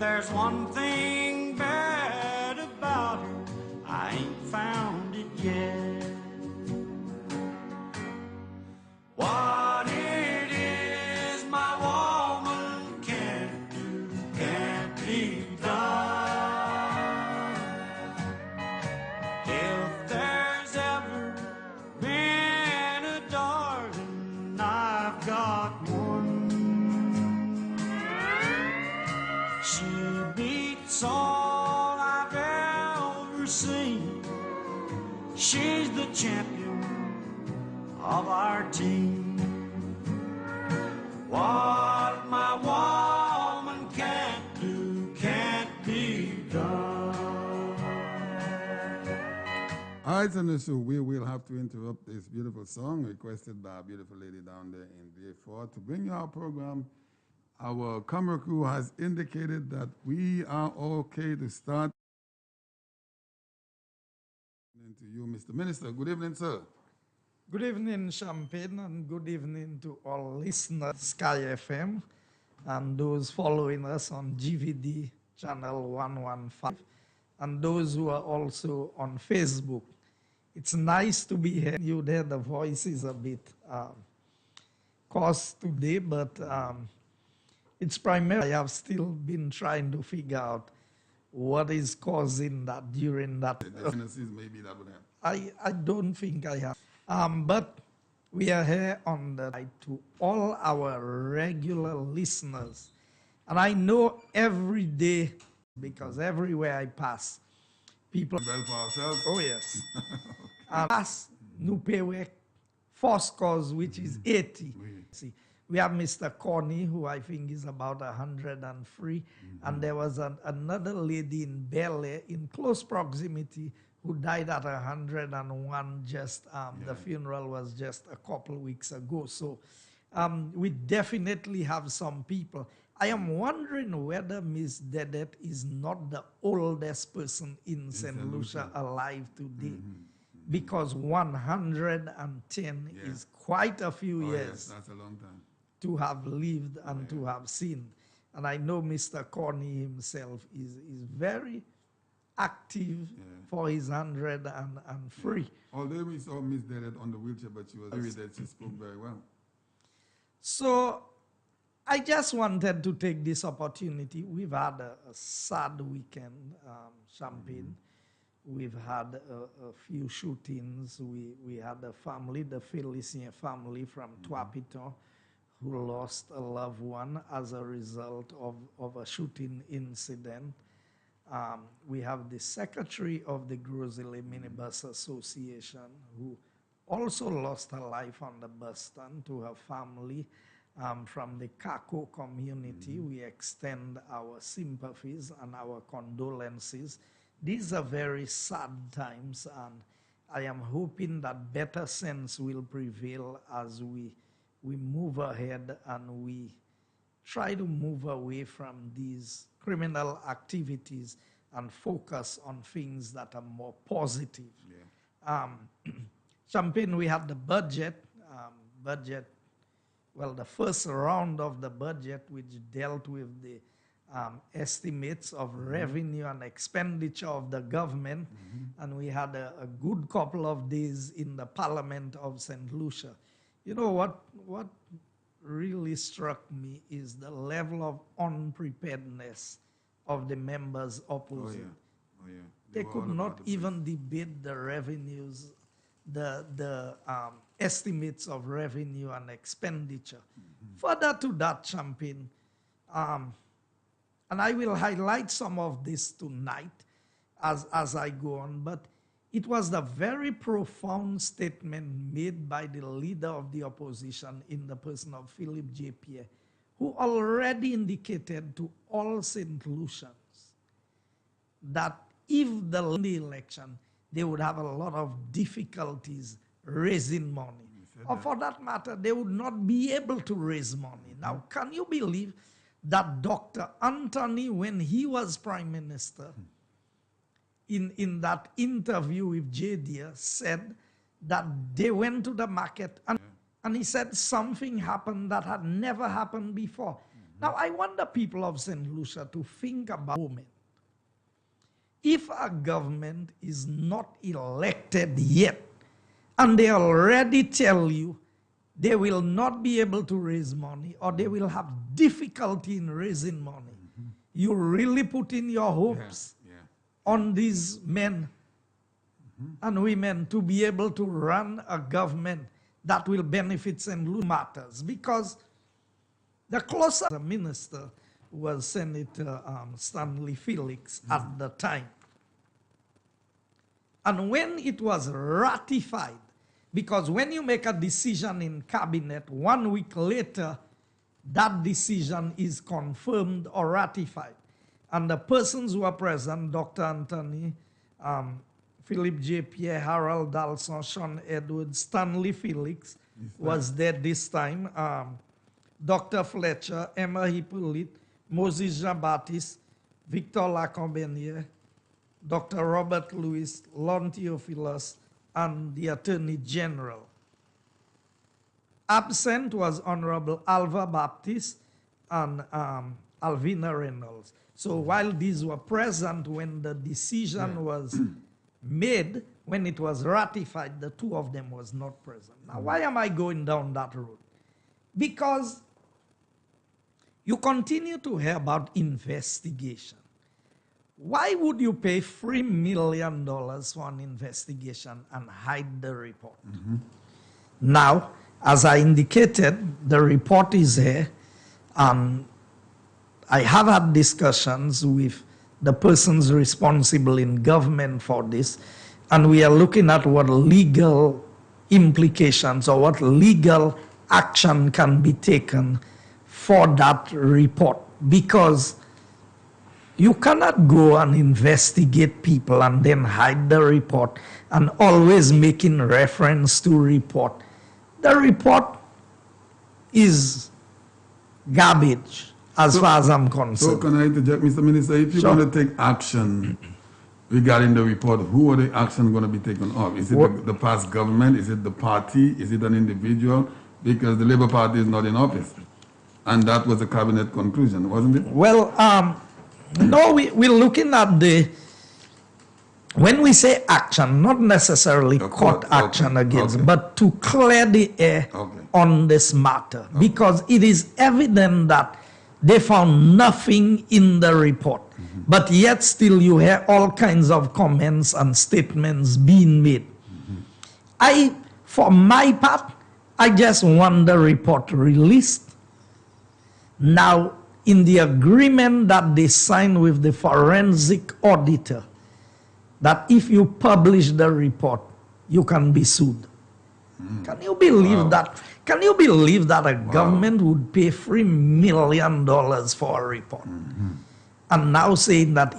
There's one thing bad about her, I ain't found it yet. What it is my woman can't do, can't be done. If there's ever been a darling, I've got one. She beats all I've ever seen. She's the champion of our team. What my woman can't do can't be done. All right, and so we will have to interrupt this beautiful song requested by a beautiful lady down there in Beaufort to bring you our program. Our camera crew has indicated that we are okay to start. To you, Mr. Minister. Good evening, sir. Good evening, Champagne, and good evening to all listeners, Sky FM, and those following us on GVD channel 115, and those who are also on Facebook. It's nice to be here. You there, the voice is a bit coarse today, but it's primarily I have still been trying to figure out what is causing that during that. Maybe that would help. I don't think I have. But we are here on the night to all our regular listeners. And I know every day, because everywhere I pass, people. Well for ourselves. Oh, yes. Pass Nupewe, first cause, which is 80. See, we have Mr. Corney, who I think is about 103. And there was another lady in Bel Air in close proximity who died at 101 just, the funeral was just a couple weeks ago. So we definitely have some people. I am wondering whether Miss Dedet is not the oldest person in St. Lucia alive today. Because 110 is quite a few years. Yes, that's a long time. To have lived and to have seen. And I know Mr. Corney himself is very active for his 103. Although we saw Miss Dedet on the wheelchair, but she was very dead. She spoke very well. So I just wanted to take this opportunity. We've had a sad weekend, Champagne. We've had a few shootings. We had a family, the Felicien family from Tuapito, who lost a loved one as a result of a shooting incident. We have the secretary of the Grosile Minibus Association, who also lost her life on the bus stand. To her family from the Kako community, we extend our sympathies and our condolences. These are very sad times, and I am hoping that better sense will prevail as we move ahead and we try to move away from these criminal activities and focus on things that are more positive. Champagne, we had the budget, well, the first round of the budget, which dealt with the estimates of revenue and expenditure of the government, and we had a good couple of days in the Parliament of St. Lucia. You know what really struck me is the level of unpreparedness of the members opposing. They could not even debate the revenues, the estimates of revenue and expenditure. Further to that, Champagne, and I will highlight some of this tonight as I go on, but it was the very profound statement made by the leader of the opposition in the person of Philip J. Pierre, who already indicated to all St. Lucians that if the election, they would have a lot of difficulties raising money. Or for that matter, they would not be able to raise money. Now, can you believe that Dr. Anthony, when he was Prime Minister, in that interview with JDR, said that they went to the market and he said something happened that had never happened before. Now, I want the people of St. Lucia to think about a moment. If a government is not elected yet, and they already tell you they will not be able to raise money or they will have difficulty in raising money, you really put in your hopes on these men and women to be able to run a government that will benefit St. Louis matters. Because the closer the minister was Senator Stanley Felix at the time. And when it was ratified, because when you make a decision in cabinet, 1 week later, that decision is confirmed or ratified. And the persons who are present, Dr. Anthony, Philip J. Pierre, Harold Dalson, Sean Edwards, Stanley Felix was there this time, Dr. Fletcher, Emma Hippolyte, Moses Jean-Baptiste, Victor Lacombenier, Dr. Robert Lewis, Lon Theophilus, and the Attorney General. Absent was Honorable Alva Baptiste and Alvina Reynolds. So while these were present when the decision was made, when it was ratified, the two of them was not present. Now, why am I going down that road? Because you continue to hear about investigation. Why would you pay $3 million for an investigation and hide the report? Now, as I indicated, the report is here. I have had discussions with the persons responsible in government for this, and we are looking at what legal implications or what legal action can be taken for that report. Because you cannot go and investigate people and then hide the report and always making reference to report. The report is garbage as far as I'm concerned. So can I interject, Mr. Minister? If you're going to take action regarding the report, who are the action going to be taken off? Is it the past government? Is it the party? Is it an individual? Because the Labour Party is not in office. And that was a cabinet conclusion, wasn't it? Well, no, we're looking at when we say action, not necessarily court action against, but to clear the air on this matter. Because it is evident that they found nothing in the report. But yet still you hear all kinds of comments and statements being made. For my part, I just want the report released. Now, in the agreement that they signed with the forensic auditor, that if you publish the report, you can be sued. Can you believe that? Can you believe that a government would pay $3 million for a report? And now saying that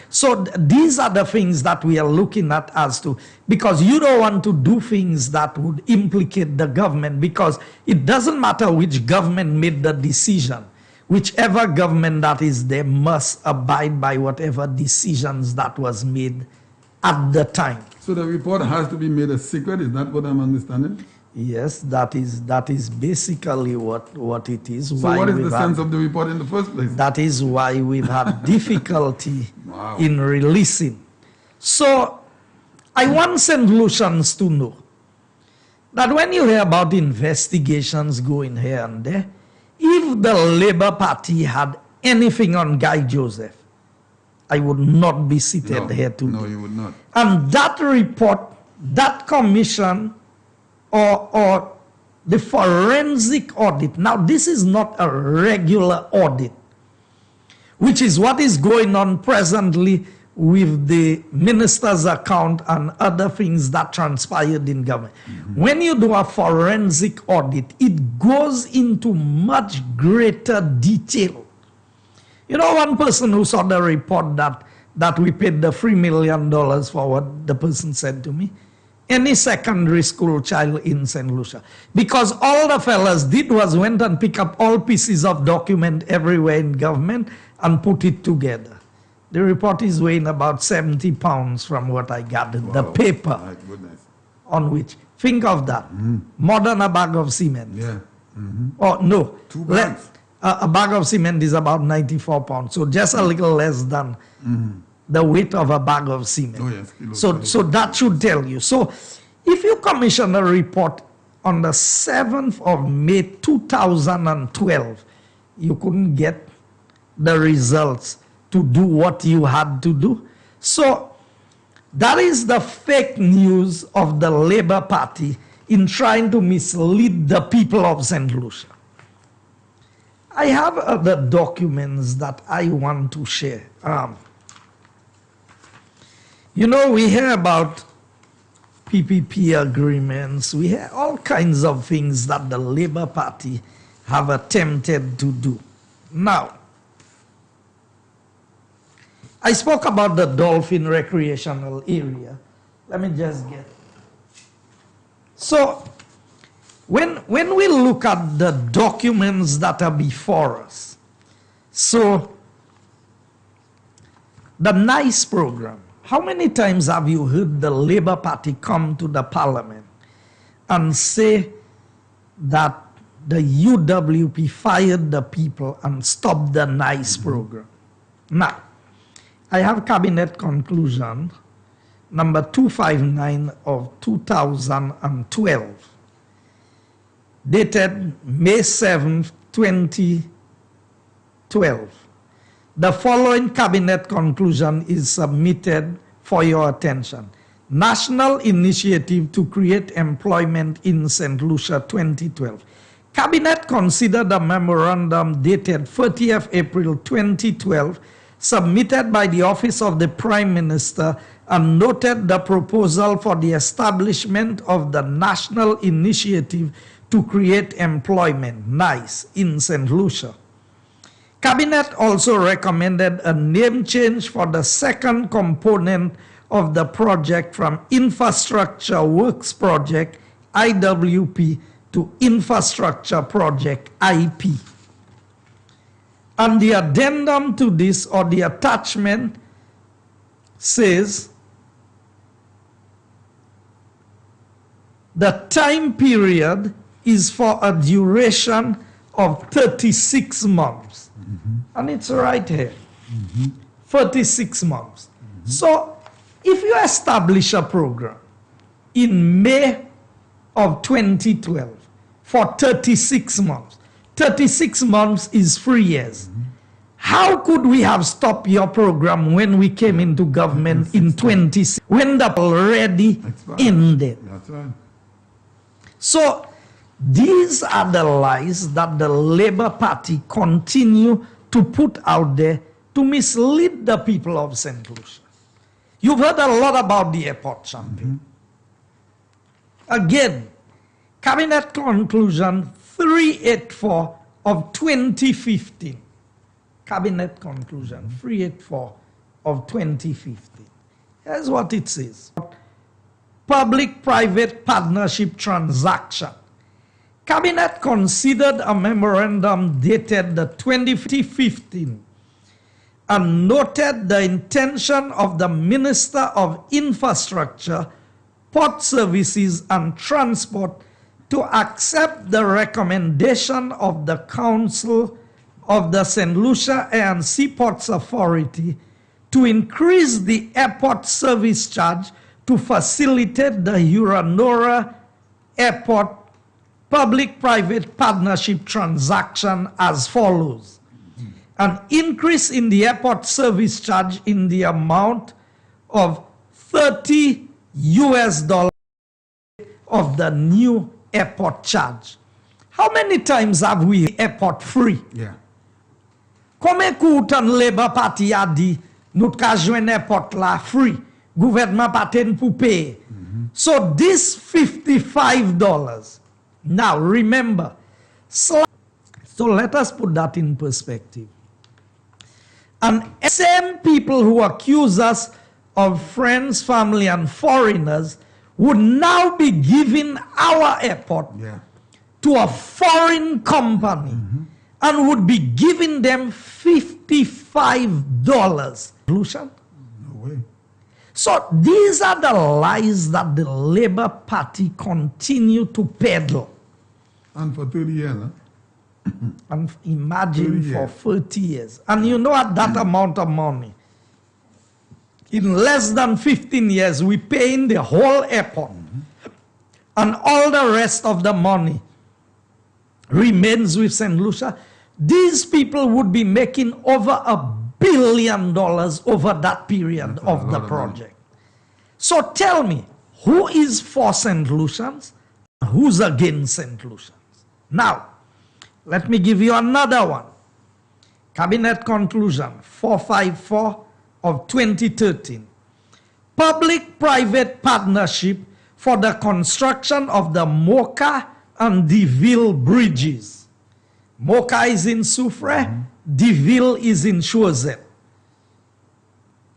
so these are the things that we are looking at as to, because you don't want to do things that would implicate the government, because it doesn't matter which government made the decision. Whichever government that is there must abide by whatever decisions that was made at the time. So the report has to be made a secret, is that what I'm understanding? Yes, that is basically what it is. So what is the sense of the report in the first place? That is why we've had difficulty in releasing. So I want St. Lucians to know that when you hear about investigations going here and there, if the Labour Party had anything on Guy Joseph, I would not be seated here today. No, you would not. And that report, that commission, or the forensic audit. Now, this is not a regular audit, which is what is going on presently with the minister's account and other things that transpired in government. When you do a forensic audit, it goes into much greater detail. You know, one person who saw the report that we paid the $3 million for, what the person said to me, any secondary school child in St. Lucia. Because all the fellas did was went and pick up all pieces of document everywhere in government and put it together. The report is weighing about 70 pounds from what I gathered. Wow. The paper my goodness. On which, think of that, more than a bag of cement. Yeah. Oh, no. 2 bags. A bag of cement is about 94 pounds, so just a little less than the weight of a bag of cement. Oh, yes. So that should tell you. So if you commission a report on the 7th of May 2012, you couldn't get the results to do what you had to do. So that is the fake news of the Labour Party in trying to mislead the people of St. Lucia. I have other documents that I want to share. You know, we hear about PPP agreements. We hear all kinds of things that the Labour Party have attempted to do. Now, I spoke about the dolphin recreational area. Let me just get. So, when we look at the documents that are before us, so the NICE program, how many times have you heard the Labour Party come to the parliament and say that the UWP fired the people and stopped the NICE program? Now, I have cabinet conclusion number 259 of 2012, dated May 7th, 2012. The following cabinet conclusion is submitted for your attention. National Initiative to Create Employment in St. Lucia 2012. Cabinet considered a memorandum dated 30th April 2012 submitted by the Office of the Prime Minister and noted the proposal for the establishment of the National Initiative to Create Employment, NICE, in St. Lucia. Cabinet also recommended a name change for the second component of the project from Infrastructure Works Project, IWP, to Infrastructure Project, IP. And the addendum to this, or the attachment, says the time period is for a duration of 36 months. And it's right here. 36 months. So if you establish a program in May of 2012 for 36 months, 36 months is 3 years. How could we have stopped your program when we came into government in 20, when the already ended? That's right. So these are the lies that the Labour Party continue to put out there to mislead the people of St. Lucia. You've heard a lot about the airport, Champagne. Again, Cabinet Conclusion 384 of 2015. Cabinet Conclusion 384 of 2015. Here's what it says. Public-private partnership transaction. Cabinet considered a memorandum dated the 2015 and noted the intention of the Minister of Infrastructure, Port Services and Transport to accept the recommendation of the Council of the St. Lucia Air and Seaports Authority to increase the airport service charge to facilitate the Uranora Airport public-private partnership transaction as follows. An increase in the airport service charge in the amount of $30 of the new airport charge. How many times have we airport free? Yeah. Combien coûte Labour Party a dit nous ka joindre airport la free? Gouvernement paten pour payer. So this $55. Now remember, so let us put that in perspective. And same people who accuse us of friends, family, and foreigners would now be giving our airport to a foreign company and would be giving them $55. Solution? No way. So these are the lies that the Labour Party continue to peddle. And for 30 years, huh? And imagine 30 for years. 30 years. And you know, at that amount of money, in less than 15 years, we paying the whole airport. And all the rest of the money remains with St. Lucia. These people would be making over $1 billion over that period That's of a the lot of project. So tell me, who is for St. Lucians and who's against St. Lucians? Now, let me give you another one. Cabinet Conclusion 454 of 2013. Public-private partnership for the construction of the Mocha and Deville bridges. Mocha is in Soufrière, Deville is in Choiset.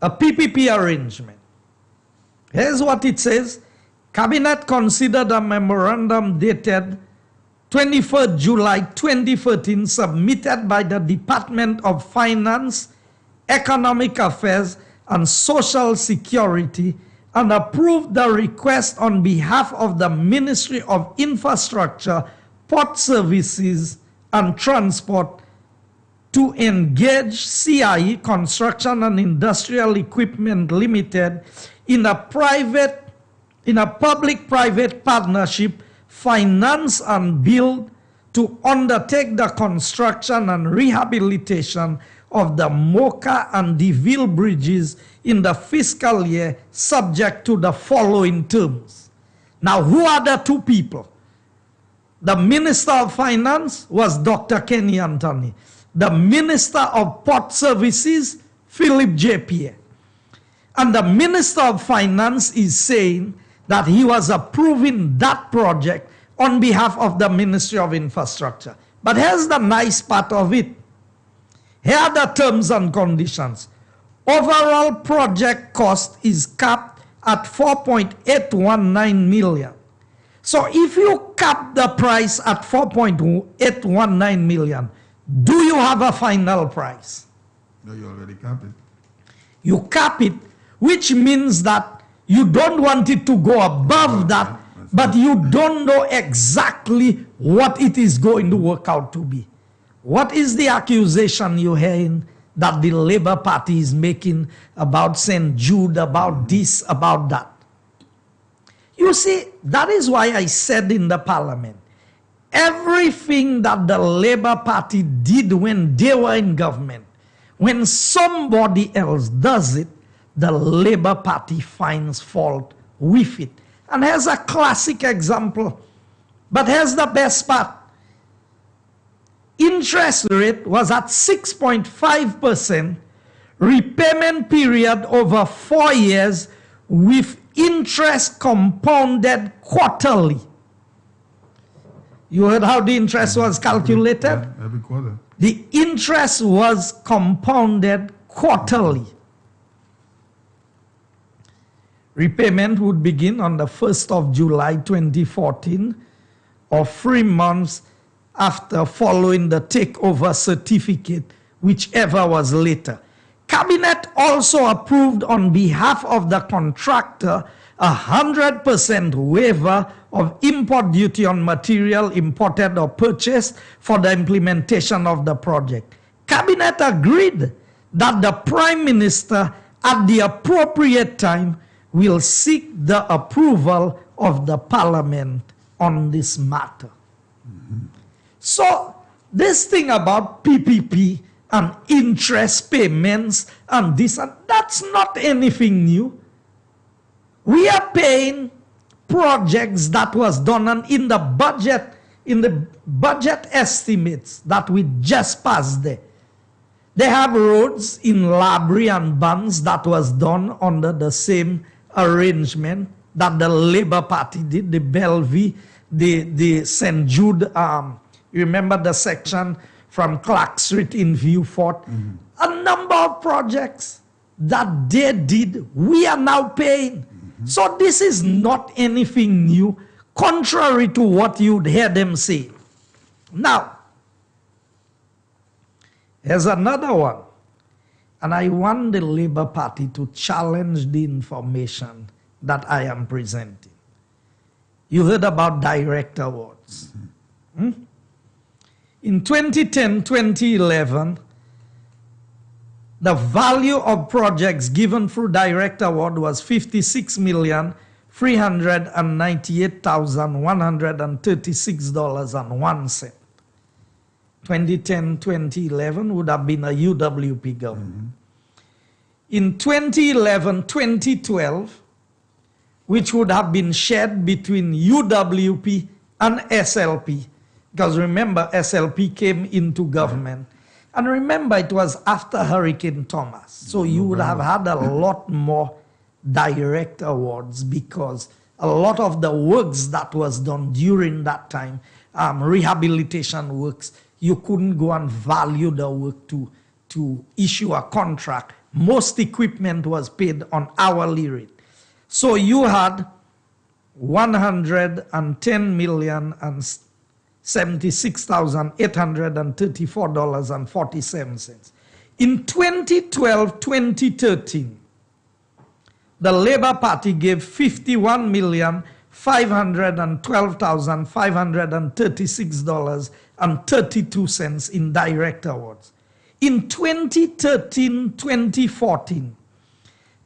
A PPP arrangement. Here's what it says. Cabinet considered a memorandum dated 21st July 2013 submitted by the Department of Finance, Economic Affairs and Social Security and approved the request on behalf of the Ministry of Infrastructure, Port Services and Transport to engage CIE Construction and Industrial Equipment Limited in a public-private partnership, finance and build to undertake the construction and rehabilitation of the Mocha and Deville bridges in the fiscal year subject to the following terms. Now, who are the two people? The Minister of Finance was Dr. Kenny Anthony. The Minister of Port Services, Philip J. Pierre. And the Minister of Finance is saying that he was approving that project on behalf of the Ministry of Infrastructure. But here's the nice part of it. Here are the terms and conditions. Overall project cost is capped at 4.819 million. So if you cap the price at 4.819 million, do you have a final price? No, you already capped it. You cap it, which means that you don't want it to go above that, but you don't know exactly what it is going to work out to be. What is the accusation you're hearing that the Labour Party is making about St. Jude, about this, about that? You see, that is why I said in the Parliament, everything that the Labour Party did when they were in government, when somebody else does it, the Labour Party finds fault with it. And here's a classic example. But here's the best part. Interest rate was at 6.5%, repayment period over 4 years with interest compounded quarterly. You heard how the interest was calculated? Yeah, every quarter. The interest was compounded quarterly. Repayment would begin on the 1st of July 2014 or 3 months after following the takeover certificate, whichever was later. Cabinet also approved on behalf of the contractor 100% waiver of import duty on material imported or purchased for the implementation of the project. Cabinet agreed that the Prime Minister at the appropriate time will seek the approval of the Parliament on this matter. So this thing about PPP and interest payments and this and that's not anything new. We are paying projects that was done and in the budget estimates that we just passed there. They have roads in Labrie and Buns that was done under the same arrangement that the Labour Party did, the Bellevue, the St. Jude, remember the section from Clark Street in Vieux-Fort? A number of projects that they did, we are now paying. So this is not anything new, contrary to what you'd hear them say. Now, here's another one. And I want the Labour Party to challenge the information that I am presenting. You heard about direct awards. In 2010, 2011, the value of projects given through direct award was $56,398,136.01. 2010, 2011 would have been a UWP government. In 2011, 2012, which would have been shared between UWP and SLP, because remember, SLP came into government. And remember, it was after Hurricane Thomas. So you would have had a lot more direct awards because a lot of the works that was done during that time, rehabilitation works, you couldn't go and value the work to issue a contract. Most equipment was paid on hourly rate. So you had 176,834.47. In 2012-2013, the Labour Party gave 51,512,536.32 in direct awards. In 2013-2014,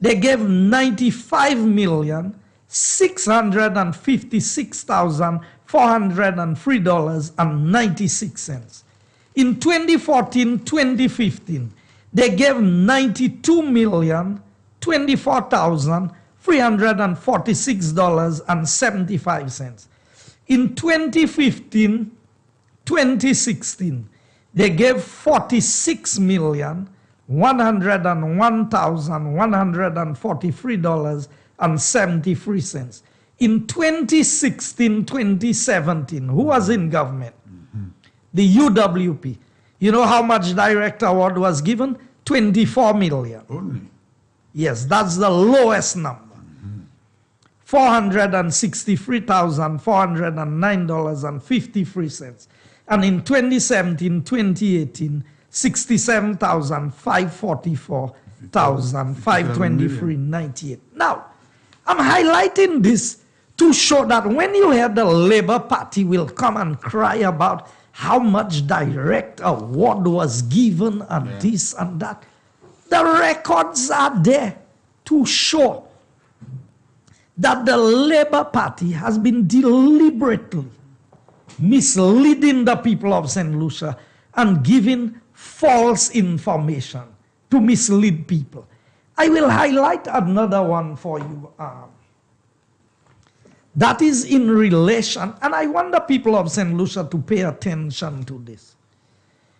they gave 95,656,403.96. In 2014-2015, they gave 92,024,346.75. In 2015-2016, they gave 46,101,143.73. In 2016-2017, who was in government? The UWP. You know how much direct award was given? 24 million. Only. Yes, that's the lowest number. $463,409.53. And in 2017-2018, 67,544,523.98. Now, I'm highlighting this to show that when you hear the Labour Party will come and cry about how much direct award was given and this and that, the records are there to show that the Labour Party has been deliberately misleading the people of St. Lucia and giving false information to mislead people. I will highlight another one for you. That is in relation, and I want the people of St. Lucia to pay attention to this,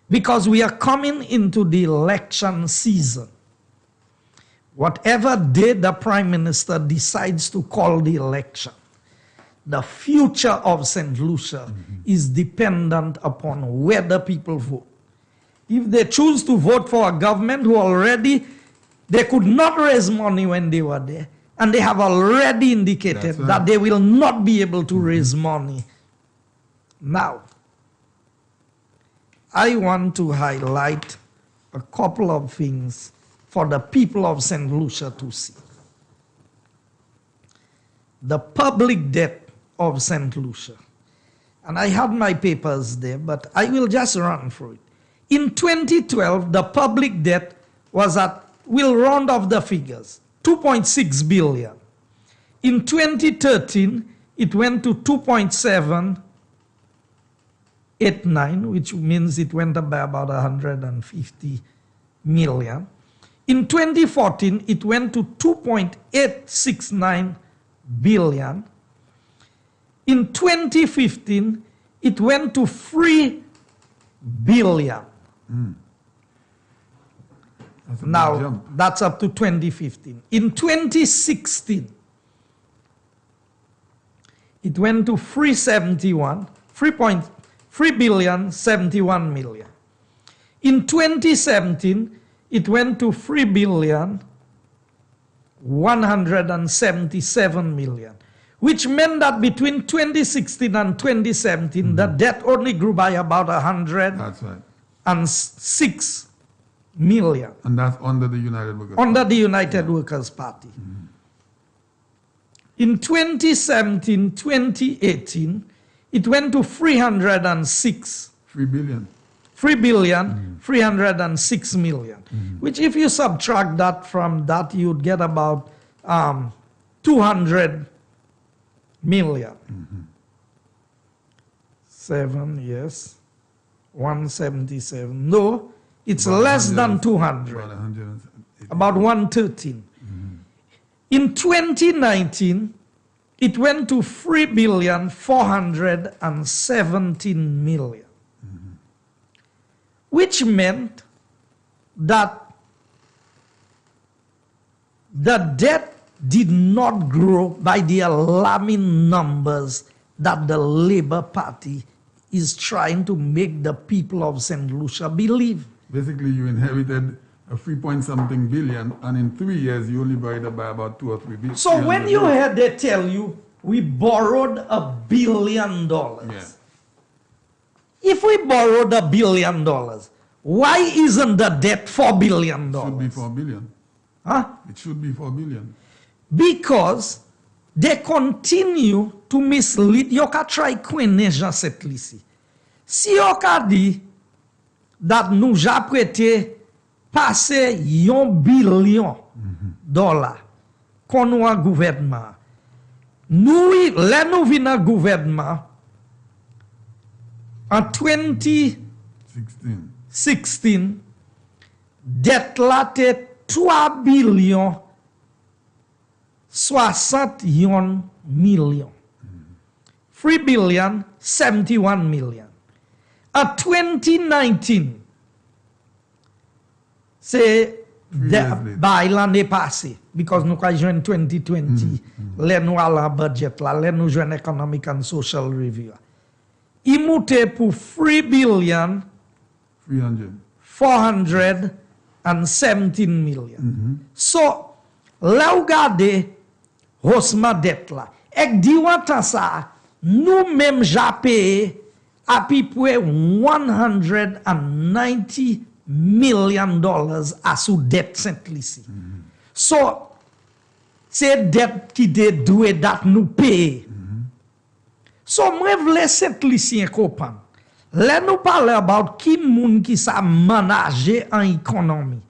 because we are coming into the election season. Whatever day the Prime Minister decides to call the election, the future of St. Lucia is dependent upon whether people vote. If they choose to vote for a government who already, they could not raise money when they were there, and they have already indicated that they will not be able to raise money. Now, I want to highlight a couple of things for the people of St. Lucia to see. The public debt of St. Lucia. And I have my papers there, but I will just run through it. In 2012, the public debt was at, we'll round off the figures, 2.6 billion. In 2013, it went to 2.789, which means it went up by about 150 million. In 2014, it went to 2.869 billion. In 2015, it went to 3 billion. Now, that's up to 2015. In 2016, it went to 3.71 million. In 2017, it went to 3,177 million, which meant that between 2016 and 2017, the debt only grew by about 106 million. And that's under the United Workers Under the United Workers Party. In 2017, 2018, it went to 306 3 billion. 3,306 million, which if you subtract that from that, you'd get about 200 million. 7, yes. 177. No, it's about less than 200. About 113. In 2019, it went to 3,417 million. Which meant that the debt did not grow by the alarming numbers that the Labour Party is trying to make the people of St. Lucia believe. Basically, you inherited a 3-point-something billion, and in 3 years, you only borrowed it by about 2 or 3 billion. So when you hear they tell you, we borrowed $1 billion. Yeah. If we borrowed $1 billion, why isn't the debt $4 billion? It should be 4 billion. Huh? It should be 4 billion. Because they continue to mislead. You can try connaître Jean cette lisi. Si you can dit that nous ja prêté passer $1 billion qu'on nous a gouvernement. Nous, là nous venons gouvernement en 2016, dette là te 3 billions 61 millions. 3 billion 71 million. En 2019, c'est by l'année passée, because nous avons joué en 2020, là nous avons un budget là, là nous jouons Economic and Social Review. Il monte pour 3 billion 417 million. So, là vous regardez haussement dette là. Et durant ça, nous-mêmes j'ai payé à peu près $190 million à sous dette Saint-Lucie. So, c'est dette qui doit dat nous payer. So, moi vle Saint-Lucien comprendre. Là nous parler about qui moun qui sa manager en économie.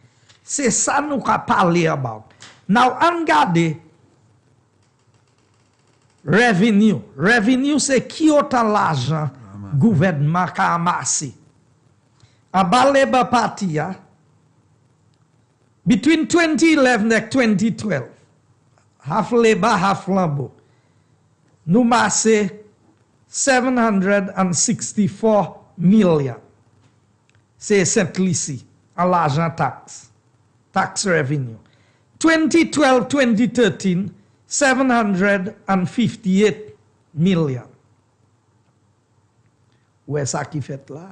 C'est ça nous ka parler about. Now, on regarde revenue. Revenue, c'est qui autant l'argent gouvernement a amassé. En bas Labour Party, between 2011 and 2012, half Labour, half Lambo, nous massé 764 million. C'est Saint-Lucie, en l'argent tax revenue. 2012-2013, 758 million. Où est ça qui fait là?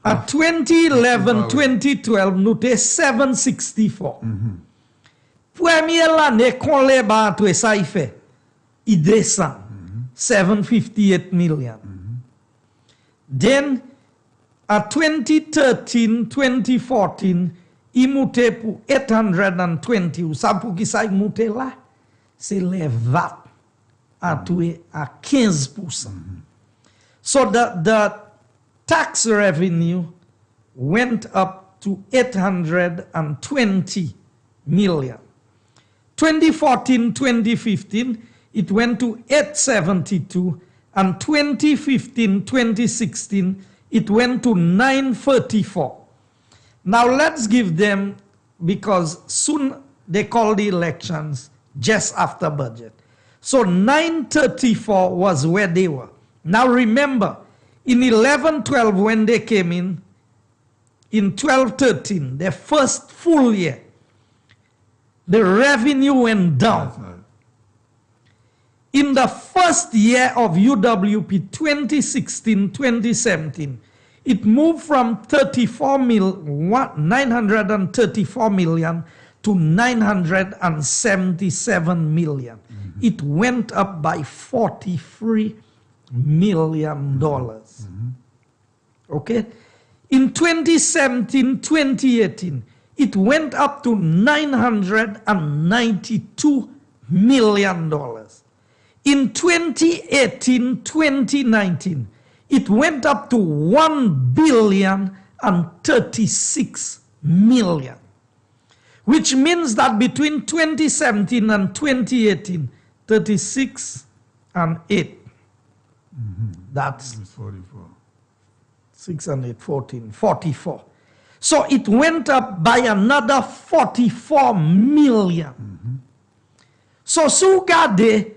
En 2011-2012, nous avons 764. Première année qu'on les bat, ça il fait. Il descend. 758 million. Then, en 2013-2014, il monte pour 820. Vous savez pour qui ça il monte là? C'est les VAT à 15%. So the tax revenue went up to 820 million. 2014-2015, it went to 872, and 2015-2016, it went to 934. Now let's give them, because soon they call the elections just after budget. So 934 was where they were. Now remember, in 11-12 when they came in 12-13, their first full year, the revenue went down. In the first year of UWP, 2016-2017, it moved from 934 million to 977 million. It went up by $43 million. Okay? In 2017-2018, it went up to $992 million. In 2018-2019, it went up to 1,036,000,000, which means that between 2017 and 2018, 36 and 8, that's 44. 6 and 8, 14, 44. So it went up by another 44 million. So, si vous regardez,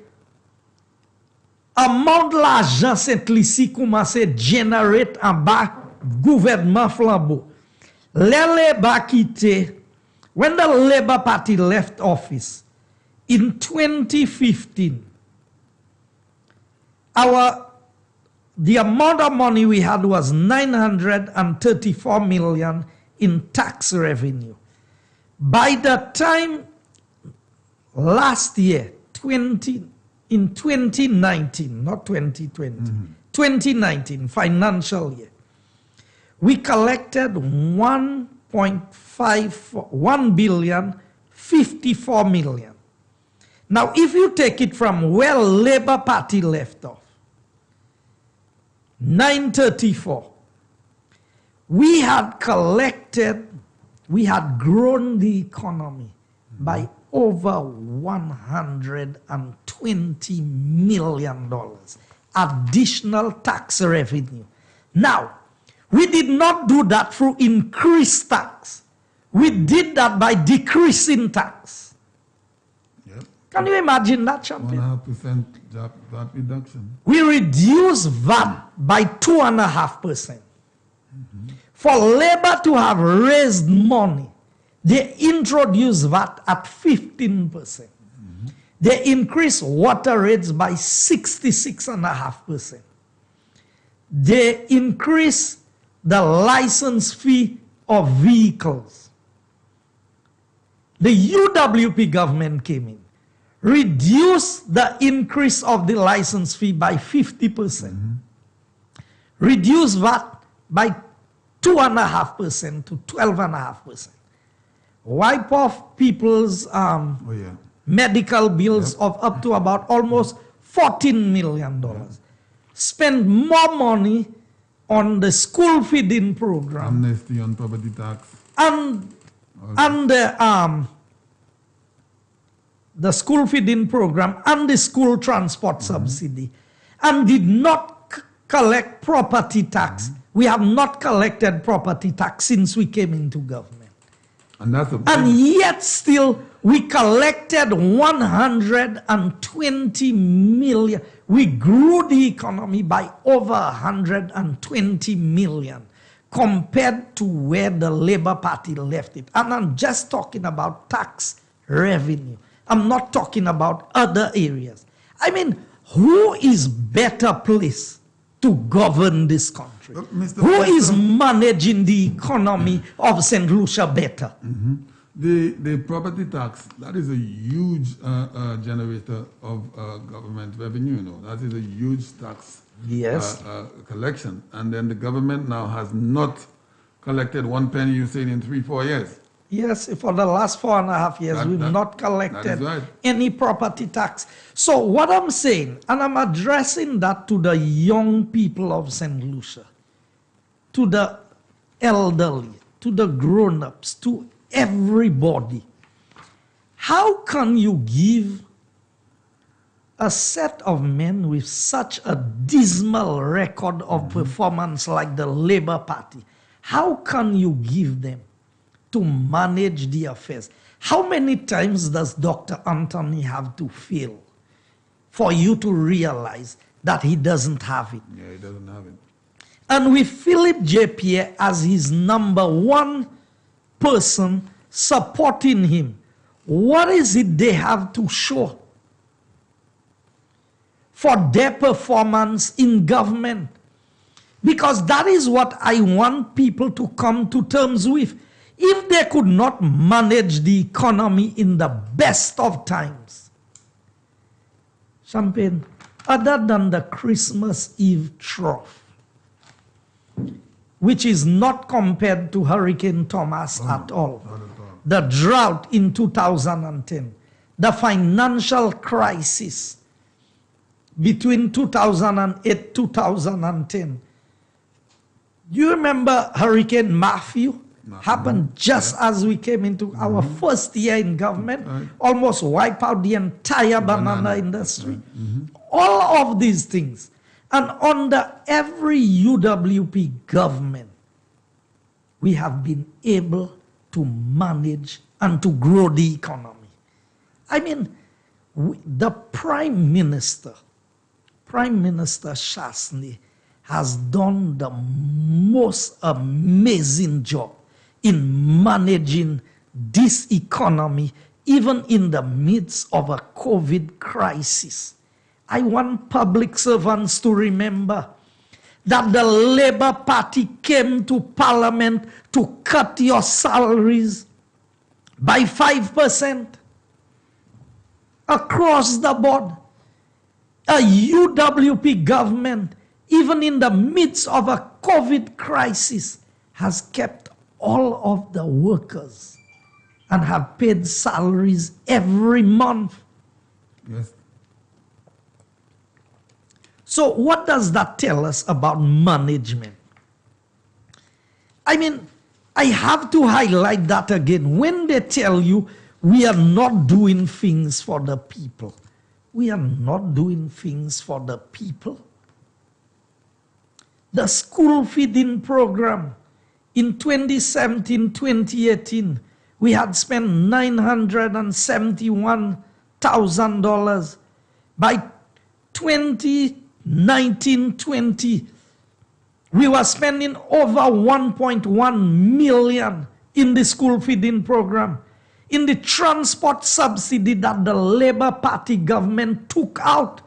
amount l'argent Saint-Lucie commence à générer en bas gouvernement flambeau. Les Labour quitté, when the Labour Party left office in 2015, the amount of money we had was 934 million in tax revenue. By the time last year, in 2019, not 2020, 2019 financial year, we collected 1,054,000,000. Now, if you take it from where Labour Party left off, 934, we had grown the economy by over $120 million additional tax revenue. Now, we did not do that through increased tax. We did that by decreasing tax. Yep. Can you imagine that, champion? 1.5% VAT reduction. We reduced VAT by 2.5%. For Labour to have raised money, they introduced VAT at 15%. They increased water rates by 66.5%. They increased the license fee of vehicles. The UWP government came in, reduced the increase of the license fee by 50%, reduced VAT by 2.5% to 12.5%. Wipe off people's medical bills of up to about almost $14 million. Spend more money on the school feeding program. Amnesty on property tax. And the school feeding program and the school transport subsidy. And did not collect property tax. We have not collected property tax since we came into government. And yet still, we collected 120 million. We grew the economy by over 120 million compared to where the Labour Party left it. And I'm just talking about tax revenue. I'm not talking about other areas. I mean, who is better placed to govern this country? Who is managing the economy of St. Lucia better? The property tax, that is a huge generator of government revenue, you know. That is a huge tax collection. And then the government now has not collected 1 penny, you said, in 3-4 years. Yes, for the last 4.5 years, we've not collected any property tax. So what I'm saying, and I'm addressing that to the young people of St. Lucia, to the elderly, to the grown-ups, to everybody. How can you give a set of men with such a dismal record of performance like the Labour Party, how can you give them to manage the affairs? How many times does Dr. Anthony have to fail for you to realize that he doesn't have it? Yeah, he doesn't have it. And with Philip J. Pierre as his #1 person supporting him, what is it they have to show for their performance in government? Because that is what I want people to come to terms with. If they could not manage the economy in the best of times, Champagne, other than the Christmas Eve trough, which is not compared to Hurricane Thomas at all, the drought in 2010, the financial crisis between 2008 2010, You remember Hurricane Matthew? Happened just as we came into our first year in government, almost wipe out the entire banana industry. All of these things. And under every UWP government, we have been able to manage and to grow the economy. I mean, the Prime Minister Shasni, has done the most amazing job in managing this economy, even in the midst of a COVID crisis. I want public servants to remember that the Labour Party came to Parliament to cut your salaries by 5% across the board. A UWP government, even in the midst of a COVID crisis, has kept all of the workers and have paid salaries every month. Yes. So what does that tell us about management? I mean, I have to highlight that again. When they tell you we are not doing things for the people, we are not doing things for the people. The school feeding program in 2017-2018, we had spent $971,000. By 2019-20, we were spending over 1.1 million in the school feeding program. In the transport subsidy that the Labour Party government took out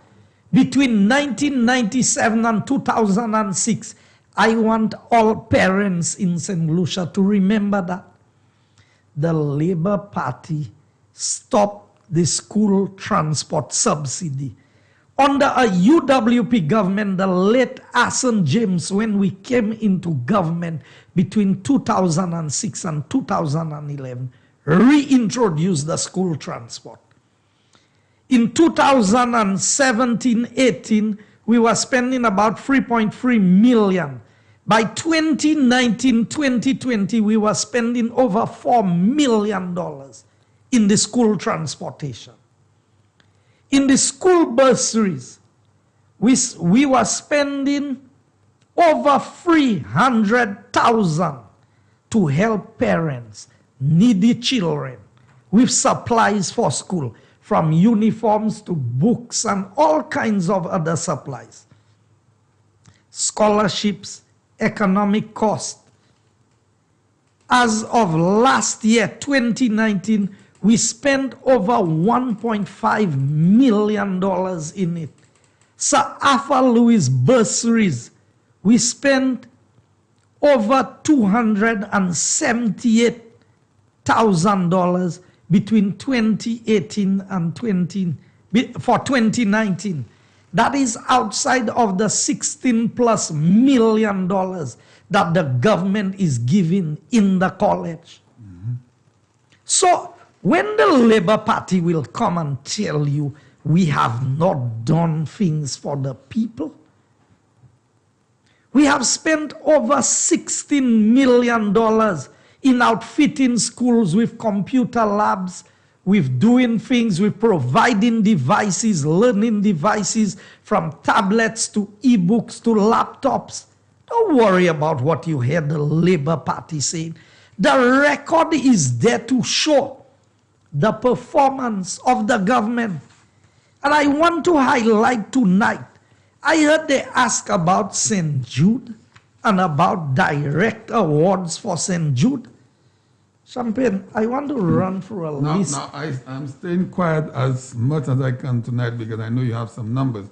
between 1997 and 2006, I want all parents in St. Lucia to remember that. The Labour Party stopped the school transport subsidy. Under a UWP government, the late Asen James, when we came into government between 2006 and 2011, reintroduced the school transport. In 2017-18, we were spending about 3.3 million. By 2019-2020, we were spending over $4 million in the school transportation. In the school bursaries, we were spending over 300,000 to help parents, needy children, with supplies for school, from uniforms to books and all kinds of other supplies. Scholarships, economic cost. As of last year, 2019, we spent over $1.5 million in it. Sir Arthur Lewis bursaries, we spent over $278,000 between 2018 and 2019. That is outside of the $16+ million that the government is giving in the college. So when the Labour Party will come and tell you we have not done things for the people, we have spent over $16 million in outfitting schools with computer labs, with doing things, with providing devices, learning devices, from tablets to e-books to laptops. Don't worry about what you heard the Labour Party saying. The record is there to show the performance of the government. And I want to highlight tonight, I heard they ask about St. Jude and about direct awards for St. Jude. Champagne, I want to run through a list. Now, I'm staying quiet as much as I can tonight because I know you have some numbers.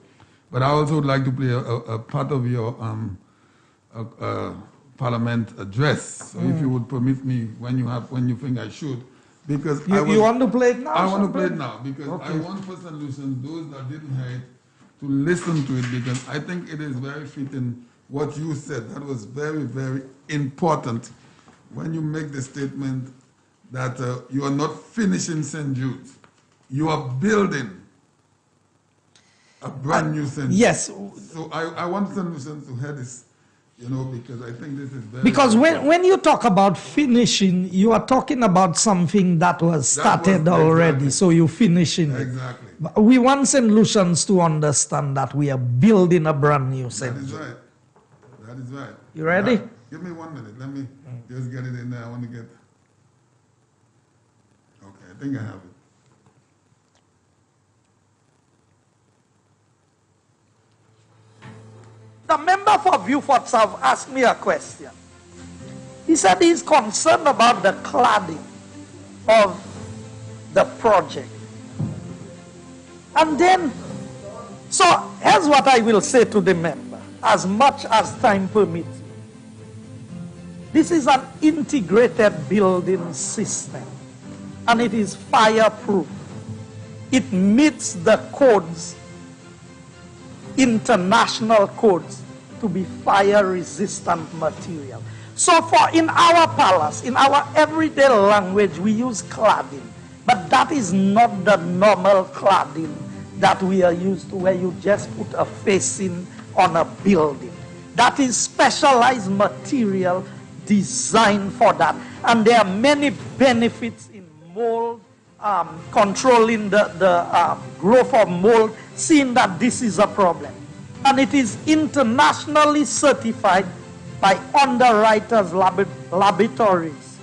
But I also would like to play a part of your Parliament address. So if you would permit me when you think I should. Because you want to play it now? I want to play it now because I want for St. Lucian, those that didn't hear it, to listen to it because I think it is very fitting what you said. That was very, very important when you make the statement that you are not finishing St. Jude's. You are building a brand new St. Jude's. Yes. So I want St. Lucian to hear this, You know, because I think this is very... Because when you talk about finishing, you are talking about something that was started already, so you're finishing it. Exactly. We want St. Lucians to understand that we are building a brand new St. That is Jude. right. That is right. You ready? Give me 1 minute. Let me just get it in there. I want to get... Okay, I think I have it. The member for Beaufort South asked me a question. He said he's concerned about the cladding of the project. And then, so here's what I will say to the member, as much as time permits. This is an integrated building system, and it is fireproof. It meets the codes, international codes, to be fire-resistant material. So for in our palace, in our everyday language, we use cladding. But that is not the normal cladding that we are used to, where you just put a facing on a building. That is specialized material designed for that. And there are many benefits in mold, controlling the growth of mold, seeing that this is a problem. And it is internationally certified by underwriters laboratories.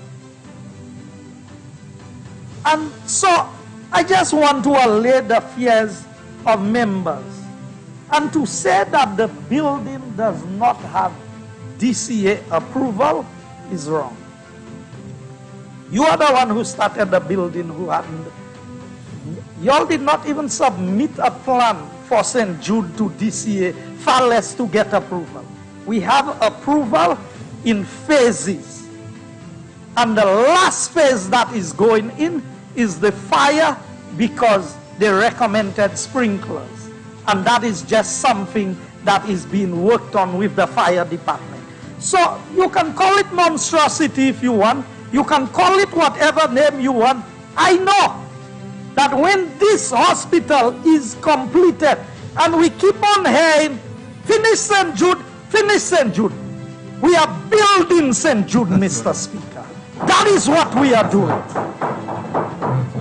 And so I just want to allay the fears of members and to say that the building does not have DCA approval is wrong. You are the one who started the building, who hadn't. Y'all did not even submit a plan for St. Jude to DCA, far less to get approval. We have approval in phases. And the last phase that is going in is the fire, because they recommended sprinklers. And that is just something that is being worked on with the fire department. So you can call it monstrosity if you want. You can call it whatever name you want. I know that when this hospital is completed and we keep on hearing, finish St. Jude, finish St. Jude. We are building St. Jude, Mr. Speaker. That is what we are doing.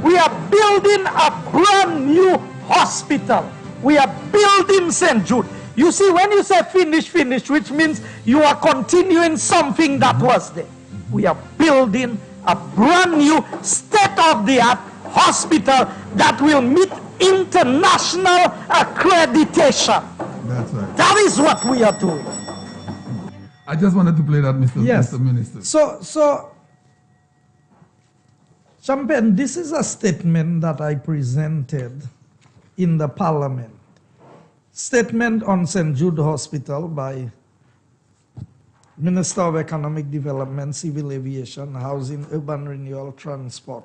We are building a brand new hospital. We are building St. Jude. You see, when you say finish, finish, which means you are continuing something that was there. We are building a brand new state-of-the-art hospital that will meet international accreditation. That's right. That is what we are doing. I just wanted to play that, Mr. Yes. Mr. Minister. So, Champagne, this is a statement that I presented in the Parliament. Statement on St. Jude Hospital by Minister of Economic Development, Civil Aviation, Housing, Urban Renewal, Transport,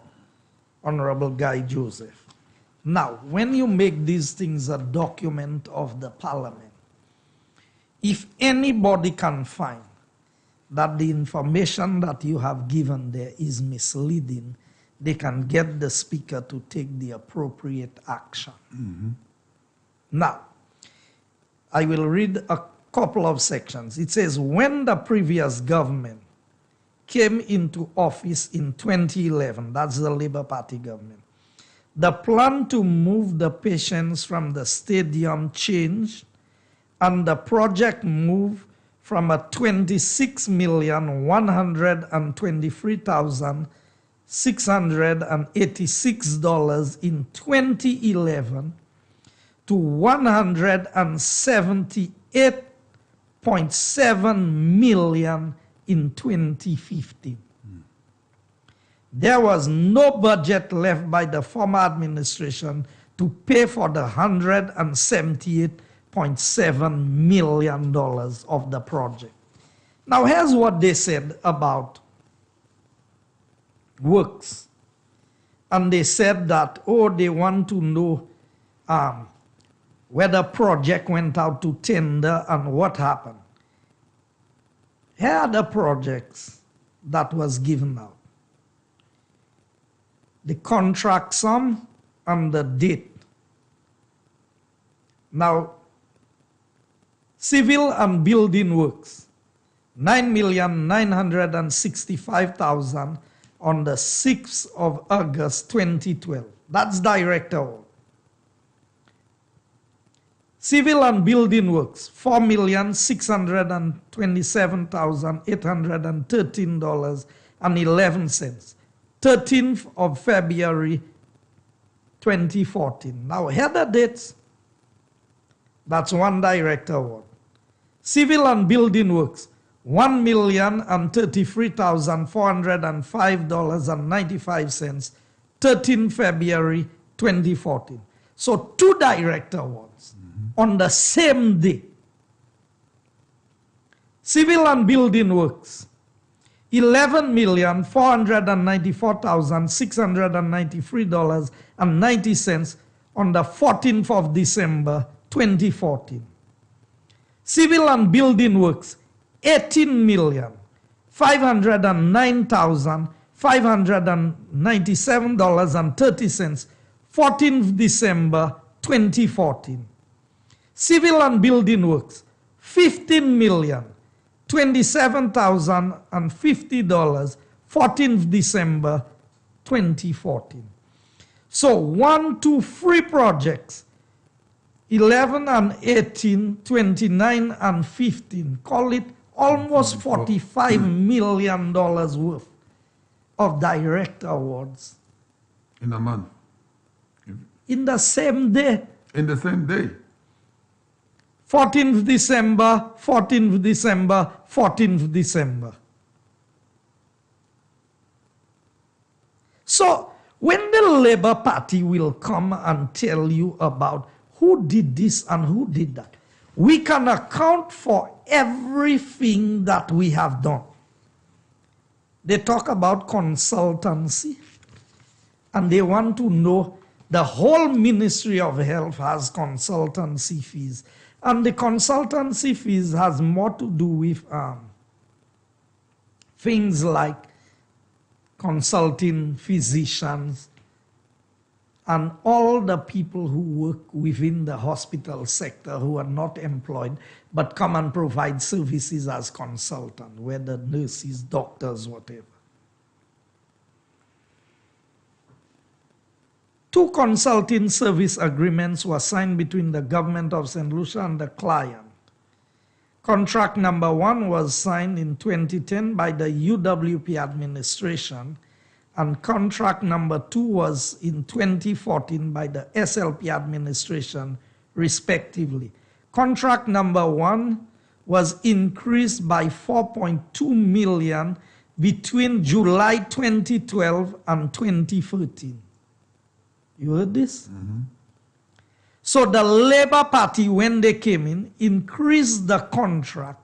Honorable Guy Joseph. Now, when you make these things a document of the Parliament, if anybody can find that the information that you have given there is misleading, they can get the Speaker to take the appropriate action. Mm-hmm. Now, I will read a couple of sections. It says, when the previous government came into office in 2011, that's the Labour Party government, the plan to move the patients from the stadium changed, and the project moved from a $26,123,686 in 2011 to $178.7 million in 2015. There was no budget left by the former administration to pay for the $178.7 million of the project. Now here's what they said about works. And they said that, oh, they want to know whether project went out to tender and what happened. Here are the projects that was given out. The contract sum and the date. Now, civil and building works, $9,965,000 on the 6th of August 2012. That's direct award. Civil and Building Works, $4,627,813.11. 13th of February 2014. Now header dates, that's one direct award. Civil and Building Works, $1,033,405.95, 13 February 2014. So 2 direct awards on the same day. Civil and Building Works, $11,494,693.90 on the 14th of December 2014. Civil and Building Works, $18,509,597.30, 14th December 2014. Civil and Building Works, $15,027,050, 14th December 2014. So 1, 2, 3 projects, 11 and 18, 29 and 15, call it almost $45 million worth of direct awards. In a month. In the same day. In the same day. 14th December, 14th December, 14th December. So when the Labour Party will come and tell you about who did this and who did that, we can account for everything that we have done. They talk about consultancy, and they want to know the whole Ministry of Health has consultancy fees. And the consultancy fees has more to do with things like consulting physicians and all the people who work within the hospital sector who are not employed but come and provide services as consultants, whether nurses, doctors, whatever. 2 consulting service agreements were signed between the government of St. Lucia and the client. Contract number 1 was signed in 2010 by the UWP administration, and contract number 2 was in 2014 by the SLP administration, respectively. Contract number 1 was increased by $4.2 million between July 2012 and 2013. You heard this? Mm-hmm. So the Labour Party, when they came in, increased the contract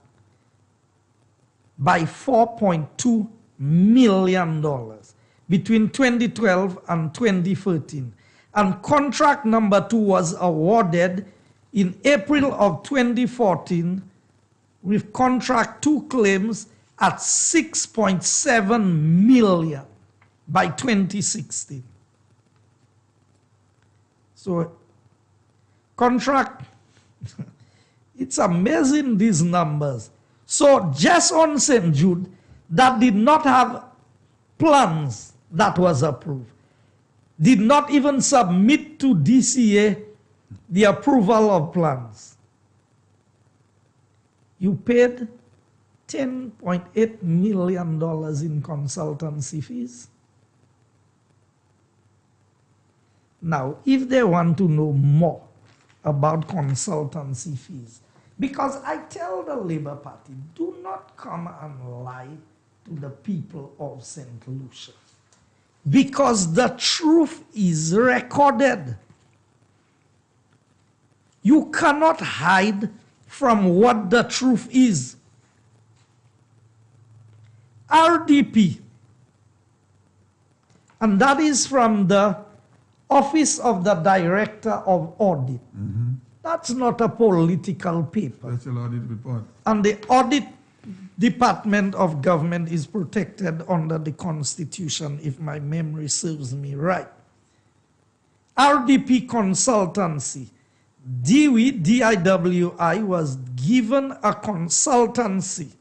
by $4.2 million between 2012 and 2013. And contract number 2 was awarded in April of 2014 with contract 2 claims at $6.7 million by 2016. So contract, it's amazing these numbers. So just on St. Jude, that did not have plans that was approved, did not even submit to DCA the approval of plans. You paid $10.8 million in consultancy fees. Now, if they want to know more about consultancy fees, because I tell the Labour Party, do not come and lie to the people of St. Lucia, because the truth is recorded. You cannot hide from what the truth is. RDP, and that is from the Office of the Director of Audit. Mm-hmm. That's not a political paper. That's an audit report. And the Audit Department of Government is protected under the Constitution, if my memory serves me right. RDP Consultancy, DIWI was given a consultancy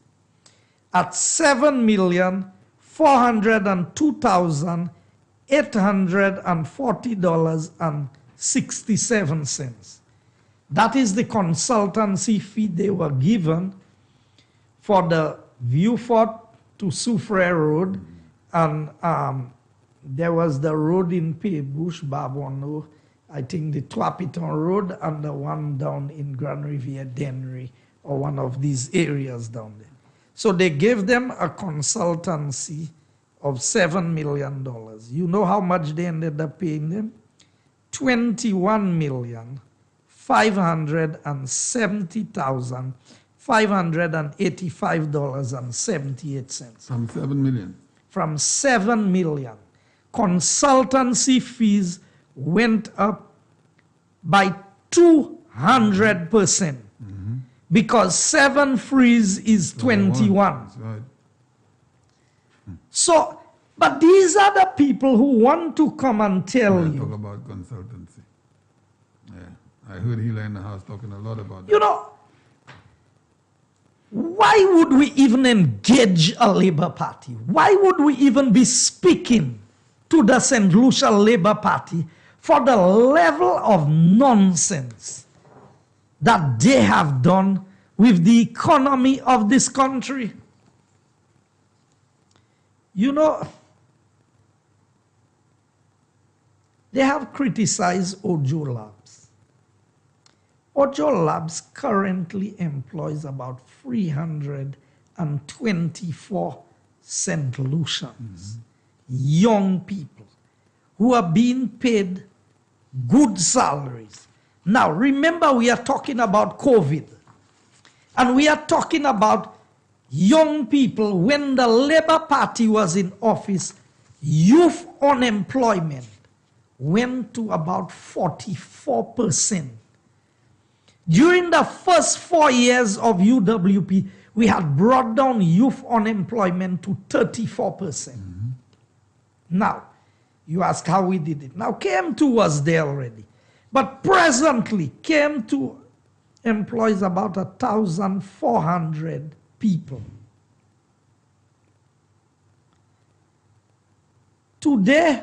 at $7,402,840.67. That is the consultancy fee they were given for the Vieux-Fort to Soufrière Road, and there was the road in Pays-Bouche, Babono, I think the Trois Pitons Road, and the one down in Grand Rivière, Dennery, or one of these areas down there. So they gave them a consultancy of $7 million. You know how much they ended up paying them? $21,570,585.78. From 7 million. From 7 million. Consultancy fees went up by 200%. Because 7 frees is 21. That's right. So, but these are the people who want to come and tell you. Talk about consultancy. Yeah, I heard Hila in the house talking a lot about that. You know, why would we even engage a Labour Party? Why would we even be speaking to the St. Lucia Labour Party for the level of nonsense that they have done with the economy of this country? You know, they have criticized Ojo Labs. Ojo Labs currently employs about 324 St. Lucians, young people who are being paid good salaries. Now, remember, we are talking about COVID, and we are talking about young people. When the Labour Party was in office, youth unemployment went to about 44%. During the first 4 years of UWP, we had brought down youth unemployment to 34%. Now, you ask how we did it. Now, KM2 was there already. But presently, KM2 employs about 1,400 people. Today,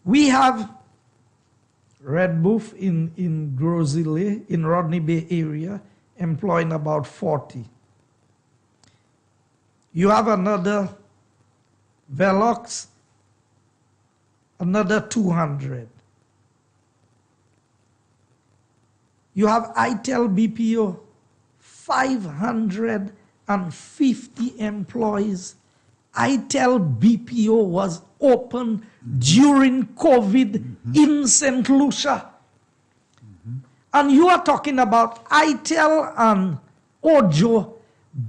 we have Red Booth in Grosile, in Rodney Bay area, employing about 40. You have another Velox, another 200. You have ITEL BPO, 550 employees. ITEL BPO was open during COVID in St. Lucia. And you are talking about ITEL and Ojo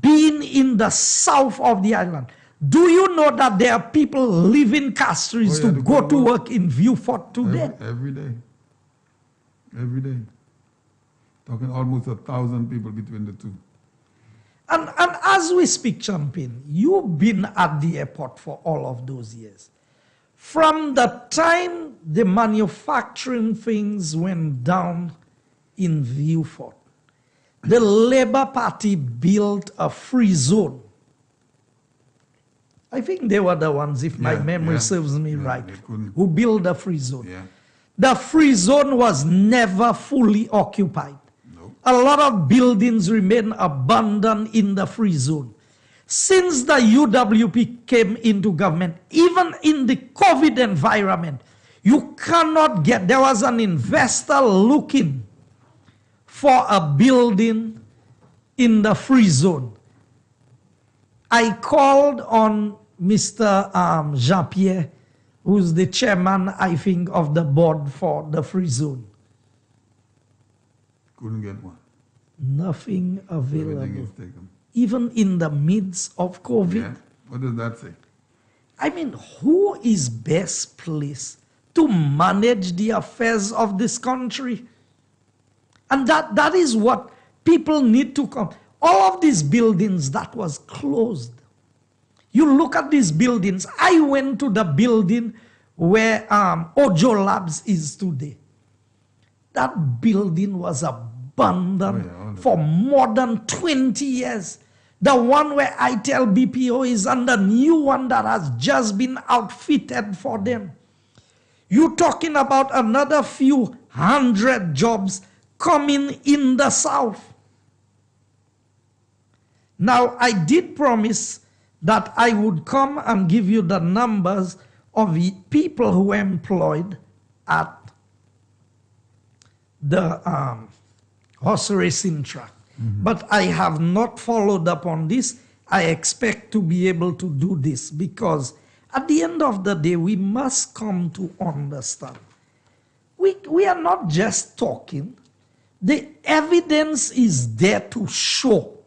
being in the south of the island. Do you know that there are people leaving Castries to go to work in Vieux-Fort today? Every day. Every day. Talking almost 1,000 people between the two. And as we speak, Champion, you've been at the airport for all of those years. From the time the manufacturing things went down in Vieux-Fort, the Labour Party built a free zone. I think they were the ones, if my memory serves me right, who built the free zone. Yeah. The free zone was never fully occupied. A lot of buildings remain abandoned in the free zone. Since the UWP came into government, even in the COVID environment, you cannot get, there was an investor looking for a building in the free zone. I called on Mr. Jean-Pierre, who's the chairman, I think, of the board for the free zone. Couldn't get one. Nothing available. Everything is taken. Even in the midst of COVID. Yeah. What does that say? I mean, who is best placed to manage the affairs of this country? And that is what people need to come. All of these buildings that was closed. You look at these buildings. I went to the building where Ojo Labs is today. That building was a abundant for more than 20 years. The one where I tell BPO is on the new one that has just been outfitted for them. You're talking about another few hundred jobs coming in the South. Now, I did promise that I would come and give you the numbers of the people who were employed at the horse racing track. But I have not followed up on this. I expect to be able to do this because at the end of the day, we must come to understand. We are not just talking. The evidence is there to show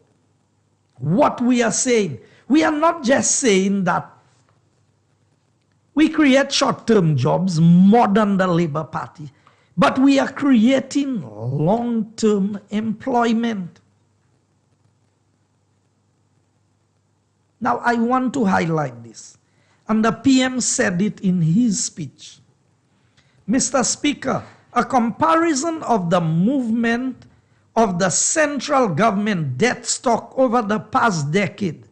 what we are saying. We are not just saying that we create short-term jobs more than the Labour Party, but we are creating long-term employment. Now, I want to highlight this, and the PM said it in his speech. Mr. Speaker, a comparison of the movement of the central government debt stock over the past decade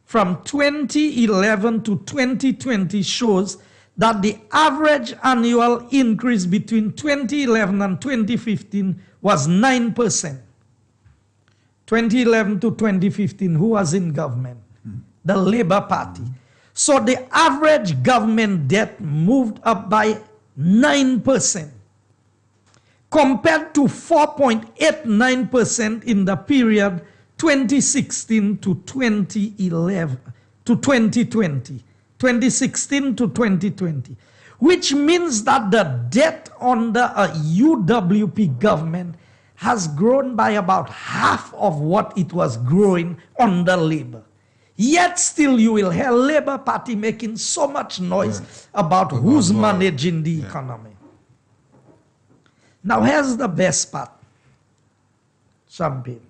from 2011 to 2020 shows that the average annual increase between 2011 and 2015 was 9%. 2011 to 2015, who was in government? The Labour Party. So the average government debt moved up by 9%, compared to 4.89% in the period 2016 to 2011 to 2020. 2016 to 2020, which means that the debt under a UWP government has grown by about half of what it was growing under Labour. Yet still you will hear Labour Party making so much noise about who's managing the economy. Now here's the best part, Champagne.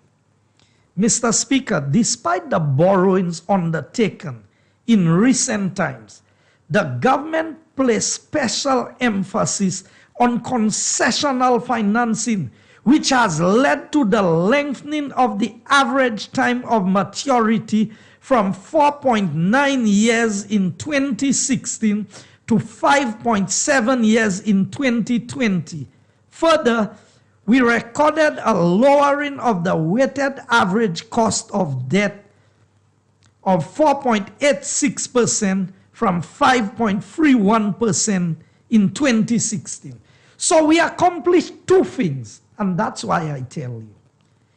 Mr. Speaker, despite the borrowings undertaken in recent times, the government placed special emphasis on concessional financing, which has led to the lengthening of the average time of maturity from 4.9 years in 2016 to 5.7 years in 2020. Further, we recorded a lowering of the weighted average cost of debt of 4.86% from 5.31% in 2016. So we accomplished two things, and that's why I tell you,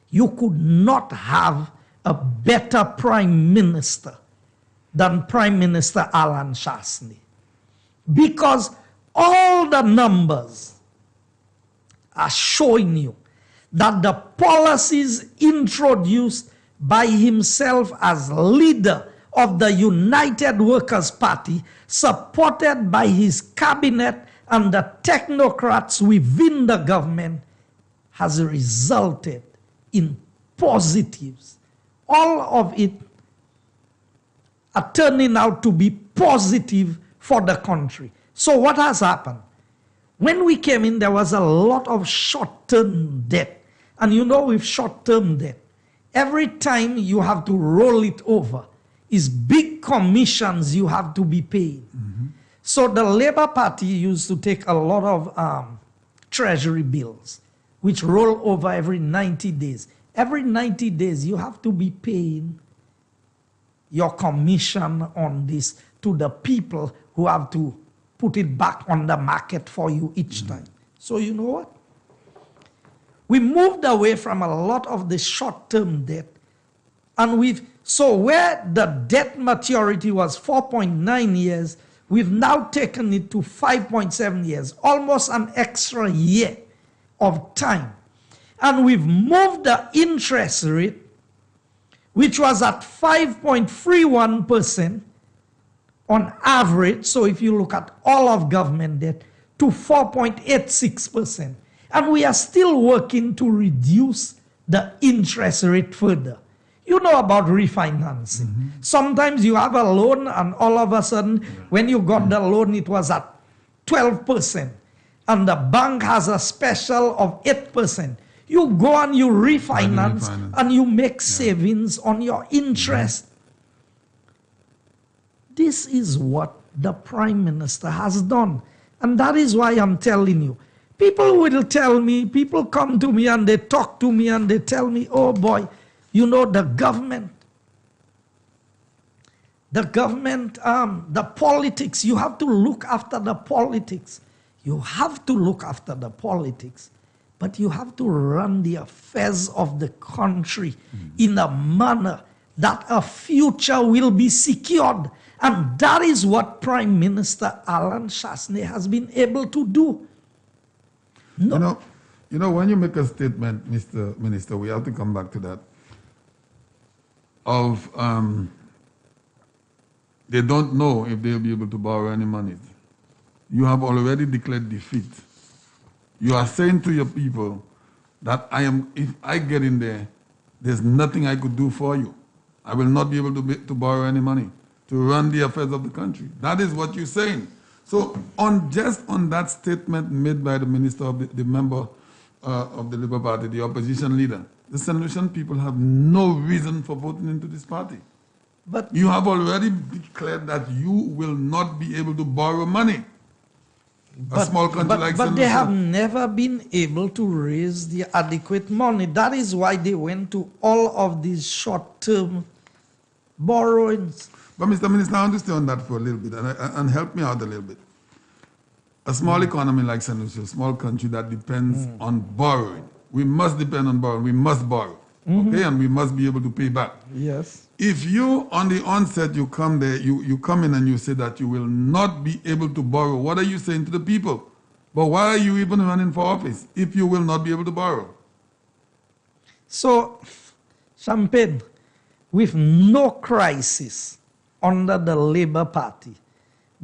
you could not have a better prime minister than Prime Minister Alan Shasney, because all the numbers are showing you that the policies introduced by himself as leader of the United Workers' Party, supported by his cabinet and the technocrats within the government, has resulted in positives. All of it are turning out to be positive for the country. So what has happened? When we came in, there was a lot of short-term debt. And you know, with short-term debt, every time you have to roll it over, is big commissions you have to be paid. So the Labour Party used to take a lot of treasury bills, which roll over every 90 days. Every 90 days, you have to be paying your commission on this to the people who have to put it back on the market for you each time. So you know what? We moved away from a lot of the short-term debt, and so where the debt maturity was 4.9 years, we've now taken it to 5.7 years, almost an extra year of time. And we've moved the interest rate, which was at 5.31% on average, so if you look at all of government debt, to 4.86%. And we are still working to reduce the interest rate further. You know about refinancing. Sometimes you have a loan and all of a sudden, when you got the loan, it was at 12%. And the bank has a special of 8%. You go and you refinance, refinance. and you make savings on your interest. This is what the Prime Minister has done. And that is why I'm telling you. People will tell me, people come to me and they talk to me and they tell me, oh boy, you know, the government, the politics, you have to look after the politics. You have to look after the politics, but you have to run the affairs of the country in a manner that a future will be secured. And that is what Prime Minister Alan Chastanet has been able to do. No. You know, when you make a statement, Mr. Minister, we have to come back to that, of they don't know if they'll be able to borrow any money. You have already declared defeat. You are saying to your people that if I get in there, there's nothing I could do for you. I will not be able to borrow any money to run the affairs of the country. That is what you're saying. So just on that statement made by the minister, the member of the Labour Party, the opposition leader, the St. Lucian people have no reason for voting into this party. But you have already declared that you will not be able to borrow money. A small country like St. Lucia. But they have never been able to raise the adequate money. That is why they went to all of these short-term borrowings. But Mr. Minister, I understand that for a little bit and help me out a little bit. A small economy like St. Lucia, a small country that depends on borrowing. We must depend on borrowing. We must borrow. Okay, and we must be able to pay back. Yes. If you, on the onset, you come there, you come in and you say that you will not be able to borrow, what are you saying to the people? But why are you even running for office if you will not be able to borrow? So, Champagne, with no crisis under the Labour Party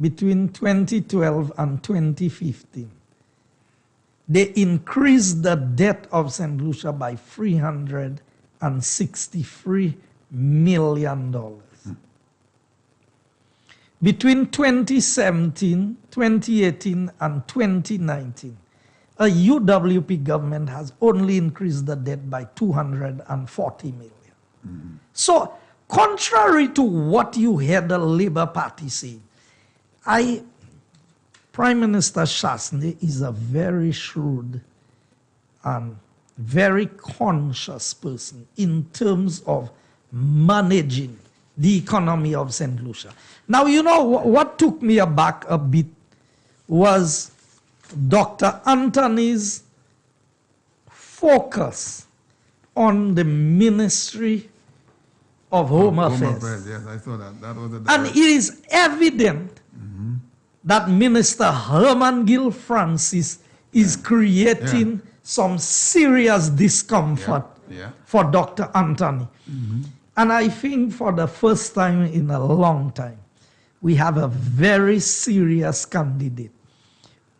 between 2012 and 2015, they increased the debt of St. Lucia by $363 million. Between 2017, 2018, and 2019, a UWP government has only increased the debt by $240 million. So, contrary to what you hear the Labour Party saying, Prime Minister Chastanet is a very shrewd and very conscious person in terms of managing the economy of St. Lucia. Now, you know, what took me aback a bit was Dr. Anthony's focus on the Ministry of Home Affairs. Yes, I saw that. That was and it is evident that Minister Herman Gill Francis is creating some serious discomfort for Dr. Anthony. And I think for the first time in a long time, we have a very serious candidate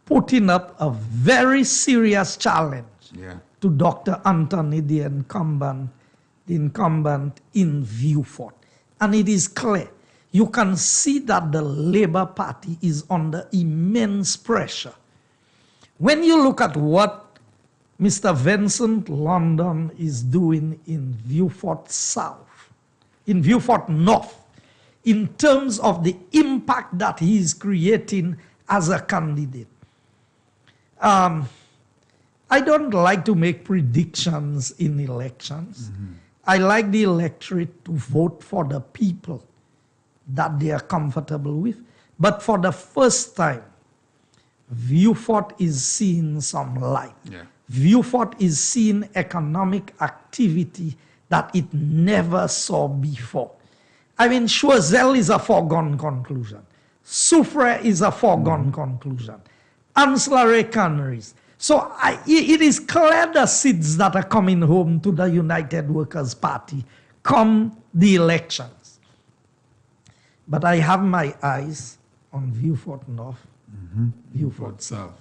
putting up a very serious challenge to Dr. Anthony, the incumbent in Vieux-Fort. And it is clear. You can see that the Labour Party is under immense pressure. When you look at what Mr. Vincent London is doing in Vieux-Fort South, in Vieux-Fort North, in terms of the impact that he is creating as a candidate. I don't like to make predictions in elections. I like the electorate to vote for the people that they are comfortable with. But for the first time, Vieux-Fort is seeing some light. Vieux-Fort is seeing economic activity that it never saw before. I mean, Choiseul is a foregone conclusion. Soufrière is a foregone conclusion. Ancillary Canaries. So it is clear the seeds that are coming home to the United Workers' Party come the elections. But I have my eyes on Vieux-Fort North, Vieux-Fort South.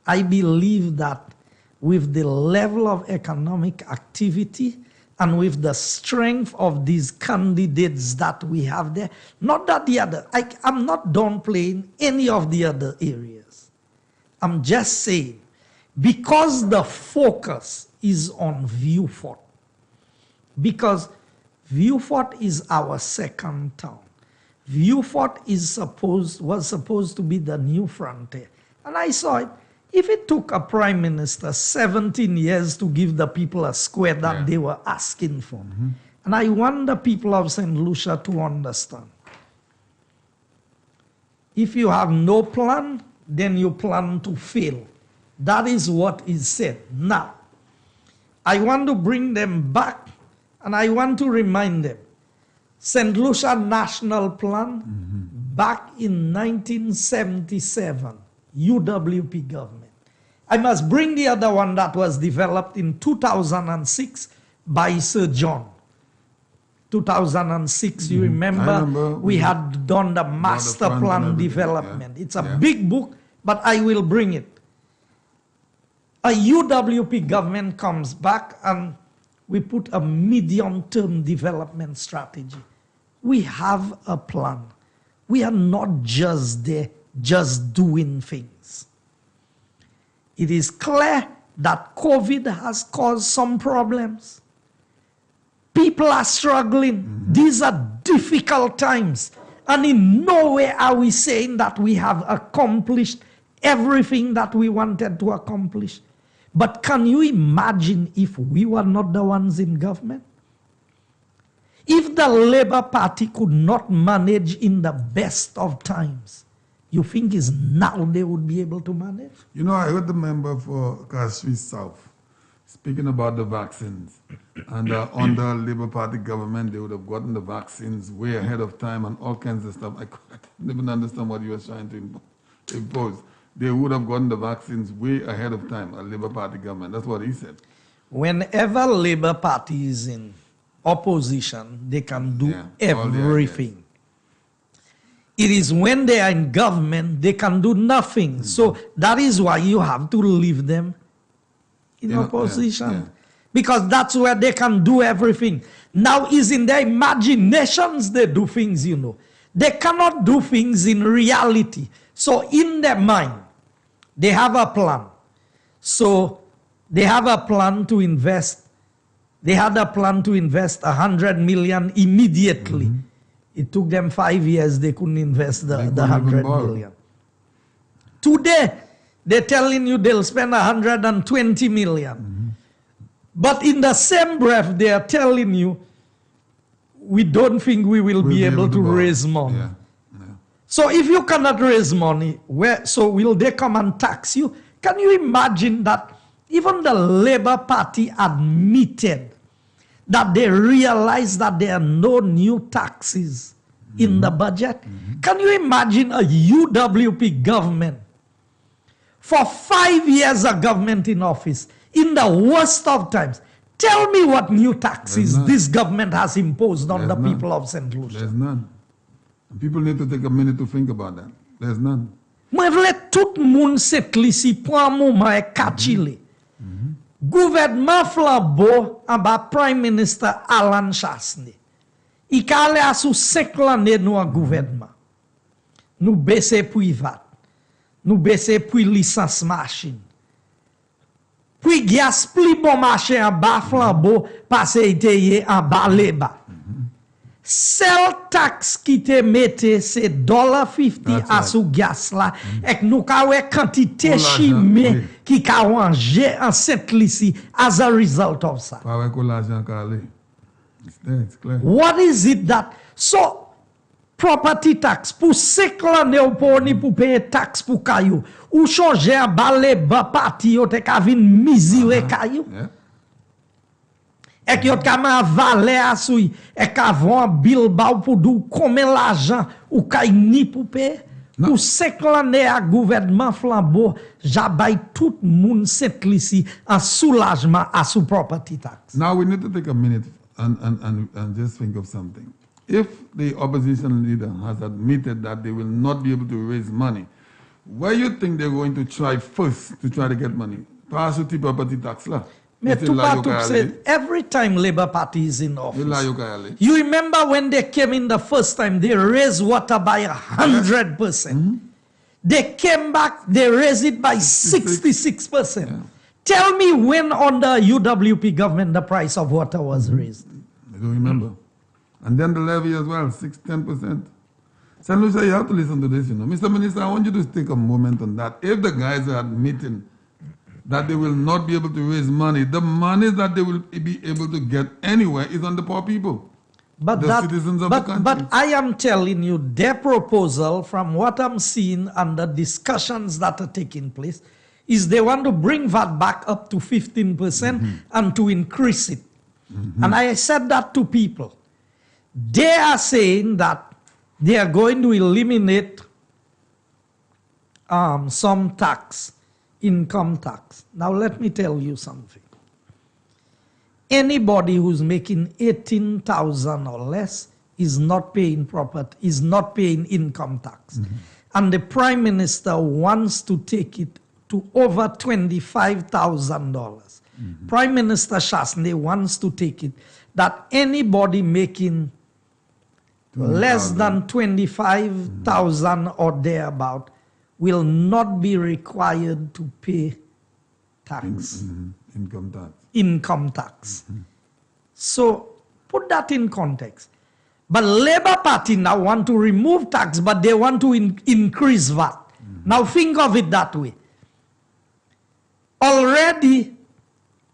I believe that with the level of economic activity and with the strength of these candidates that we have there, not that the other, I'm not downplaying any of the other areas. I'm just saying because the focus is on Vieux Fort. Because Vieux Fort is our second town. Vieux Fort was supposed to be the new frontier. And I saw it. If it took a prime minister 17 years to give the people a square that they were asking for, and I want the people of St. Lucia to understand, if you have no plan, then you plan to fail. That is what is said. Now, I want to bring them back, and I want to remind them, St. Lucia National Plan, back in 1977, UWP government. I must bring the other one that was developed in 2006 by Sir John. 2006, you remember we had done the master plan development. It's a big book, but I will bring it. A UWP government comes back and we put a medium-term development strategy. We have a plan. We are not just there, just doing things. It is clear that COVID has caused some problems. People are struggling. These are difficult times. And in no way are we saying that we have accomplished everything that we wanted to accomplish. But can you imagine if we were not the ones in government? If the Labour Party could not manage in the best of times, you think is now they would be able to manage? You know, I heard the member for Castries South speaking about the vaccines. And under Labour Party government, they would have gotten the vaccines way ahead of time and all kinds of stuff. I couldn't even understand what you were trying to impose. They would have gotten the vaccines way ahead of time, a Labour Party government. That's what he said. Whenever Labour Party is in opposition, they can do everything. It is when they are in government, they can do nothing. So that is why you have to leave them in opposition. Because that's where they can do everything. Now is in their imaginations they do things, you know. They cannot do things in reality. So in their mind, they have a plan. So they have a plan to invest. They had a plan to invest 100 million immediately. It took them 5 years. They couldn't invest the 100 million. Today, they're telling you they'll spend 120 million. But in the same breath, they are telling you, we don't think we will be able to raise money. So if you cannot raise money, so will they come and tax you? Can you imagine that even the Labour Party admitted that they realized that there are no new taxes in the budget? Can you imagine a UWP government for 5 years of government in office, in the worst of times? Tell me what new taxes this government has imposed on the people of St. Lucia. There's none. People need to take a minute to think about that. There's none. Moi vle tout moun set lisi pour un moment e kachile. Gouvernement flambeau en bas Prime Minister Alan Chasney. I ka ale a sou 5 l'année nou en gouvernement. Nou baisse privat. Nou baisse pri licence machine. Puis gas pli bon marché en bas flambeau parce iteye en bas leba. Seul taxe qui te mette c'est $1.50 à sous gas là et nous ka wè quantité chimie qui ka ranger en Saint-Lucie as a result of ça. What is it that so property tax pour 5 l'année ou pour ni pour payer taxe pour caillou ou changer en balé ba parti ou te ka vin misire caillou. Et que tu as valé à souy, et qu'à vont Bilbao pour dou combien l'argent ou kay ni pour payer. Pour 5 l'année à gouvernement flambeau, j'abay tout moun Saint-Lucie en soulagement à sous property tax. Now we need to take a minute and just think of something. If the opposition leader has admitted that they will not be able to raise money, where you think they're going to try first to try to get money? Pass the property tax lah. Every time Labour Party is in office, you remember when they came in the first time, they raised water by 100%. They came back, they raised it by 66%. Yeah. Tell me when under UWP government the price of water was raised. I don't remember. And then the levy as well, 10%. St. Lucia, you have to listen to this, you know. Mr. Minister, I want you to take a moment on that. If the guys are admitting that they will not be able to raise money, the money that they will be able to get anywhere is on the poor people, but the citizens of the country. But I am telling you, their proposal, from what I'm seeing and the discussions that are taking place, is they want to bring that back up to 15% and to increase it. And I said that to people. They are saying that they are going to eliminate some tax, income tax. Now let me tell you something. Anybody who's making 18,000 or less is not paying income tax. And the Prime Minister wants to take it to over $25,000. Prime Minister Shasne wants to take it that anybody making less than 25,000 or thereabout will not be required to pay tax. Income tax. So put that in context. But Labour Party now want to remove tax, but they want to increase VAT. Now think of it that way. Already,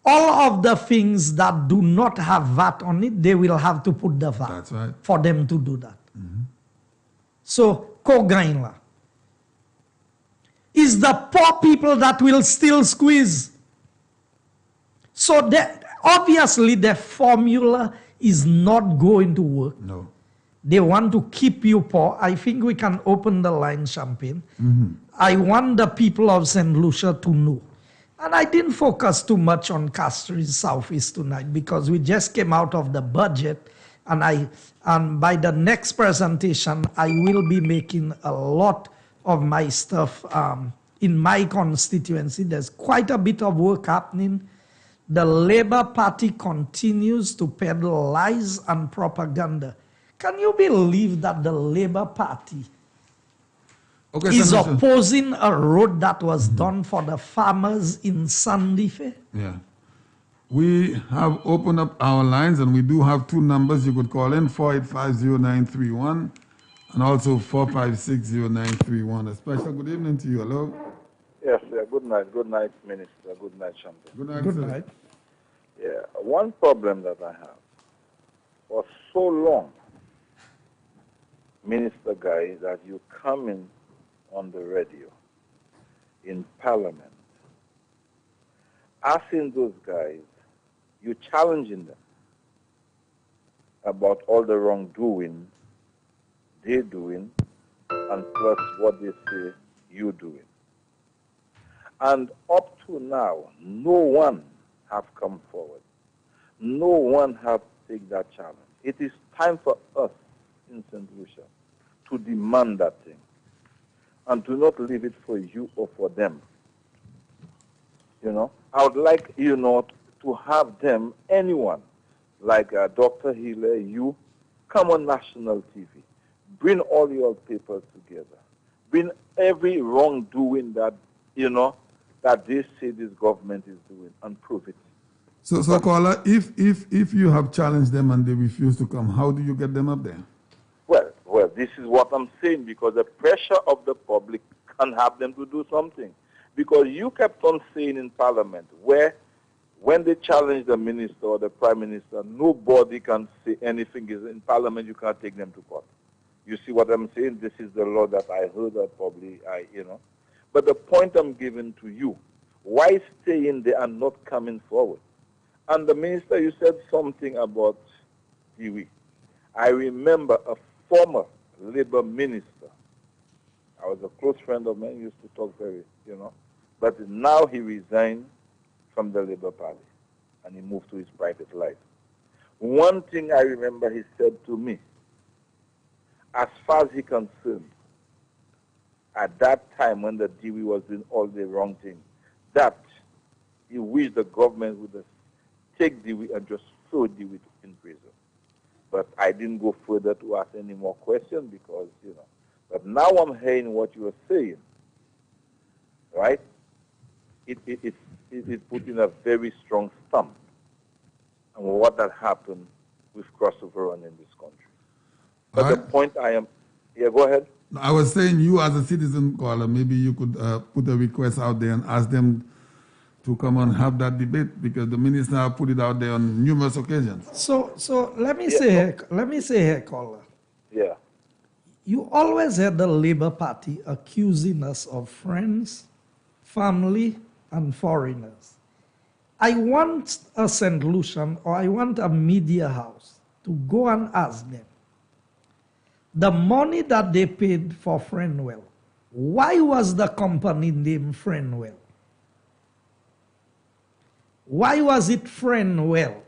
all of the things that do not have VAT on it, they will have to put the VAT. That's right. For them to do that. So, Kogainla is the poor people that will still squeeze. So, obviously, the formula is not going to work. No. They want to keep you poor. I think we can open the line, Champagne. I want the people of St. Lucia to know. And I didn't focus too much on Castries Southeast tonight because we just came out of the budget, and by the next presentation, I will be making a lot of my stuff in my constituency. There's quite a bit of work happening. The Labour Party continues to peddle lies and propaganda. Can you believe that the Labour Party is opposing a road that was done for the farmers in Sandife? Yeah. We have opened up our lines, and we do have two numbers you could call in, 4850931 and also 4560931. A special good evening to you. Hello? Yes, good night. Good night, Minister. Good night, Champagne. Good night, Good sir. night. Yeah, one problem that I have, for so long, Minister Guy, that you come in on the radio, in Parliament, asking those guys, you challenging them about all the wrongdoing they're doing, and plus what they say you're doing. And up to now, no one have come forward. No one have taken that challenge. It is time for us in St. Lucia to demand that thing and to not leave it for you or for them. You know, I would like, you know, to have them, anyone, like Dr. Healer, you, come on national TV. Bring all your papers together. Bring every wrongdoing that, you know, that they say this government is doing and prove it. So caller, if you have challenged them and they refuse to come, how do you get them up there? Well, this is what I'm saying, because the pressure of the public can have them to do something. Because you kept on saying in Parliament, where when they challenge the minister or the Prime Minister, nobody can say anything. In Parliament, you can't take them to court. You see what I'm saying? This is the law that I heard, that probably you know. But the point I'm giving to you, why staying there and not coming forward? And the minister, you said something about Dewey. I remember a former Labour minister. I was a close friend of mine, used to talk very, you know. But now he resigned from the Labour Party and he moved to his private life. One thing I remember he said to me, as far as he concerned, at that time when the Dewey was doing all the wrong things, that he wished the government would have take Dewey and just throw Dewey in prison. But I didn't go further to ask any more questions because, you know. But now I'm hearing what you are saying. right? It put in a very strong stamp on what that happened with crossover run in this country. But the point I am, yeah, go ahead. I was saying, you as a citizen caller, maybe you could put a request out there and ask them to come and have that debate, because the minister have put it out there on numerous occasions. So let me say here, caller. Yeah. You always had the Labour Party accusing us of friends, family, and foreigners. I want a St. Lucian, or I want a media house to go and ask them, the money that they paid for Friendwell, why was the company named Friendwell? Why was it Friendwell?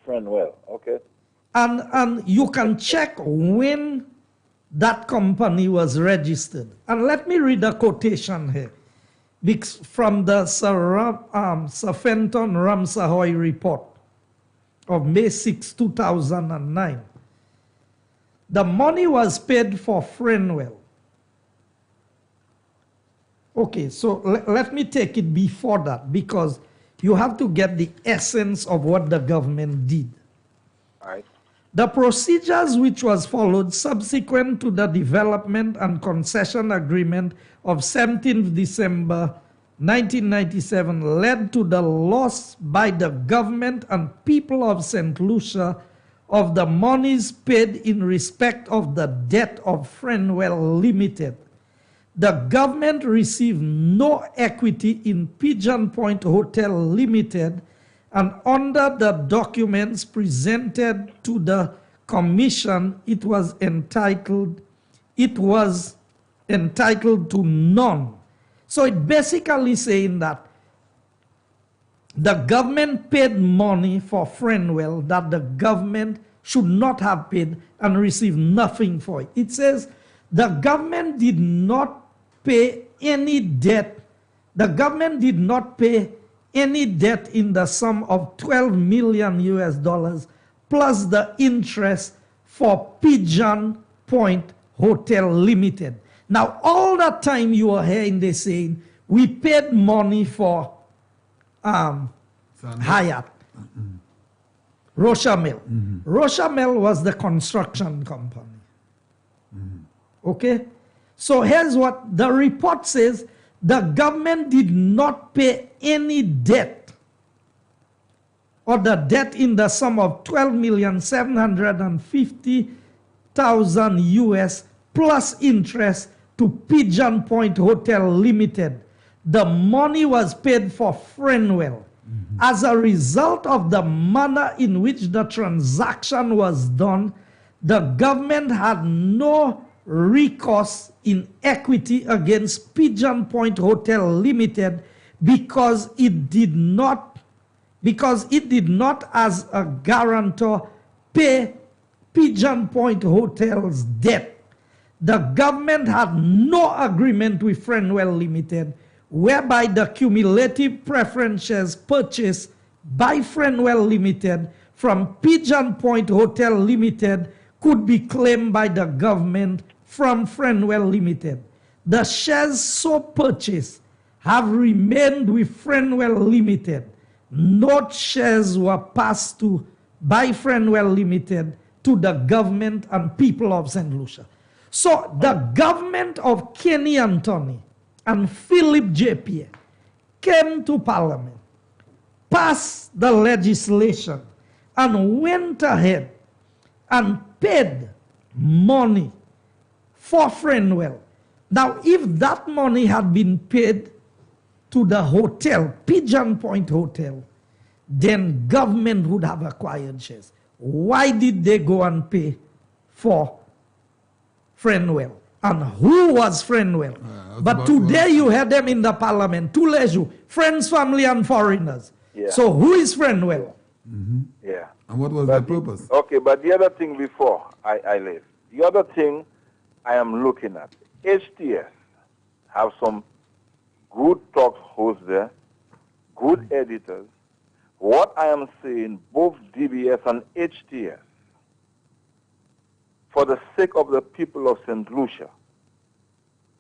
Friendwell, okay. And you can check when that company was registered. And let me read a quotation here from the Sir Fenton Ramsahoy report of May 6, 2009. The money was paid for Friendwell. Okay, so let me take it before that, because you have to get the essence of what the government did. All right. The procedures which was followed subsequent to the development and concession agreement of 17th December 1997 led to the loss by the government and people of St. Lucia of the monies paid in respect of the debt of Friendwell Limited. The government received no equity in Pigeon Point Hotel Limited, and under the documents presented to the commission, it was entitled to none. So it basically saying that the government paid money for Friendwell that the government should not have paid and received nothing for it. It says the government did not pay any debt. The government did not pay any debt in the sum of $12 million US plus the interest for Pigeon Point Hotel Limited. Now, all that time you are hearing they saying, we paid money for Hyatt, Rochamel. Rochamel was the construction company. Okay? So here's what the report says. The government did not pay any debt, or the debt in the sum of $12,750,000 US plus interest to Pigeon Point Hotel Limited. The money was paid for Friendwell. As a result of the manner in which the transaction was done, the government had no recourse in equity against Pigeon Point Hotel Limited because it did not as a guarantor pay Pigeon Point Hotel's debt. The government had no agreement with Friendwell Limited whereby the cumulative preference shares purchased by Friendwell Limited from Pigeon Point Hotel Limited could be claimed by the government from Friendwell Limited. The shares so purchased have remained with Friendwell Limited. No shares were passed by Friendwell Limited to the government and people of St. Lucia. So the government of Kenny Anthony and Philip J. Pierre came to Parliament, passed the legislation, and went ahead and paid money for Friendwell. Now, if that money had been paid to the hotel, Pigeon Point Hotel, then government would have acquired shares. Why did they go and pay for Friendwell? And who was Friendwell? But today you had them in the parliament, two leisure, friends, family, and foreigners. Yeah. So who is Friendwell? Yeah. And what was the purpose? Okay, but the other thing before I leave, the other thing I am looking at, HTS have some good talk hosts there, good editors. What I am saying, both DBS and HTS, for the sake of the people of St. Lucia,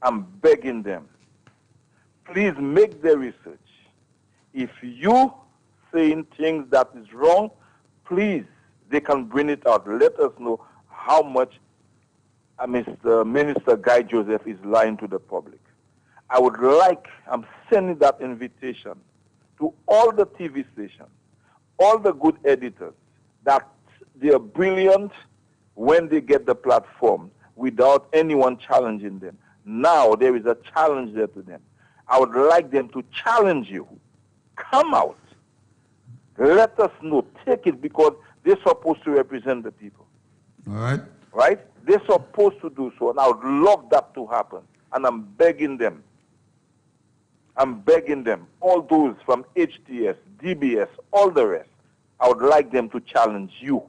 I'm begging them, please make the research. If you saying things that is wrong, please, they can bring it out. Let us know how much Mr. Minister Guy Joseph is lying to the public. I'm sending that invitation to all the TV stations, all the good editors, that they are brilliant when they get the platform without anyone challenging them. Now there is a challenge there to them. I would like them to challenge you. Come out. Let us know. Take it, because they're supposed to represent the people. All right. Right? They're supposed to do so, and I would love that to happen. And I'm begging them. All those from HTS, DBS, all the rest, I would like them to challenge you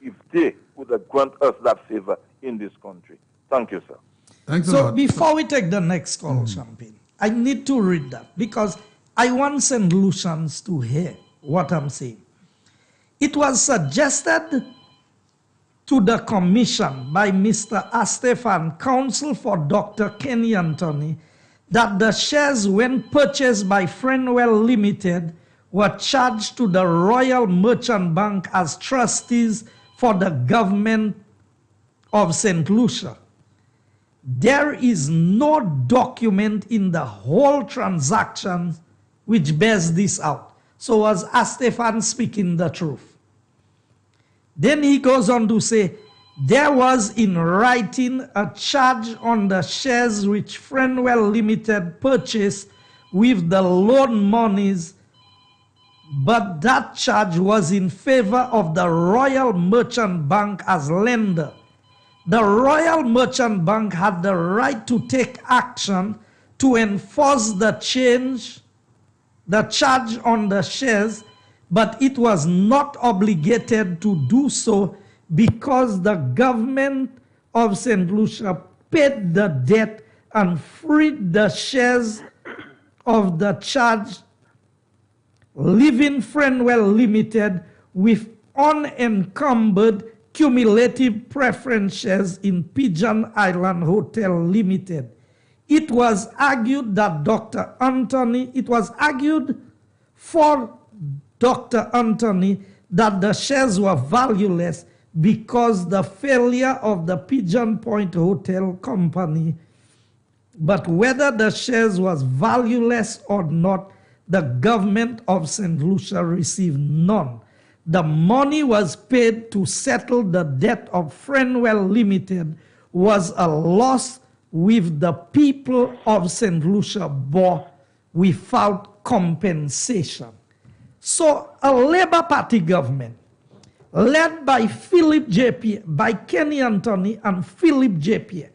if they would grant us that favor in this country. Thank you, sir. Thanks a So lot. before we take the next call, Champagne, I need to read that because I want St. Lucians to hear what I'm saying. It was suggested to the commission by Mr. Astefan, counsel for Dr. Kenny Anthony, that the shares, when purchased by Friendwell Limited, were charged to the Royal Merchant Bank as trustees for the government of St. Lucia. There is no document in the whole transaction which bears this out. So was Astefan speaking the truth? Then he goes on to say, there was in writing a charge on the shares which Friendwell Limited purchased with the loan monies, but that charge was in favor of the Royal Merchant Bank as lender. The Royal Merchant Bank had the right to take action to enforce the charge on the shares, but it was not obligated to do so because the government of St. Lucia paid the debt and freed the shares of the charge, leaving Friendwell Limited with unencumbered cumulative preference shares in Pigeon Island Hotel Limited. It was argued that it was argued for Dr. Anthony that the shares were valueless because the failure of the Pigeon Point Hotel Company. But whether the shares was valueless or not, the government of St. Lucia received none. The money was paid to settle the debt of Friendwell Limited was a loss with the people of St. Lucia bore without compensation. So a Labour Party government led by by Kenny Anthony and Philip J.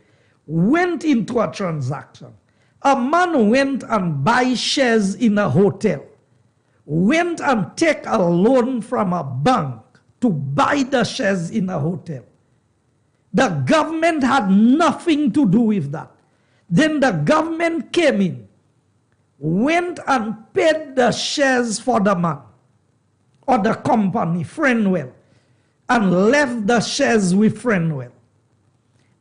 went into a transaction. A man went and buy shares in a hotel, went and take a loan from a bank to buy the shares in a hotel. The government had nothing to do with that. Then the government came in, went and paid the shares for the man or the company, Friendwell, and left the shares with Friendwell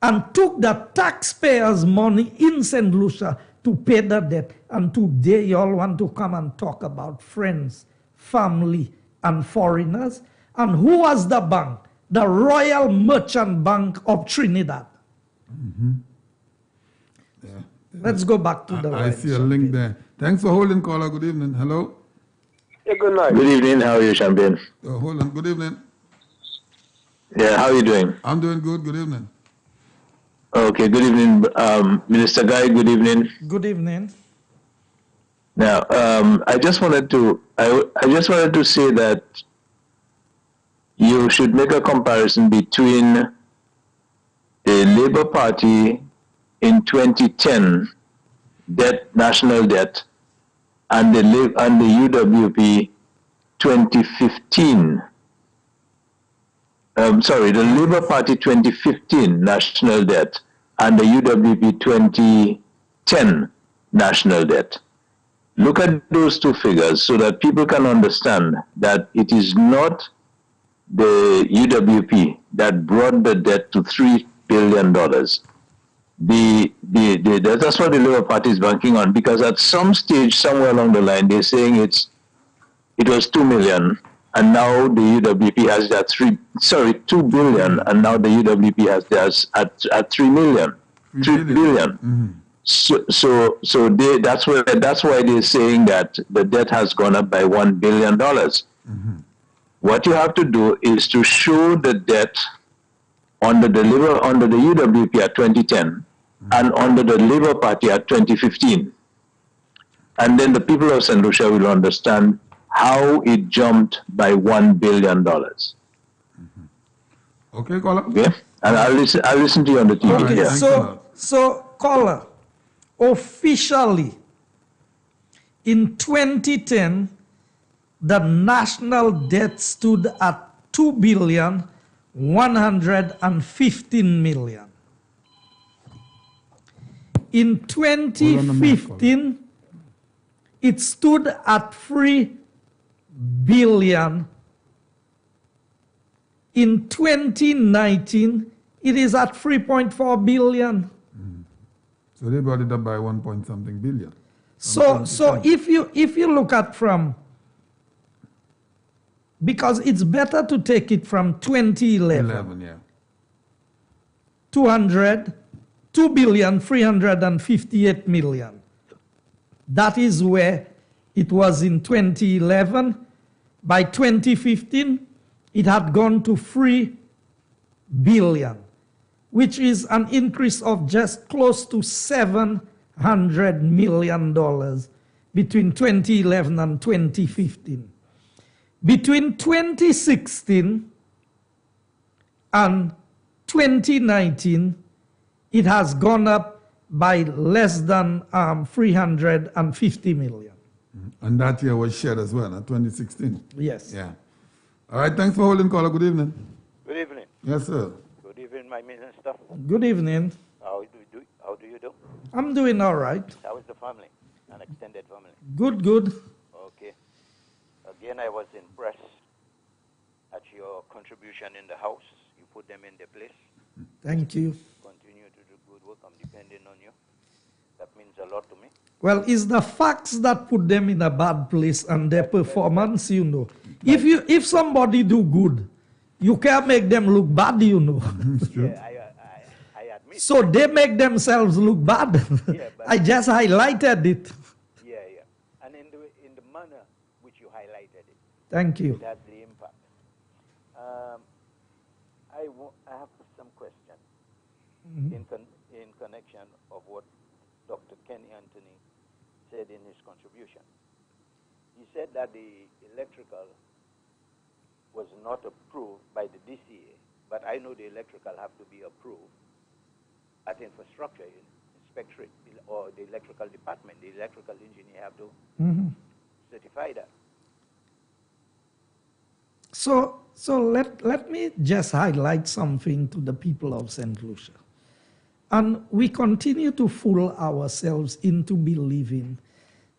and took the taxpayers' money in St. Lucia to pay the debt. And today you all want to come and talk about friends, family, and foreigners. And who was the bank? The Royal Merchant Bank of Trinidad. Mm-hmm. Yeah. Let's go back to the I see a link there. Thanks for holding, caller. Good evening. Hello. Yeah, good night. Good evening. How are you, Champagne? Hold on. Good evening. Yeah, how are you doing? I'm doing good. Good evening. Okay, good evening, Minister Guy. Good evening. Good evening. Now, I just wanted to say that you should make a comparison between the Labour Party in 2010 national debt and the UWP 2015. The Labour Party 2015 national debt and the UWP 2010 national debt. Look at those two figures so that people can understand that it is not the UWP that brought the debt to $3 billion. that's what the Labour Party is banking on, because at some stage, somewhere along the line, they're saying it was 2 million, and now the UWP has that 2 billion, and now the UWP has theirs at 3 million, 3 billion. Mm-hmm. That's why they're saying that the debt has gone up by $1 billion. Mm-hmm. What you have to do is to show the debt under the UWP at 2010 and under the Labour Party at 2015. And then the people of St. Lucia will understand how it jumped by $1 billion. Okay, caller. Okay? And I'll listen to you on the TV. Okay, Yeah. so caller, officially in 2010, the national debt stood at $2,115,000,000. In 2015, it stood at $3 billion. In 2019, it is at $3.4 billion. So they brought it up by 1 point something billion. So if you look at from, because it's better to take it from 2011, yeah. $2,358,000,000. That is where it was in 2011. By 2015, it had gone to $3 billion, which is an increase of just close to $700 million between 2011 and 2015. Between 2016 and 2019, it has gone up by less than $350 million. And that year was shared as well, in 2016. Yes. Yeah. All right, thanks for holding, caller. Good evening. Good evening. Yes, sir. Good evening, my minister. Good evening. How do you do? I'm doing all right. How is the family? An extended family? Good, good. Okay. Again, I was impressed at your contribution in the House. You put them in their place. Thank you. Continue to do good work. I'm depending on you. That means a lot to me. Well, it's the facts that put them in a bad place and their performance, you know. If somebody do good, you can't make them look bad, you know. Yeah, I admit. So they make themselves look bad. Yeah, I just highlighted it. Yeah. And in the manner which you highlighted it, Thank you. it has the impact. I have some questions in connection of what Dr. Kenny Anthony said in his contribution. He said that the electrical was not approved by the DCA, but I know the electrical have to be approved at infrastructure inspectorate or the electrical department. The electrical engineer have to certify that. So let me just highlight something to the people of St. Lucia. And we continue to fool ourselves into believing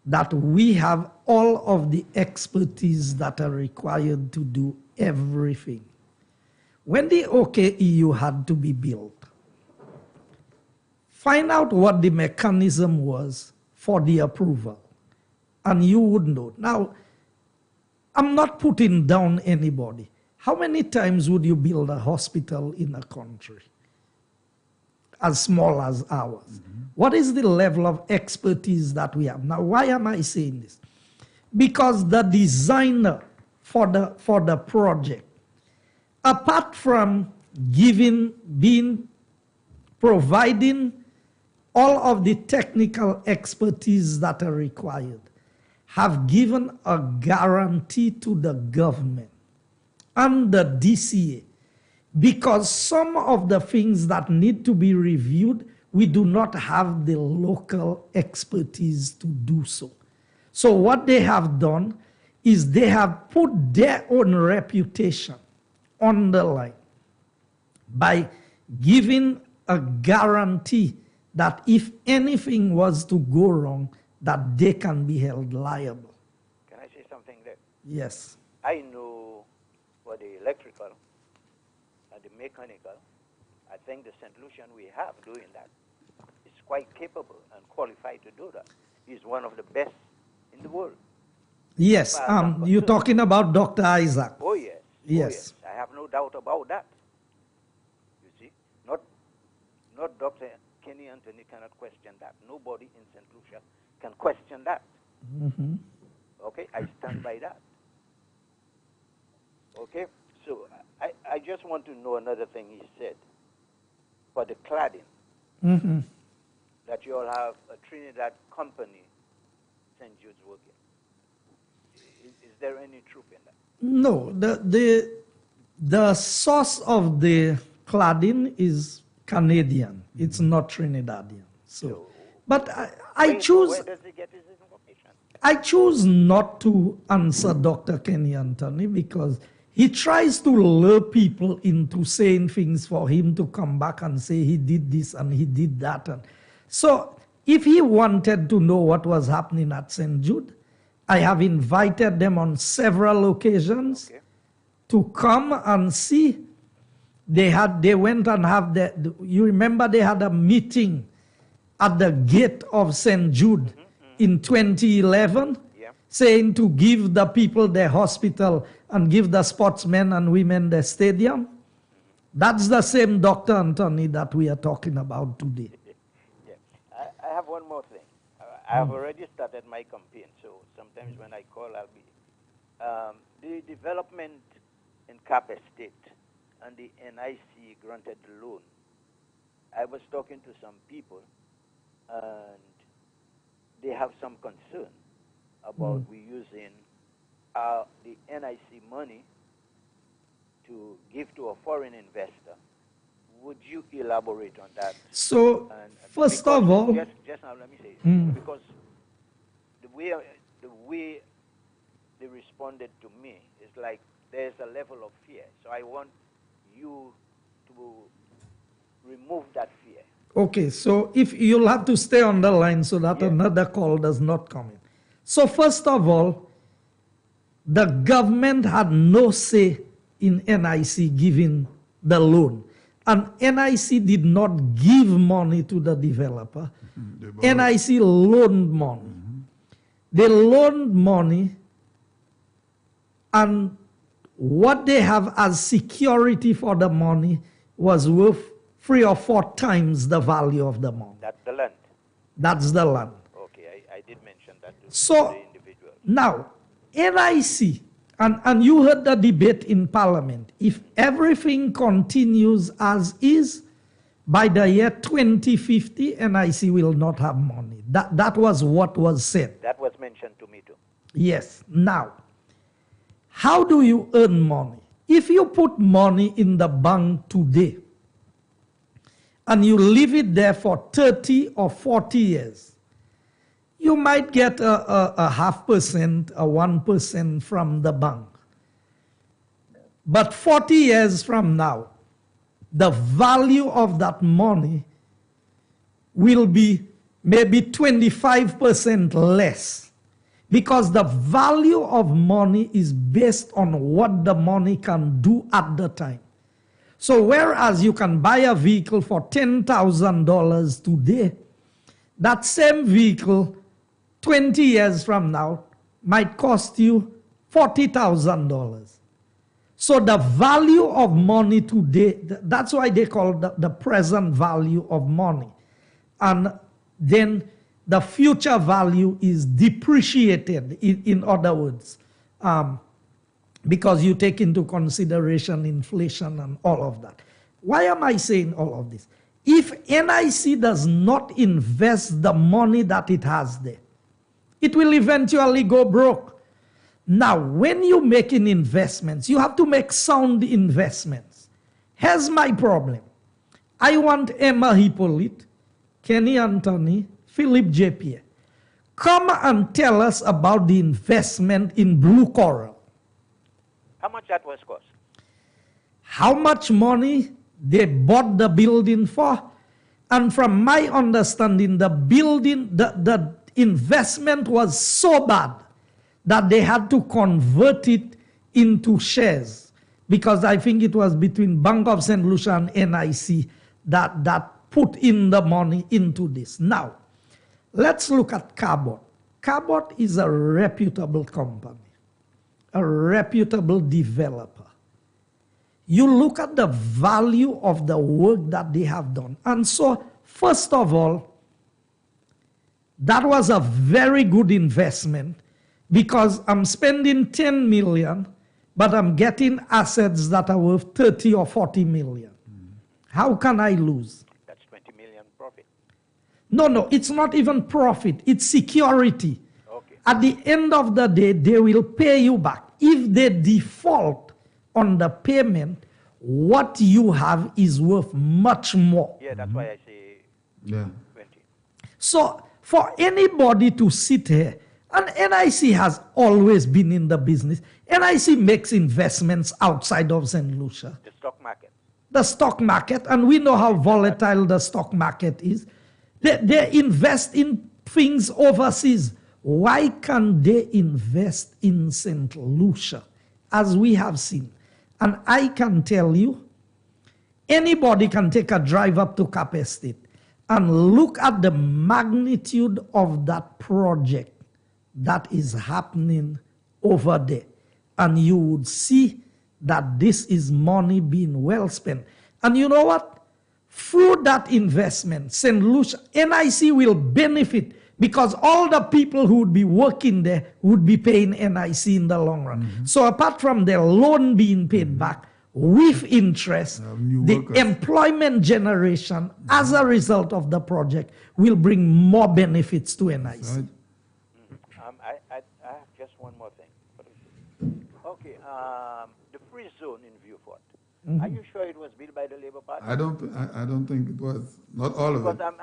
that we have all of the expertise that are required to do everything. When the OKEU had to be built, find out what the mechanism was for the approval, and you would know. Now, I'm not putting down anybody. How many times would you build a hospital in a country as small as ours? What is the level of expertise that we have? Now, why am I saying this? Because the designer for the project, apart from providing all of the technical expertise that are required, have given a guarantee to the government and the DCA, because some of the things that need to be reviewed, we do not have the local expertise to do so. So what they have done is they have put their own reputation on the line by giving a guarantee that if anything was to go wrong, that they can be held liable. Can I say something there? Yes. I know for the electrical and the mechanical, I think the St. Lucian we have doing that. quite capable and qualified to do that. He's one of the best in the world. Yes, you're talking about Dr. Isaac. Oh, yes. Yes. Oh, yes. I have no doubt about that. You see, not Dr. Kenny Anthony cannot question that. Nobody in St. Lucia can question that. Mm-hmm. Okay, I stand by that. Okay, so I just want to know another thing he said. For the cladding, Mm-hmm. that you all have a Trinidad company, St. Jude's working. Is there any truth in that? No, the source of the cladding is Canadian. It's not Trinidadian. So, but I choose. Where does he get his information? I choose not to answer Dr. Kenny Anthony because he tries to lure people into saying things for him to come back and say he did this and he did that. And so if he wanted to know what was happening at St. Jude, I have invited them on several occasions to come and see. They went and have you remember they had a meeting at the gate of St. Jude in 2011, saying to give the people their hospital and give the sportsmen and women their stadium. That's the same Dr. Anthony that we are talking about today. Yeah. I have one more thing. I have already started my campaign, so sometimes when I call, I'll be... the development in Cap Estate and the NIC granted the loan. I was talking to some people, and they have some concern about we using the NIC money to give to a foreign investor. Would you elaborate on that? So, first of all... Just now, let me say, because the way they responded to me is like there's a level of fear. So I want you to remove that fear. Okay, so if you'll have to stay on the line so that another call does not come in. So first of all, the government had no say in NIC giving the loan. And NIC did not give money to the developer. NIC loaned money. They loaned money, and what they have as security for the money was worth 3 or 4 times the value of the money. That's the land. That's the land. Okay, I did mention that to So the individual. now, NIC, and you heard the debate in Parliament, if everything continues as is, by the year 2050, NIC will not have money. That was what was said. That was mentioned to me too. Yes. Now, how do you earn money? If you put money in the bank today, and you leave it there for 30 or 40 years, you might get a 0.5%, a 1% from the bank. But 40 years from now, the value of that money will be maybe 25% less, because the value of money is based on what the money can do at the time. So whereas you can buy a vehicle for $10,000 today, that same vehicle 20 years from now might cost you $40,000. So the value of money today, that's why they call the present value of money. And then the future value is depreciated, in other words, because you take into consideration inflation and all of that. Why am I saying all of this? If NIC does not invest the money that it has there, it will eventually go broke. Now, when you make investments, you have to make sound investments. Here's my problem. I want Emma Hippolyte, Kenny Anthony, Philip J. Pierre. Come and tell us about the investment in Blue Coral. How much that was cost? How much money they bought the building for? And from my understanding, the building, the investment was so bad that they had to convert it into shares, because I think it was between Bank of St. Lucia and NIC that put in the money into this. Now, let's look at Cabot. Cabot is a reputable company, a reputable developer. You look at the value of the work that they have done. And so, first of all, that was a very good investment because I'm spending 10 million, but I'm getting assets that are worth 30 or 40 million. How can I lose? That's 20 million profit. No, it's not even profit. It's security. Okay. At the end of the day, they will pay you back. If they default on the payment, what you have is worth much more. Yeah, that's why I say 20. So for anybody to sit here, and NIC has always been in the business. NIC makes investments outside of St. Lucia. The stock market. The stock market, and we know how volatile the stock market is. They invest in things overseas. Why can't they invest in St. Lucia, as we have seen? And I can tell you, anybody can take a drive up to Cap Estate and look at the magnitude of that project that is happening over there. And you would see that this is money being well spent. And you know what? Through that investment, St. Lucia, NIC will benefit because all the people who would be working there would be paying NIC in the long run. So apart from their loan being paid back with interest, the employment generation as a result of the project will bring more benefits to NIC. Right. I have just one more thing. Okay, the free zone in Viewport. Are you sure it was built by the Labour Party? I don't think it was. Not all of it. Because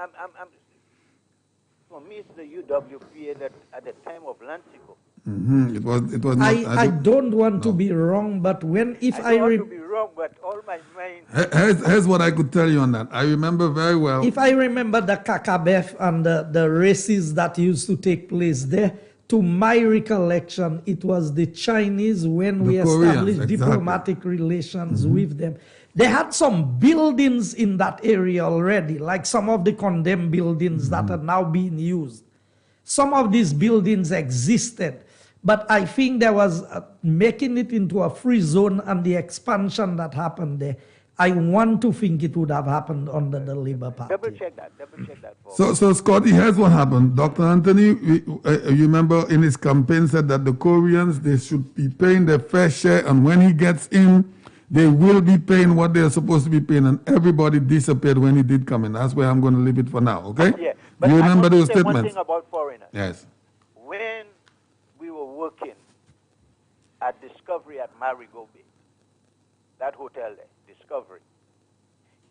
for me, it's the UWPA that at the time of Lansico. It was not. I don't want to be wrong, but I don't want to be wrong, but all my mind. Here's what I could tell you on that. I remember very well. if I remember the Kakabef and the races that used to take place there, to my recollection, it was the Chinese when we established diplomatic relations with them. They had some buildings in that area already, like some of the condemned buildings that are now being used. Some of these buildings existed, but I think there was making it into a free zone and the expansion that happened there. I want to think it would have happened under the Labour Party. Double check that. For So Scotty, here's what happened. Dr. Anthony, you remember in his campaign said that the Koreans, they should be paying their fair share, and when he gets in, they will be paying what they're supposed to be paying, and everybody disappeared when he did come in. That's where I'm going to leave it for now, okay? Yeah. But You remember I want those to say statements? one thing about foreigners. Yes. When we were working at Discovery at Marigot Bay, that hotel there, Discovery,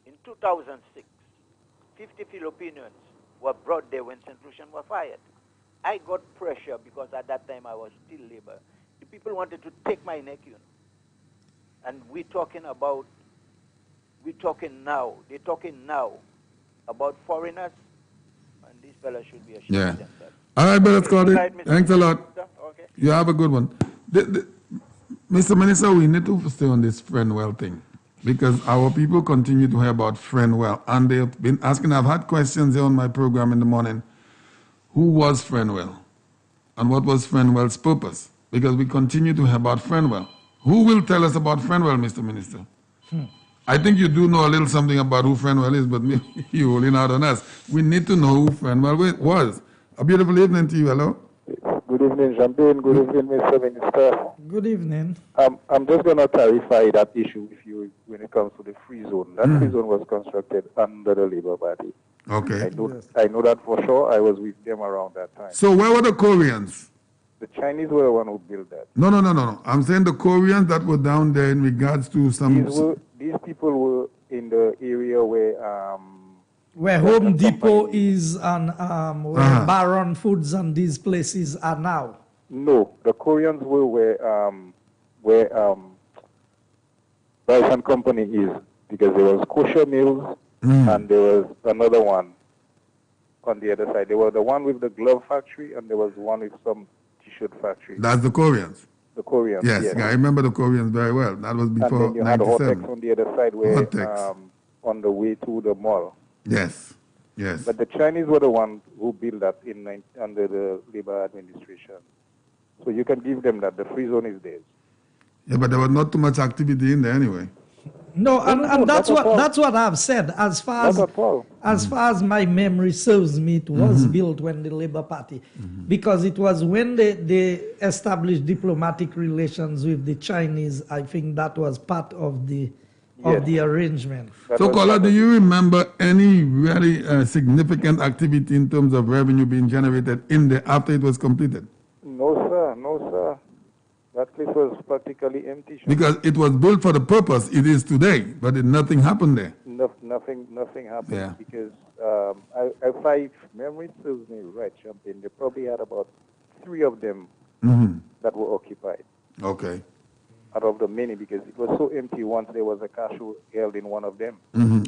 in 2006, 50 Filipinos were brought there when St. Lucian were fired. I got pressure because at that time I was still labor. The people wanted to take my neck, you know. And they're talking now about foreigners, and these fellas should be ashamed Yeah. of themselves. All right, brother Scotty. Good night, Mr. Thanks a lot. Minister. Okay. You have a good one. Mr. Minister, we need to stay on this Friendwell thing because our people continue to hear about Friendwell, and they've been asking. I've had questions here on my program in the morning. Who was Friendwell? And what was Friendwell's purpose? Because we continue to hear about Friendwell. Who will tell us about Friendwell, Mr. Minister? I think you do know a little something about who Friendwell is, but maybe you're holding out on us. We need to know who Friendwell was. A beautiful evening to you. Hello. Good evening, Jean-Pierre. Good evening, Mr. Minister. Good evening. I'm just going to clarify that issue with you when it comes to the free zone. That free zone was constructed under the Labour Party. Okay. I know that for sure. I was with them around that time. So where were the Koreans? The Chinese were the one who built that. No. I'm saying the Koreans that were down there in regards to some... These people were in the area where Home Depot is and where Baron Foods and these places are now. No, the Koreans were where Rice and Company is, because there was Kosher Mills and there was another one on the other side. There was the one with the glove factory and there was one with some t-shirt factory. That's the Koreans? The Koreans, yes. I remember the Koreans very well. That was before and then you had 97. Hotex on the other side where on the way to the mall. Yes, yes. But the Chinese were the ones who built that under the Labour administration. So you can give them that. The free zone is theirs. Yeah, but there was not too much activity in there anyway. No, and that's not at all. that's what I've said. As far Not at all. as my memory serves me, it was built when the Labour Party, because it was when they established diplomatic relations with the Chinese. I think that was part of the arrangement. So, Kola, do you remember any very significant activity in terms of revenue being generated in there after it was completed? No, sir. No, sir. That place was practically empty. Because it was built for the purpose it is today, but nothing happened there. Nothing happened. Yeah. Because if my memory serves me right, Champagne, they probably had about 3 of them that were occupied. Okay. Out of the many, because it was so empty once there was a car show held in one of them.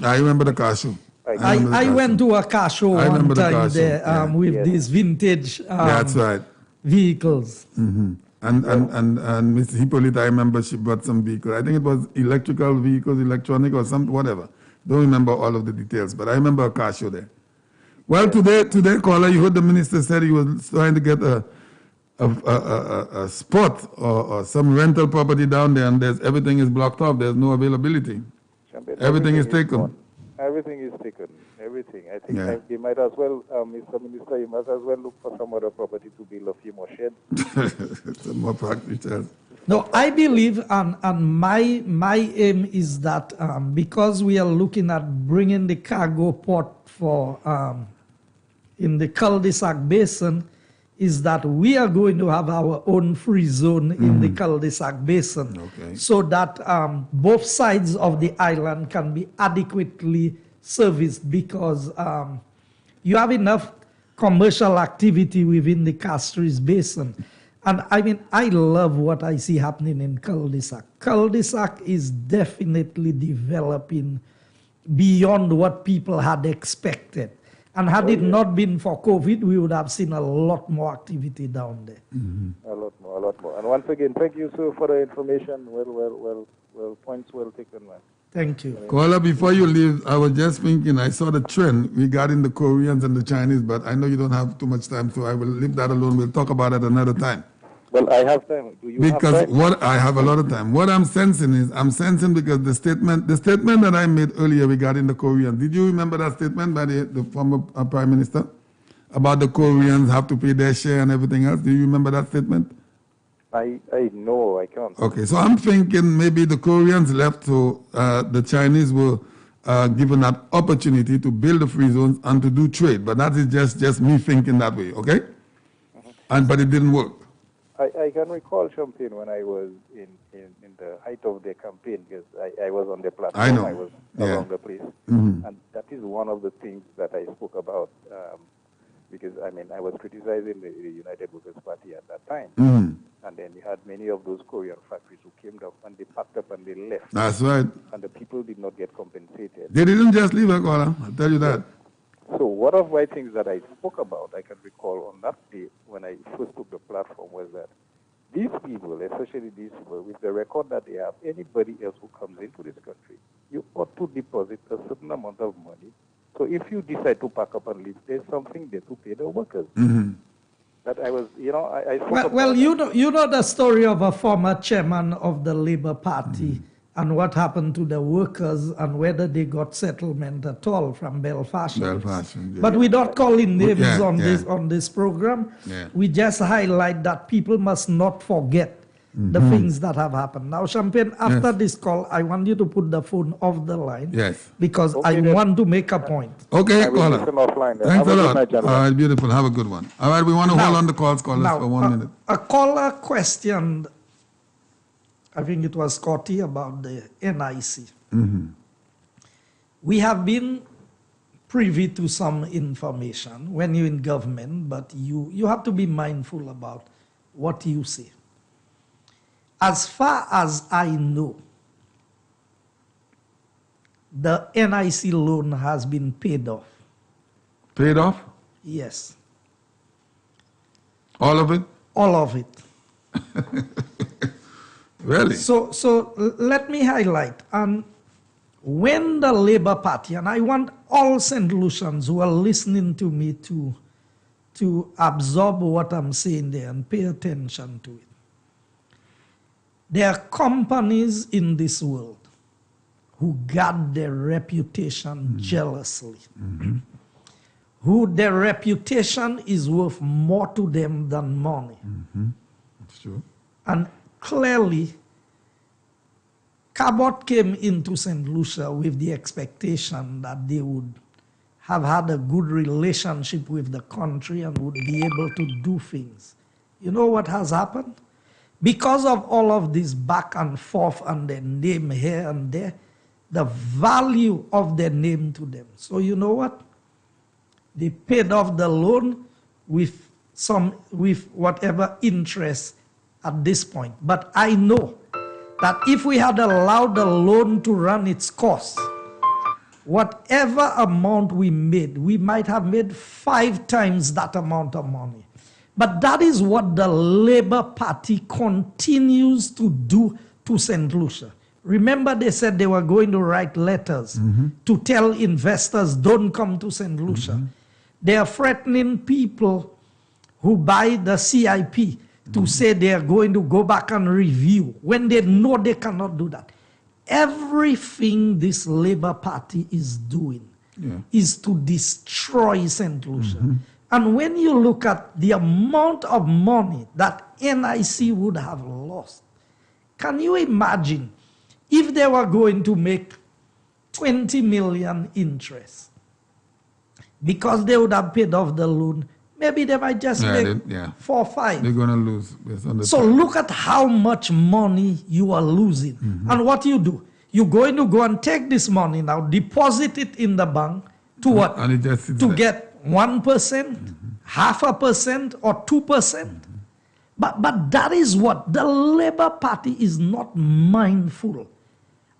I remember the car show. I went to a car show one time there with these vintage That's right. vehicles. And Ms. Hippolyta, I remember she brought some vehicle. I think it was electrical vehicles, electronic or something, whatever. Don't remember all of the details, but I remember a car show there. Well, today, caller, you heard the minister said he was trying to get a spot or some rental property down there, and everything is blocked off. There's no availability. Everything is taken. Gone. Everything is taken. Everything. I think they might as well, Mr. Minister, you might as well look for some other property to build a few more sheds. Some more practices. No, I believe, and my aim is that because we are looking at bringing the cargo port for in the cul-de-sac basin, is that we are going to have our own free zone in the cul-de-sac basin, so that both sides of the island can be adequately serviced, because you have enough commercial activity within the Castries basin. And I mean, I love what I see happening in cul-de-sac. Cul-de-sac is definitely developing beyond what people had expected. And had it not been for COVID, we would have seen a lot more activity down there. A lot more. And once again, thank you, sir, for the information. Well, points well taken, man. Thank you. Koala, before you leave, I was just thinking, I saw the trend regarding the Koreans and the Chinese, but I know you don't have too much time, so I will leave that alone. We'll talk about it another time. Well, I have time. Do you because have time? What I have a lot of time. What I'm sensing because the statement that I made earlier regarding the Koreans, did you remember that statement by the former Prime Minister about the Koreans have to pay their share and everything else? Do you remember that statement? I know, I can't. Okay, so I'm thinking maybe the Koreans left, so the Chinese were given that opportunity to build the free zones and to do trade. But that is just me thinking that way, okay? But it didn't work. I can recall, Champagne, when I was in the height of the campaign, because I was on the platform. I know. I was around the place. And that is one of the things that I spoke about, because, I mean, I was criticizing the United Workers' Party at that time. And then you had many of those Korean factories who came down and they packed up and they left. That's right. And the people did not get compensated. They didn't just leave, Koala. I'll tell you that. So one of my things that I spoke about, I can recall on that day when I first took the platform, was that these people, especially these people, with the record that they have, anybody else who comes into this country, you ought to deposit a certain amount of money. So if you decide to pack up and leave, there's something there to pay the workers. That I was, I spoke about well, you know the story of a former chairman of the Labour Party and what happened to the workers and whether they got settlement at all from Belfast. Yeah. But we're not calling names on this program. Yeah. We just highlight that people must not forget the things that have happened. Now, Champagne, after this call, I want you to put the phone off the line. Yes. Because I want to make a point. Okay, caller. offline. Thanks a lot. All right, beautiful. Have a good one. All right, we want to hold on the calls, callers, for 1 minute. A caller questioned, I think it was Scotty, about the NIC. We have been privy to some information when you're in government, but you have to be mindful about what you say. As far as I know, the NIC loan has been paid off. Paid off? Yes. All of it? All of it. Really? So let me highlight. when the Labour Party, and I want all St. Lucians who are listening to me to absorb what I'm saying there and pay attention to it. There are companies in this world who guard their reputation jealously, who their reputation is worth more to them than money. That's true. And clearly, Cabot came into St. Lucia with the expectation that they would have had a good relationship with the country and would be able to do things. You know what has happened? Because of all of this back and forth and their name here and there, the value of their name to them. So you know what? They paid off the loan with whatever interest at this point. But I know that if we had allowed the loan to run its course, whatever amount we made, we might have made 5 times that amount of money. But that is what the Labour Party continues to do to St. Lucia. Remember, they said they were going to write letters to tell investors, don't come to St. Lucia. They are threatening people who buy the CIP to say they are going to go back and review when they know they cannot do that. Everything this Labour Party is doing is to destroy St. Lucia. And when you look at the amount of money that NIC would have lost, can you imagine if they were going to make 20 million interest? Because they would have paid off the loan, maybe they might just make 4 or 5. They're going to lose. So look at how much money you are losing. And what you do, you're going to go and take this money now, deposit it in the bank to what? And it just sits to there. Get 1%, 0.5%, or 2%. But that is what the Labour Party is not mindful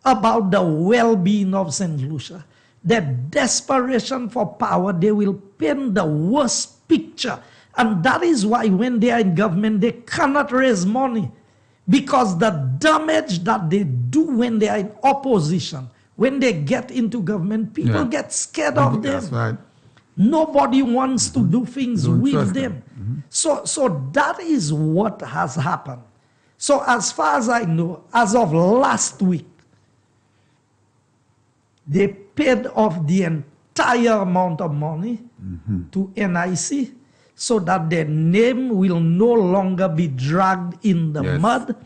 about the well-being of St. Lucia. Their desperation for power, they will paint the worst picture. And that is why when they are in government, they cannot raise money. Because the damage that they do when they are in opposition, when they get into government, people get scared of them. That's right. Nobody wants to do things with them. So that is what has happened. So as far as I know, as of last week, they paid off the entire amount of money to NIC so that their name will no longer be dragged in the mud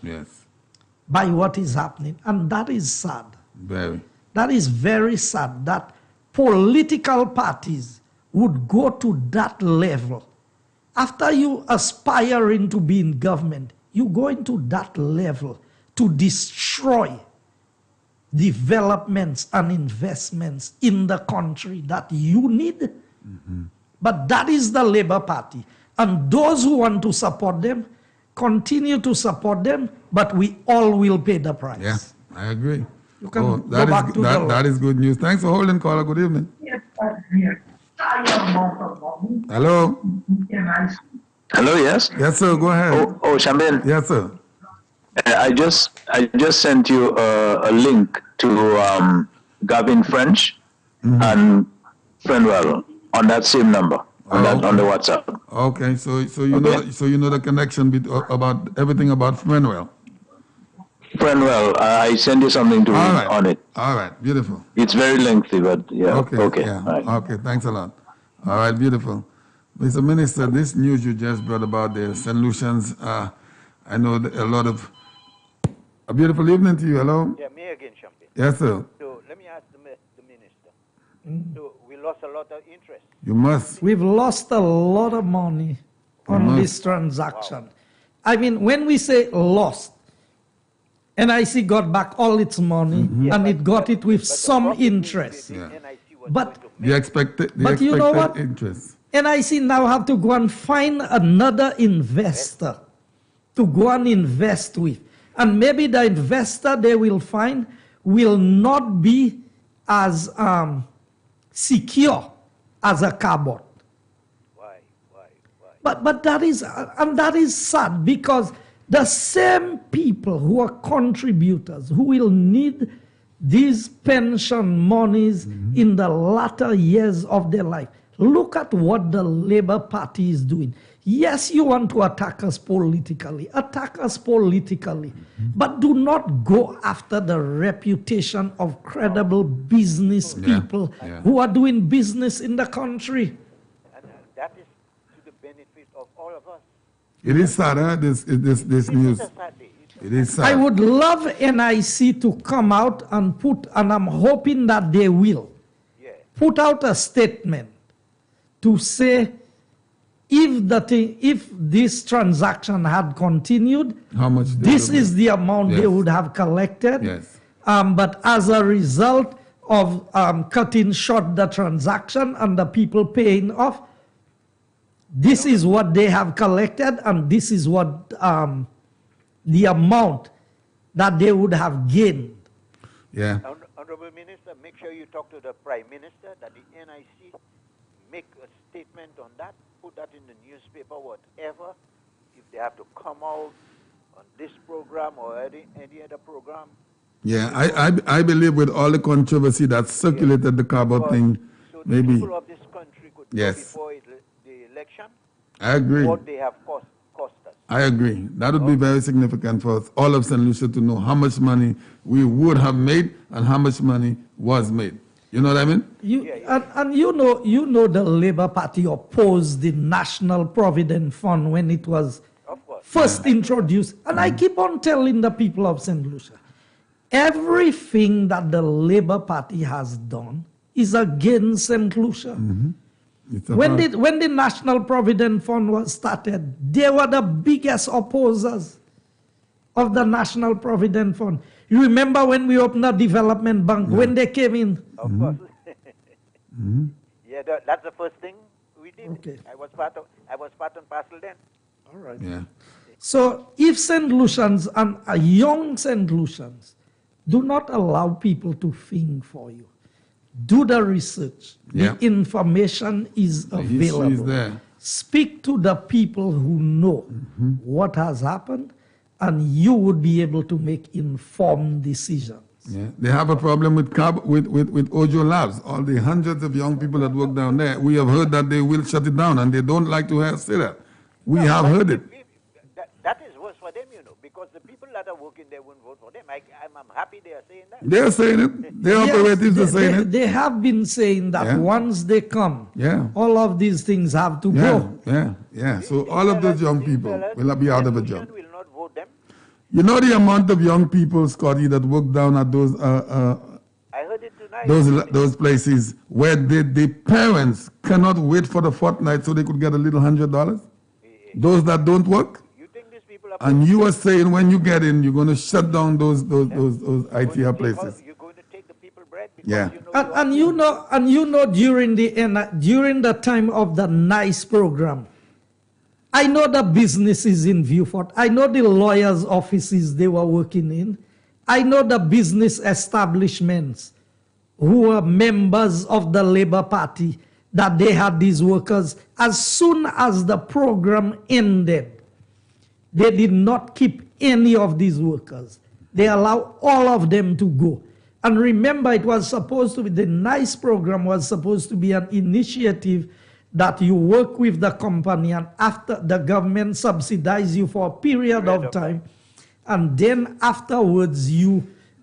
by what is happening. And that is sad. Very. That is very sad that political parties would go to that level. After you aspiring to be in government, you go into that level to destroy developments and investments in the country that you need. But that is the Labour Party. And those who want to support them, continue to support them, but we all will pay the price. Yeah, I agree. You can go back to that is good news. Thanks for holding, caller. Good evening. Hello? Hello, yes? Yes, sir. Go ahead. Oh, Champagne. Yes, sir. I just sent you a link to Gavin French and Frenwell on that same number on the WhatsApp. Okay, so you know the connection about everything about Frenwell. Frenwell, I sent you something to read on it. All right, beautiful. It's very lengthy, but yeah. Okay. Yeah. Right. Okay, thanks a lot. All right, beautiful. Mr. Minister, this news you just brought about the St. Lucians, I know a lot of... A beautiful evening to you. Hello? Yeah, me again, Champagne. Yes, sir. So let me ask the minister. So we lost a lot of interest. You must. We've lost a lot of money on this transaction. Wow. I mean, when we say lost, NIC got back all its money and it got it with some interest. But the expected you know what? interest. NIC now have to go and find another investor to go and invest with. And maybe the investor they will find will not be as secure as a Cabot. Why? But that is sad, because the same people who are contributors, who will need these pension monies in the latter years of their life. Look at what the Labour Party is doing. Yes, you want to attack us politically, but do not go after the reputation of credible business people who are doing business in the country. And that is to the benefit of all of us. It is sad, huh? This news. It is sad. I would love NIC to come out and and I'm hoping that they will, put out a statement to say if this transaction had continued, how much this is the amount they would have collected. Yes. But as a result of cutting short the transaction and the people paying off, this is what they have collected, and this is what the amount that they would have gained. Yeah. Honorable Minister, make sure you talk to the Prime Minister that the NIC make a statement on that, put that in the newspaper, whatever. If they have to come out on this program or any other program. Yeah, I believe with all the controversy that circulated the Cabo thing, so maybe. the people of this country could know before the election. I agree. What they have cost us. I agree. That would be very significant for us, all of St. Lucia, to know how much money we would have made and how much money was made. You know what I mean? And you know the Labour Party opposed the National Provident Fund when it was first introduced. And I keep on telling the people of St. Lucia, everything that the Labour Party has done is against St. Lucia. When the National Provident Fund was started, they were the biggest opposers of the National Provident Fund. You remember when we opened a development bank, when they came in? Of course. Yeah, that's the first thing we did. Okay. I was part and parcel then. All right. Yeah. So if St. Lucians and young St. Lucians do not allow people to think for you, do the research. The information is available. Is there. Speak to the people who know what has happened, and you would be able to make informed decisions. Yeah. They have a problem with Ojo Labs. All the hundreds of young people that work down there, we have heard that they will shut it down, and they don't like to say that. We have heard it. That is worse for them, because the people that are working there won't vote for them. I'm happy they are saying that. They are saying it. Their operatives are saying it. They have been saying that once they come, all of these things have to go. Yeah. So all of those young people will be out of a job. Will not vote them. You know the amount of young people, Scotty, that work down at those I heard it tonight. those places where the parents cannot wait for the fortnight so they could get a little $100. Those that don't work. You think these people are? And you are saying when you get in, you're going to shut down those ITR places. You're going to take the people bread. Yeah. And you know during the time of the NICE program, I know the businesses in Viewfort. I know the lawyers' offices they were working in. I know the business establishments who were members of the Labour Party, that they had these workers. As soon as the program ended, they did not keep any of these workers. They allowed all of them to go. And remember, it was supposed to be, the NICE program was supposed to be an initiative that you work with the company, and after the government subsidize you for a period of time, and then afterwards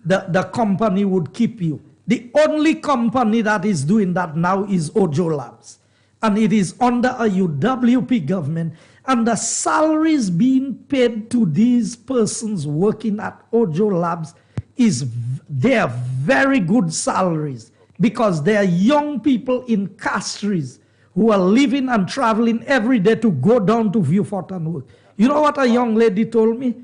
the company would keep you. The only company that is doing that now is Ojo Labs, and it is under a UWP government, and the salaries being paid to these persons working at Ojo Labs they are very good salaries, because they are young people in Castries who are living and traveling every day to go down to Viewfort and work. You know what a young lady told me?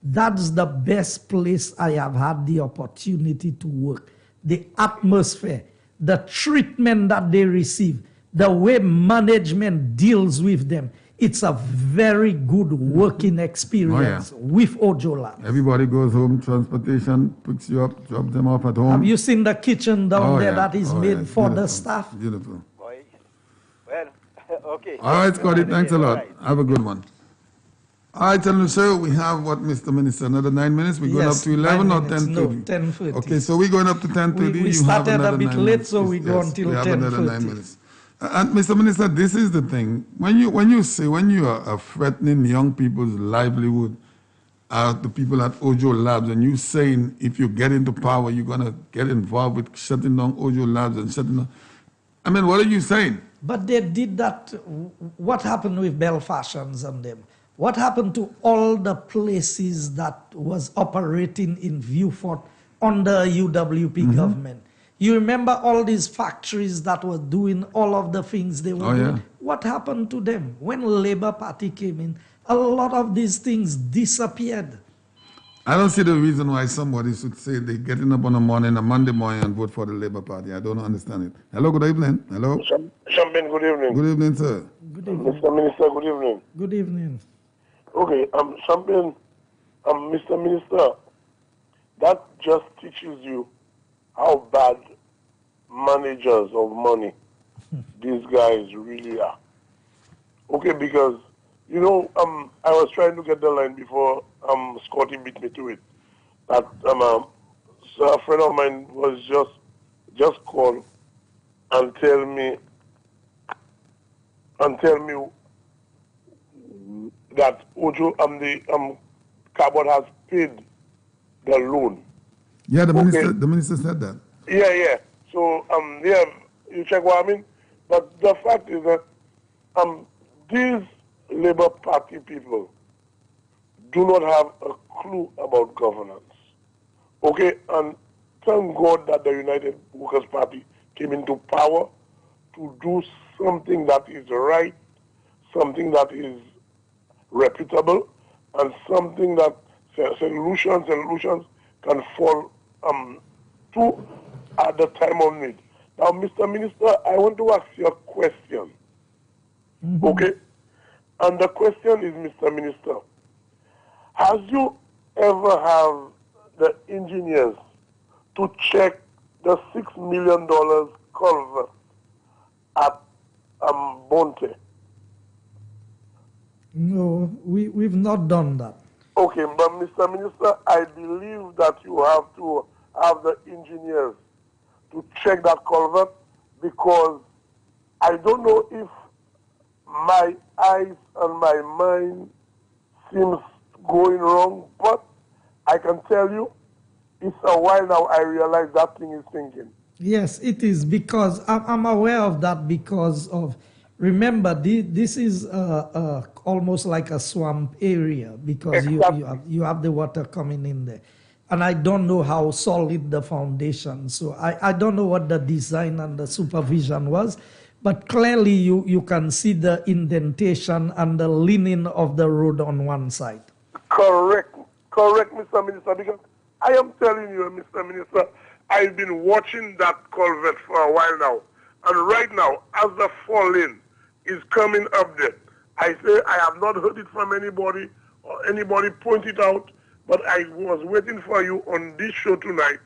That's the best place I have had the opportunity to work. The atmosphere, the treatment that they receive, the way management deals with them. It's a very good working experience with Ojo Labs. Everybody goes home, transportation picks you up, drops them off at home. Have you seen the kitchen down there that is made for the staff? Beautiful. Well, okay. All right, Scotty, thanks a lot. Have a good one. All right, tell me, sir, we have what, Mr. Minister, another 9 minutes? We're going up to 11 or 10:30? No, 10:30. Okay, so we're going up to 10:30. We started a bit late, so we go until 10:30. We have another 9 minutes. And Mr. Minister, this is the thing. When you are threatening young people's livelihood, the people at Ojo Labs, and you saying if you get into power, you're going to get involved with shutting down Ojo Labs and shutting down. I mean, what are you saying? But they did that. What happened with Bell Fashions and them? What happened to all the places that was operating in Viewfort under UWP government? You remember all these factories that were doing all of the things they were doing? Yeah. What happened to them? When Labour Party came in, a lot of these things disappeared. I don't see the reason why somebody should say they're getting up on a Monday morning and vote for the Labour Party. I don't understand it. Hello, good evening. Hello. Champagne, good evening. Good evening, sir. Good evening. Mr. Minister, good evening. Good evening. Okay, Champagne, Mr. Minister, that just teaches you how bad managers of money these guys really are. Okay, because, you know, I was trying to get the line before Scotty beat me to it. That so a friend of mine was just called and tell me that Ojo the Cabot has paid the loan. Yeah, the minister said that. Yeah. So yeah, you check what I mean. But the fact is that these Labour Party people do not have a clue about governance. Okay, and thank God that the United Workers' Party came into power to do something that is right, something that is reputable, and something that solutions can fall to at the time of need. Now, Mr. Minister, I want to ask you a question. Okay? And the question is, Mr. Minister, has you ever have the engineers to check the $6 million culvert at Bonte? No, we've not done that. Okay, but Mr. Minister, I believe that you have to have the engineers to check that culvert, because I don't know if my eyes and my mind seems going wrong, but I can tell you it's a while now I realize that thing is sinking. Yes, it is, because I'm aware of that because of, remember, this is almost like a swamp area, because exactly. you have the water coming in there. And I don't know how solid the foundation. So I don't know what the design and the supervision was, but clearly you can see the indentation and the leaning of the road on one side. Correct, Mr. Minister, because I am telling you, Mr. Minister, I've been watching that culvert for a while now. And right now, as the fall-in is coming up there, I say I have not heard it from anybody or anybody point it out, but I was waiting for you on this show tonight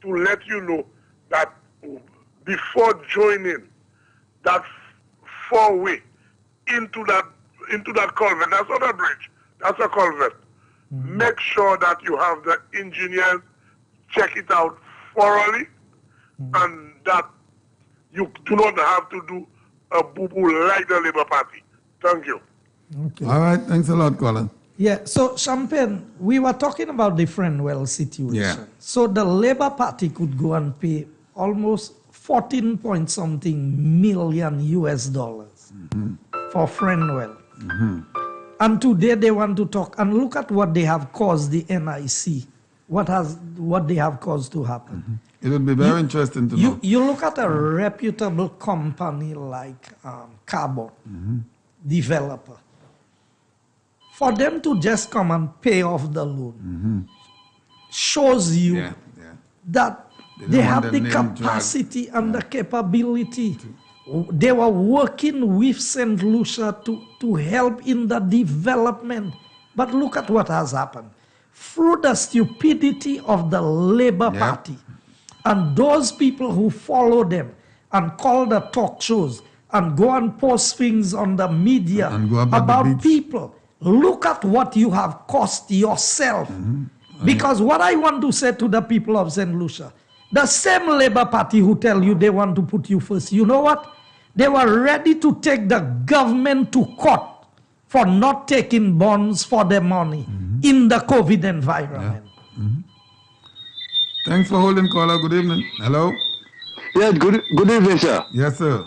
to let you know that before joining that four-way into that culvert, that's not a bridge, that's a culvert. Make sure that you have the engineers check it out thoroughly, and that you do not have to do a boo-boo like the Labour Party. Thank you. Okay. All right, thanks a lot, Colin. Yeah, so Champagne, we were talking about the Friendwell situation. Yeah. So the Labour Party could go and pay almost 14-point-something million US dollars for Friendwell. And today they want to talk, and look at what they have caused the NIC, what they have caused to happen. It would be very interesting to know. You look at a reputable company like Cabot, developer. For them to just come and pay off the loan shows you that they have the capacity and the capability. They were working with St. Lucia to help in the development. But look at what has happened. Through the stupidity of the Labour Party and those people who follow them and call the talk shows and go and post things on the media about people, look at what you have cost yourself. Because what I want to say to the people of St. Lucia, the same Labour Party who tell you they want to put you first, you know what? They were ready to take the government to court for not taking bonds for their money in the COVID environment. Yeah. Thanks for holding, caller. Good evening. Hello? Yes, good evening, sir. Yes, sir.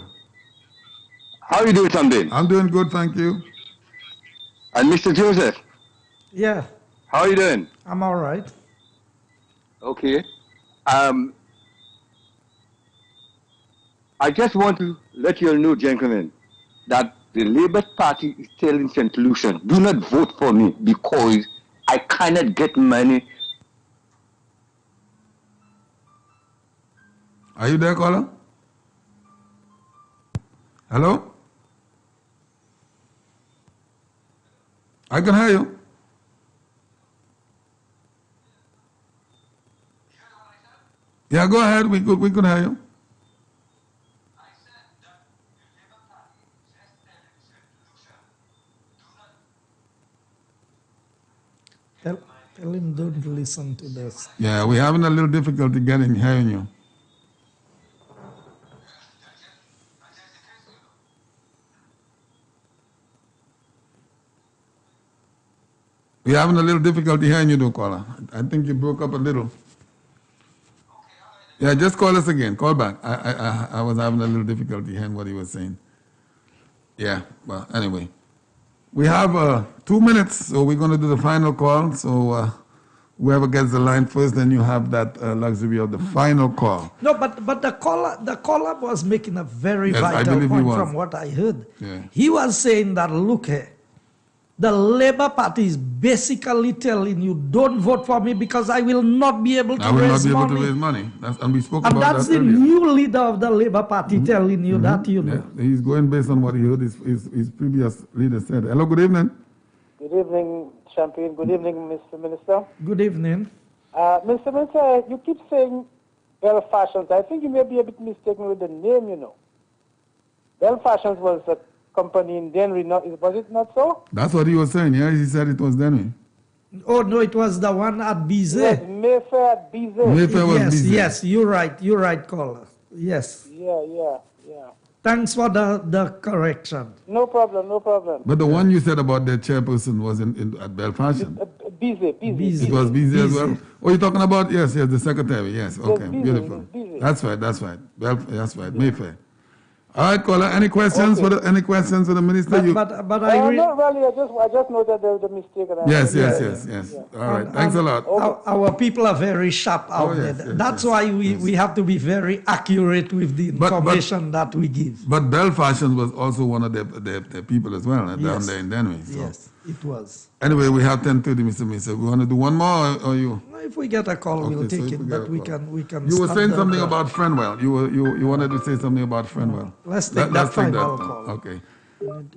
How are you doing, something? I'm doing good, thank you. And Mr. Joseph, Yeah, how are you doing? I'm all right. Okay. I just want to let you all know, gentlemen, that the Labour Party is telling St. Lucian, do not vote for me because I cannot get money. Are you there, caller? Hello? I can hear you. Yeah, go ahead. We could hear you. Tell him don't listen to this. Yeah, we're having a little difficulty hearing you. We're having a little difficulty hearing you, though, caller. I think you broke up a little. Yeah, just call us again. Call back. I was having a little difficulty hearing what he was saying. Yeah, well, anyway. We have 2 minutes, so we're going to do the final call. So whoever gets the line first, then you have that luxury of the final call. No, but the caller was making a very Yes, vital point from what I heard. Yeah. He was saying that, look here, the Labour Party is basically telling you, don't vote for me because I will not be able to raise money. Able to raise money. And we spoke and about that's that the earlier. new leader of the Labour Party telling you that, you know. Yeah. He's going based on what he heard his previous leader said. Hello, good evening. Good evening, Champagne. Good evening, Mr. Minister. Good evening. Mr. Minister, you keep saying Bell Fashions. I think you may be a bit mistaken with the name, you know. Bell Fashions was a company in Denry, was it not so? That's what he was saying, yeah? He said it was Denry. Oh, no, it was the one at Bizet. Yes, Mayfair at Bizet. Mayfair was Yes, Bizet. yes, you're right, caller. Yes. Yeah. Thanks for the correction. No problem. But the one you said about the chairperson was at Bell Fashion. Bizet. It was Bizet as well? Oh, you're talking about, yes, the secretary, yes. Okay, Bizet, beautiful. Bizet. That's right. That's right, Mayfair. All right, caller, any questions for the minister? But I really... Not really, I just noted the mistake. Yes. All right, thanks a lot. Our people are very sharp out there. Yes, That's why we have to be very accurate with the information that we give. But Bell Fashion was also one of the people as well, down there in Denver. So. Yes, it was. Anyway, we have 10:30, Mr. Minister. We want to do one more, or you? If we get a call, we'll take it, but we can. You were saying something about Friendwell. You wanted to say something about Friendwell. Let's take that final call. Okay.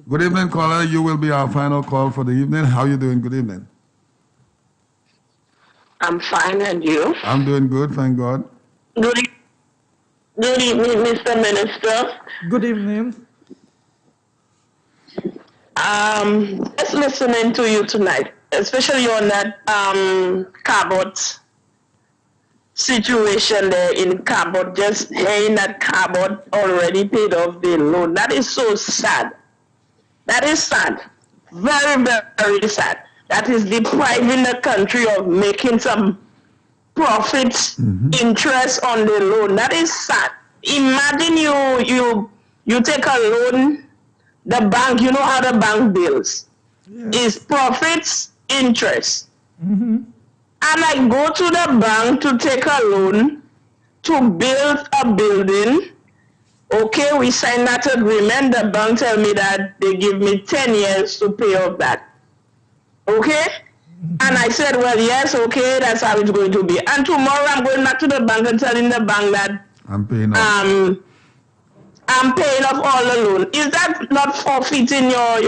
Good evening, caller. You will be our final call for the evening. How are you doing? Good evening. I'm fine, and you? I'm doing good, thank God. Good evening, Mr. Minister. Good evening. Just listening to you tonight, especially on that Cabot situation there in Cabot, just hearing that Cabot already paid off the loan. That is so sad. That is sad. Very, very sad. That is depriving the country of making some profits, interest on the loan. That is sad. Imagine you take a loan. The bank, you know how the bank bills. Is profits, interest. And I go to the bank to take a loan to build a building. Okay, we sign that agreement. The bank tell me that they give me 10 years to pay off that. Okay? And I said, well, yes, okay, that's how it's going to be. And tomorrow I'm going back to the bank and telling the bank that I'm paying off. I'm paying off all the loan. Is that not forfeiting your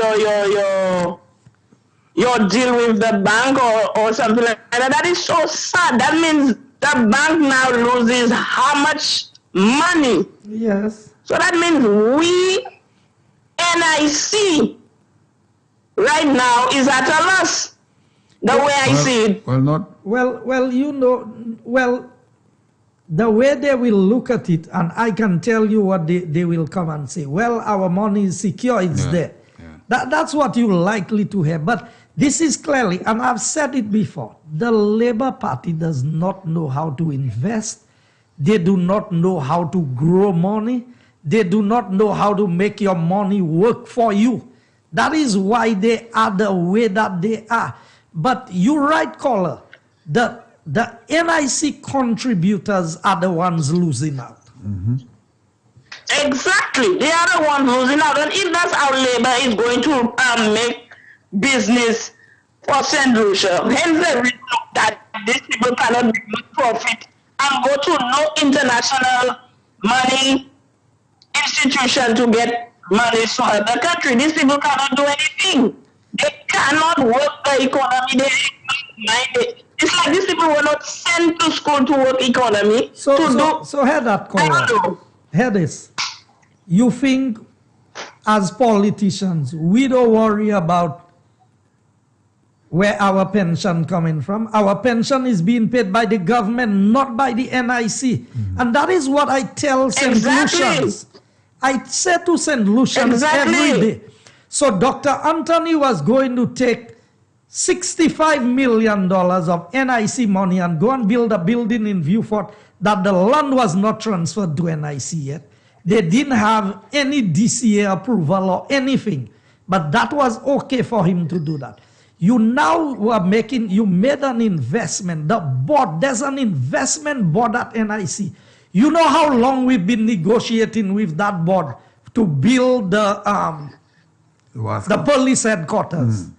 deal with the bank or something like that? That is so sad. That means the bank now loses how much money? Yes. So that means we, NIC, right now is at a loss. The way I see it. The way they will look at it, and I can tell you what they will come and say, well, our money is secure, it's there. Yeah. That's what you're likely to hear. But this is clearly, and I've said it before, the Labour Party does not know how to invest. They do not know how to grow money. They do not know how to make your money work for you. That is why they are the way that they are. But you're right, caller. The NIC contributors are the ones losing out. Mm-hmm. Exactly. They are the ones losing out. And if that's how Labour is going to make business for St. Lucia, hence the reason that these people cannot make profit and go to no international money institution to get money for the country. These people cannot do anything. They cannot work the economy. It's like these people were not sent to school to work economy. So hear that, caller. Hear this. You think, as politicians, we don't worry about where our pension coming from. Our pension is being paid by the government, not by the NIC. Mm-hmm. And that is what I tell St. Lucians. I say to St. Lucians every day. So Dr. Anthony was going to take $65 million of NIC money and go and build a building in Viewfort that the land was not transferred to NIC yet. They didn't have any DCA approval or anything. But that was okay for him to do that. You now you made an investment. The board, there's an investment board at NIC. You know how long we've been negotiating with that board to build the police headquarters. Mm.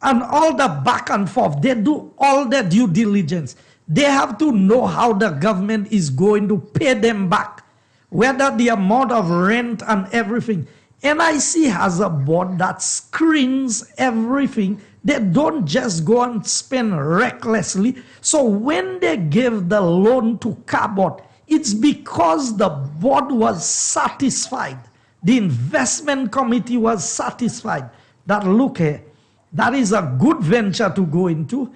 And all the back and forth, they do all the due diligence. They have to know how the government is going to pay them back, whether the amount of rent and everything. NIC has a board that screens everything. They don't just go and spend recklessly. So when they gave the loan to Cabot, it's because the board was satisfied. The investment committee was satisfied that, look here, that is a good venture to go into.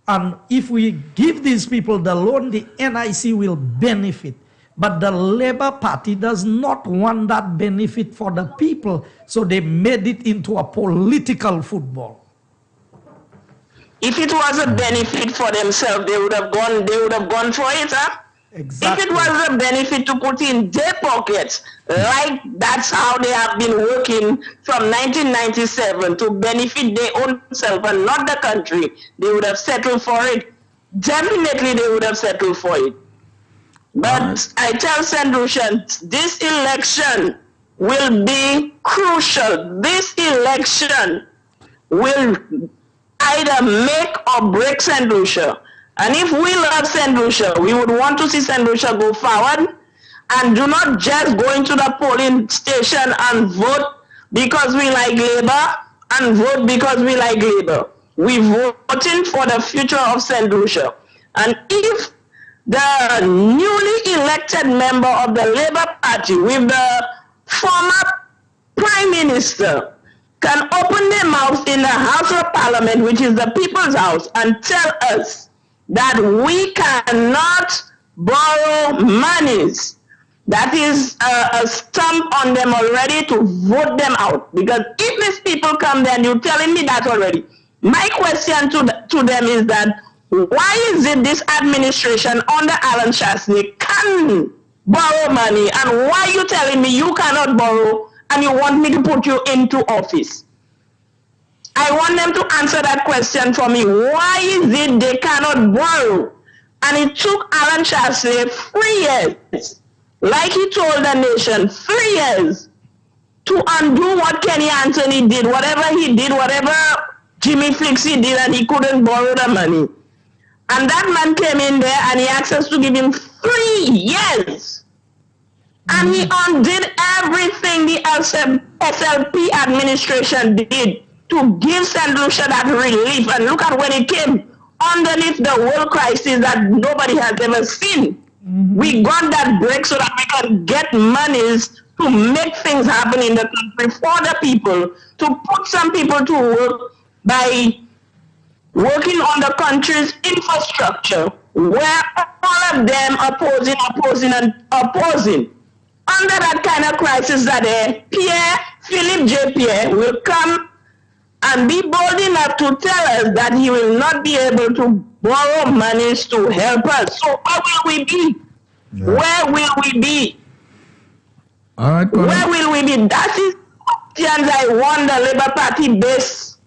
And if we give these people the loan, the NIC will benefit. But the Labour Party does not want that benefit for the people. So they made it into a political football. If it was a benefit for themselves, they would have gone for it, huh? Exactly. If it was a benefit to put in their pockets, like that's how they have been working from 1997 to benefit their own self and not the country, they would have settled for it. Definitely they would have settled for it. But I tell St. Lucians, this election will be crucial. This election will either make or break St. Lucia. And if we love St. Lucia, we would want to see St. Lucia go forward and do not just go into the polling station and vote because we like Labour and vote because we like Labour. We're voting for the future of St. Lucia. And if the newly elected member of the Labour Party with the former Prime Minister can open their mouth in the House of Parliament, which is the People's House, and tell us that we cannot borrow monies, that is a stamp on them already to vote them out. Because if these people come there, and you're telling me that already, my question to them is that why is it this administration under Alan Chasney can borrow money, and why are you telling me you cannot borrow and you want me to put you into office? I want them to answer that question for me. Why is it they cannot borrow? And it took Alan Chasney 3 years, like he told the nation, 3 years, to undo what Kenny Anthony did, whatever he did, whatever Jimmy Flixie did, and he couldn't borrow the money. And that man came in there and he asked us to give him 3 years. And he undid everything the SLP administration did to give St. Lucia that relief. And look at when it came underneath the world crisis that nobody has ever seen. Mm-hmm. We got that break so that we can get monies to make things happen in the country for the people, to put some people to work by working on the country's infrastructure, where all of them opposing, and opposing. Under that kind of crisis that Philip J. Pierre will come and be bold enough to tell us that he will not be able to borrow monies to help us. So where will we be? Yeah. Where will we be? All right, where will we be? That is questions I want the Labour Party base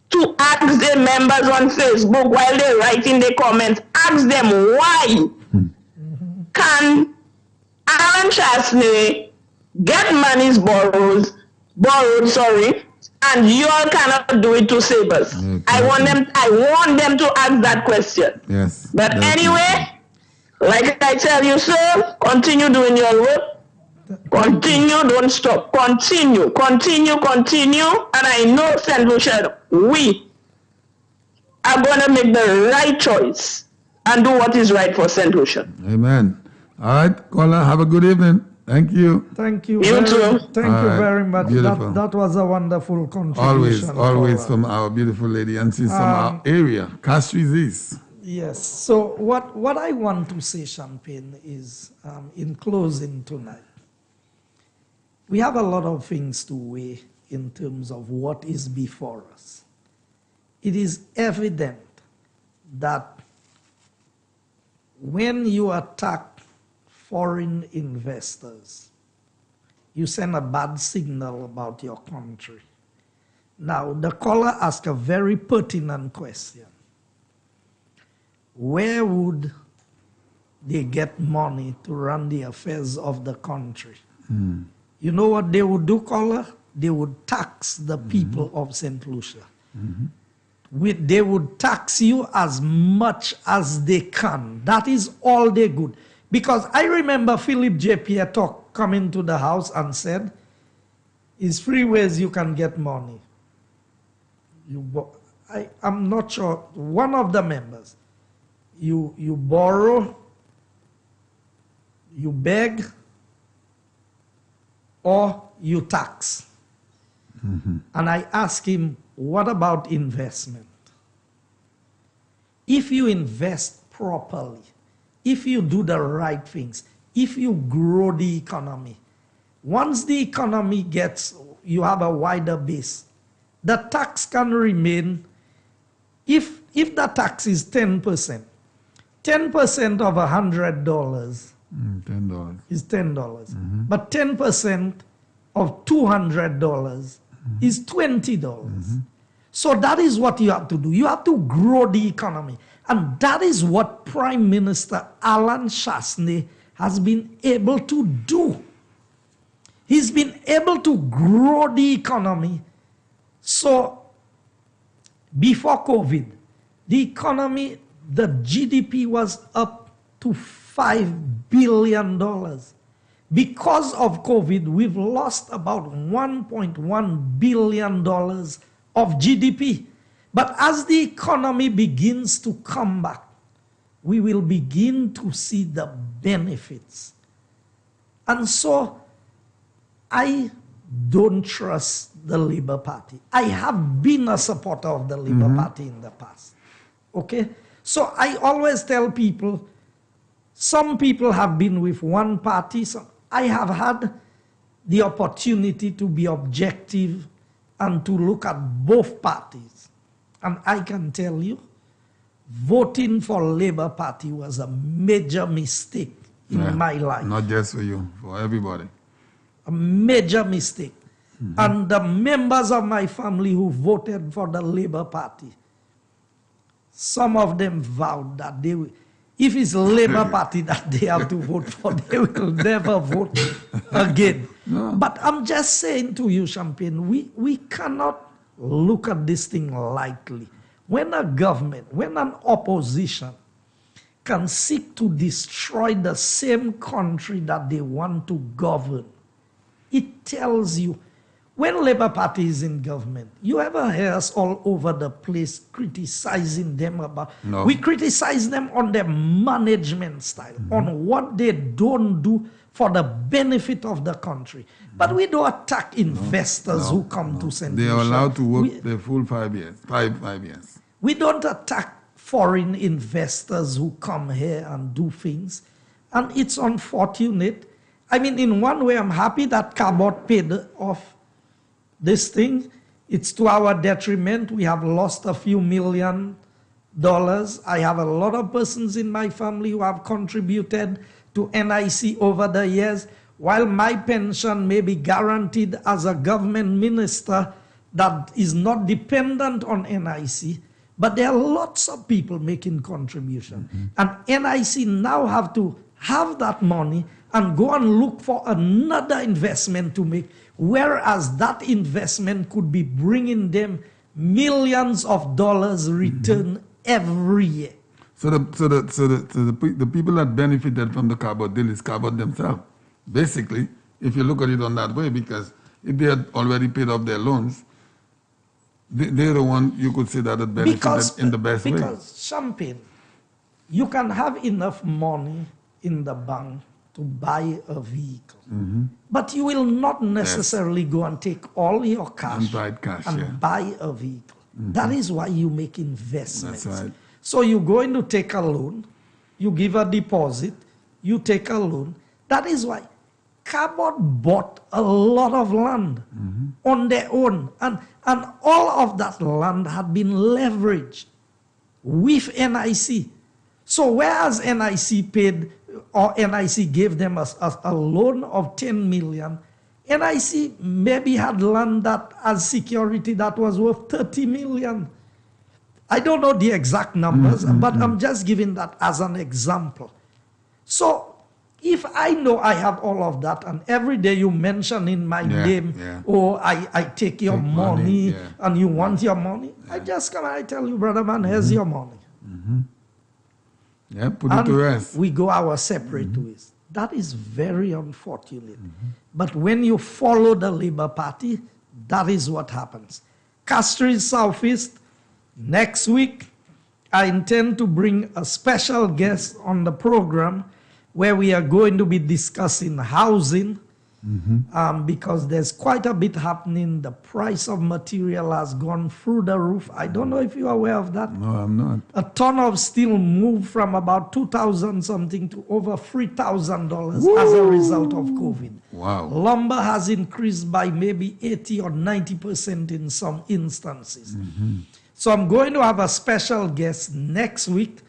to ask their members on Facebook while they're writing their comments. Ask them why can Alan Chasney get monies borrowed, and you all cannot do it to save us. Okay. I want them to ask that question. Yes. But anyway, like I tell you, sir, continue doing your work. Continue, don't stop. Continue. And I know, St. Lucia, we are going to make the right choice and do what is right for St. Lucia. Amen. All right, caller, have a good evening. Thank you. Thank you. You too. Thank you very much. That was a wonderful contribution. Always from our beautiful lady, and she's from our area, Castries East. Yes. So what I want to say, Champagne, is in closing tonight, we have a lot of things to weigh in terms of what is before us. It is evident that when you attack foreign investors, you send a bad signal about your country. Now, the caller asked a very pertinent question. Where would they get money to run the affairs of the country? You know what they would do, caller? They would tax the people of St. Lucia. They would tax you as much as they can. That is all they could. Because I remember Philip J. Pierre coming to the house and said, "It's 3 ways you can get money." I'm not sure. One of the members, you borrow, you beg, or you tax. And I asked him, what about investment? If you invest properly, if you do the right things, if you grow the economy, once the economy you have a wider base, the tax can remain, if the tax is 10%, 10% of $100 $10 is $10. But 10% of $200 is $20. So that is what you have to do. You have to grow the economy. And that is what Prime Minister Alan Chasney has been able to do. He's been able to grow the economy. So before COVID, the economy, the GDP was up to $5 billion. Because of COVID, we've lost about $1.1 billion of GDP. But as the economy begins to come back, we will begin to see the benefits. And so I don't trust the Labour Party. I have been a supporter of the Labour Party in the past. Okay? So I always tell people, some people have been with one party. So I have had the opportunity to be objective and to look at both parties. And I can tell you, voting for Labour Party was a major mistake in my life. Not just for you, for everybody. A major mistake. And the members of my family who voted for the Labour Party, some of them vowed that they will, if it's Labour Party that they have to vote for, they will never vote again. No. But I'm just saying to you, Champagne, we cannot look at this thing lightly. When a government, when an opposition can seek to destroy the same country that they want to govern, it tells you, when Labour Party is in government, you ever hear us all over the place criticizing them about... No. We criticize them on their management style, on what they don't do for the benefit of the country. But we don't attack investors who come to St. They are Lucia. allowed to work the full 5 years, five years. We don't attack foreign investors who come here and do things. And it's unfortunate. I mean, in one way, I'm happy that Cabot paid off this thing. It's to our detriment. We have lost a few $1 million. I have a lot of persons in my family who have contributed to NIC over the years. While my pension may be guaranteed as a government minister that is not dependent on NIC, but there are lots of people making contribution. And NIC now have to have that money and go and look for another investment to make, whereas that investment could be bringing them millions of dollars return every year. So the people that benefited from the Cabot deal is Cabot themselves. Basically, if you look at it on that way, because if they had already paid off their loans, they're the one you could say that had benefited in the best way. Because, Champagne, you can have enough money in the bank to buy a vehicle. But you will not necessarily go and take all your cash and buy a vehicle. That is why you make investments. That's right. So you're going to take a loan, you give a deposit, you take a loan. That is why Cabot bought a lot of land on their own. And all of that land had been leveraged with NIC. So whereas NIC paid, or NIC gave them a loan of 10 million, NIC maybe had land that as security that was worth 30 million. I don't know the exact numbers, but I'm just giving that as an example. So if I know I have all of that, and every day you mention in my name, or I take your money and you want your money, I just come and I tell you, brother man, here's your money. Yeah, put it to rest. We go our separate ways. That is very unfortunate. But when you follow the Labour Party, that is what happens. Castries Southeast, next week, I intend to bring a special guest on the program where we are going to be discussing housing, because there's quite a bit happening. The price of material has gone through the roof. I don't know if you're aware of that. No, I'm not. A ton of steel moved from about $2,000 something to over $3,000 as a result of COVID. Wow. Lumber has increased by maybe 80 or 90% in some instances. So I'm going to have a special guest next week.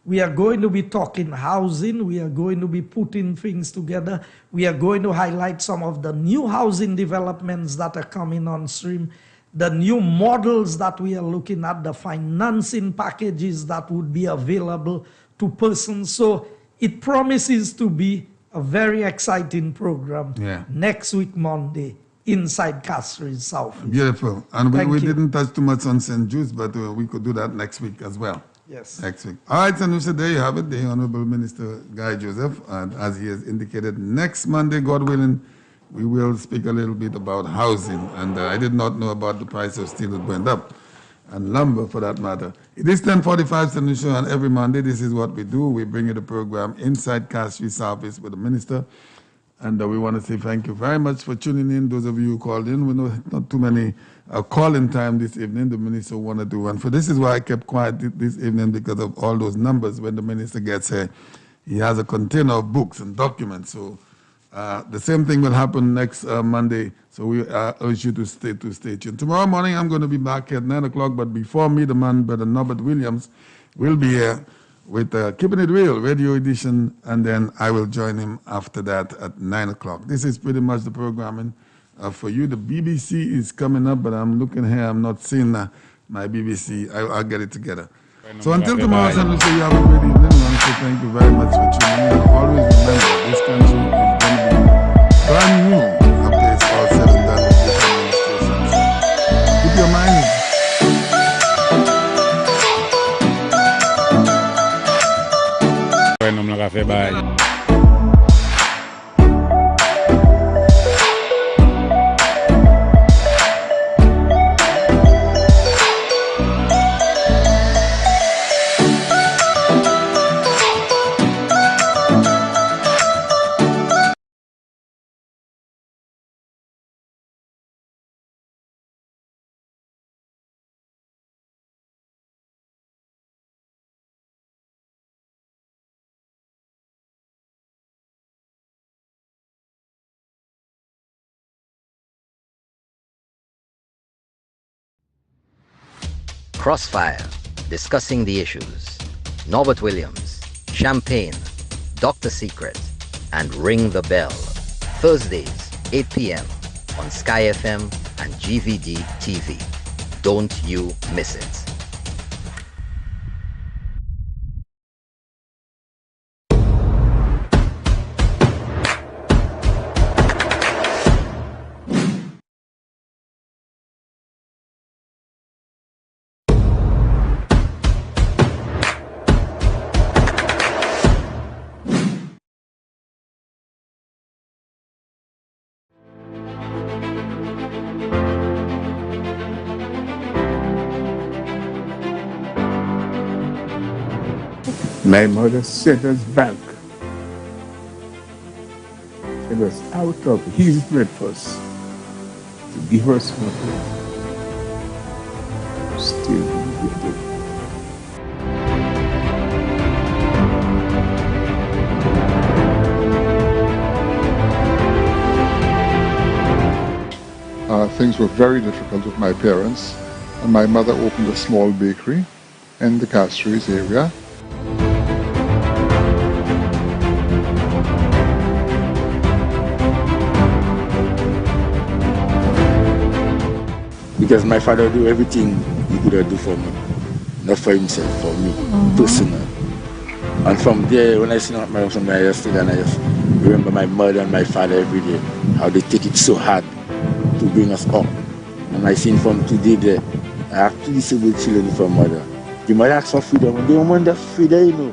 We are going to be talking housing. We are going to be putting things together. We are going to highlight some of the new housing developments that are coming on stream, the new models that we are looking at, the financing packages that would be available to persons. So it promises to be a very exciting program next week, Monday, inside Castries South. Beautiful. And we didn't touch too much on St. Jude's, but we could do that next week as well. Yes. Next week. All right, and so there you have it, the Honorable Minister Guy Joseph. And as he has indicated, next Monday, God willing, we will speak a little bit about housing. And I did not know about the price of steel that went up, and lumber for that matter. It is 10:45 St. Lucia, and every Monday, this is what we do. We bring you the program Inside Castries Service with the Minister. And we want to say thank you very much for tuning in. Those of you who called in, we know not too many calling time this evening. The minister wanted to run. For this is why I kept quiet this evening, because of all those numbers. When the minister gets here, he has a container of books and documents. So the same thing will happen next Monday. So we urge you to stay tuned. Tomorrow morning, I'm going to be back at 9 o'clock. But before me, the man, Brother Norbert Williams, will be here with Keeping It Real, radio edition, and then I will join him after that at 9 o'clock. This is pretty much the programming for you. The BBC is coming up, but I'm looking here, I'm not seeing my BBC. I'll get it together. So until tomorrow, San Lucia, you have a great evening. I want to say thank you very much for tuning in. And always remember, this country is going to be brand new after it's all said and done with this administration. Keep your mind. Bueno, me la café, bye. Crossfire, discussing the issues. Norbert Williams, Champagne, Dr. Secret, and Ring the Bell. Thursdays, 8 p.m. on Sky FM and GVD TV. Don't you miss it. My mother sent us back. It was out of his breakfast to give us water. Still good. Things were very difficult with my parents, and my mother opened a small bakery in the Castries area. Because my father do everything he could do for me, not for himself, for me, personal. And from there, when I see my son, I just sit and I just remember my mother and my father every day, how they take it so hard to bring us up. And I seen from today there, I have two disabled children from mother. The mother asks for freedom, and they don't want that freedom, you know.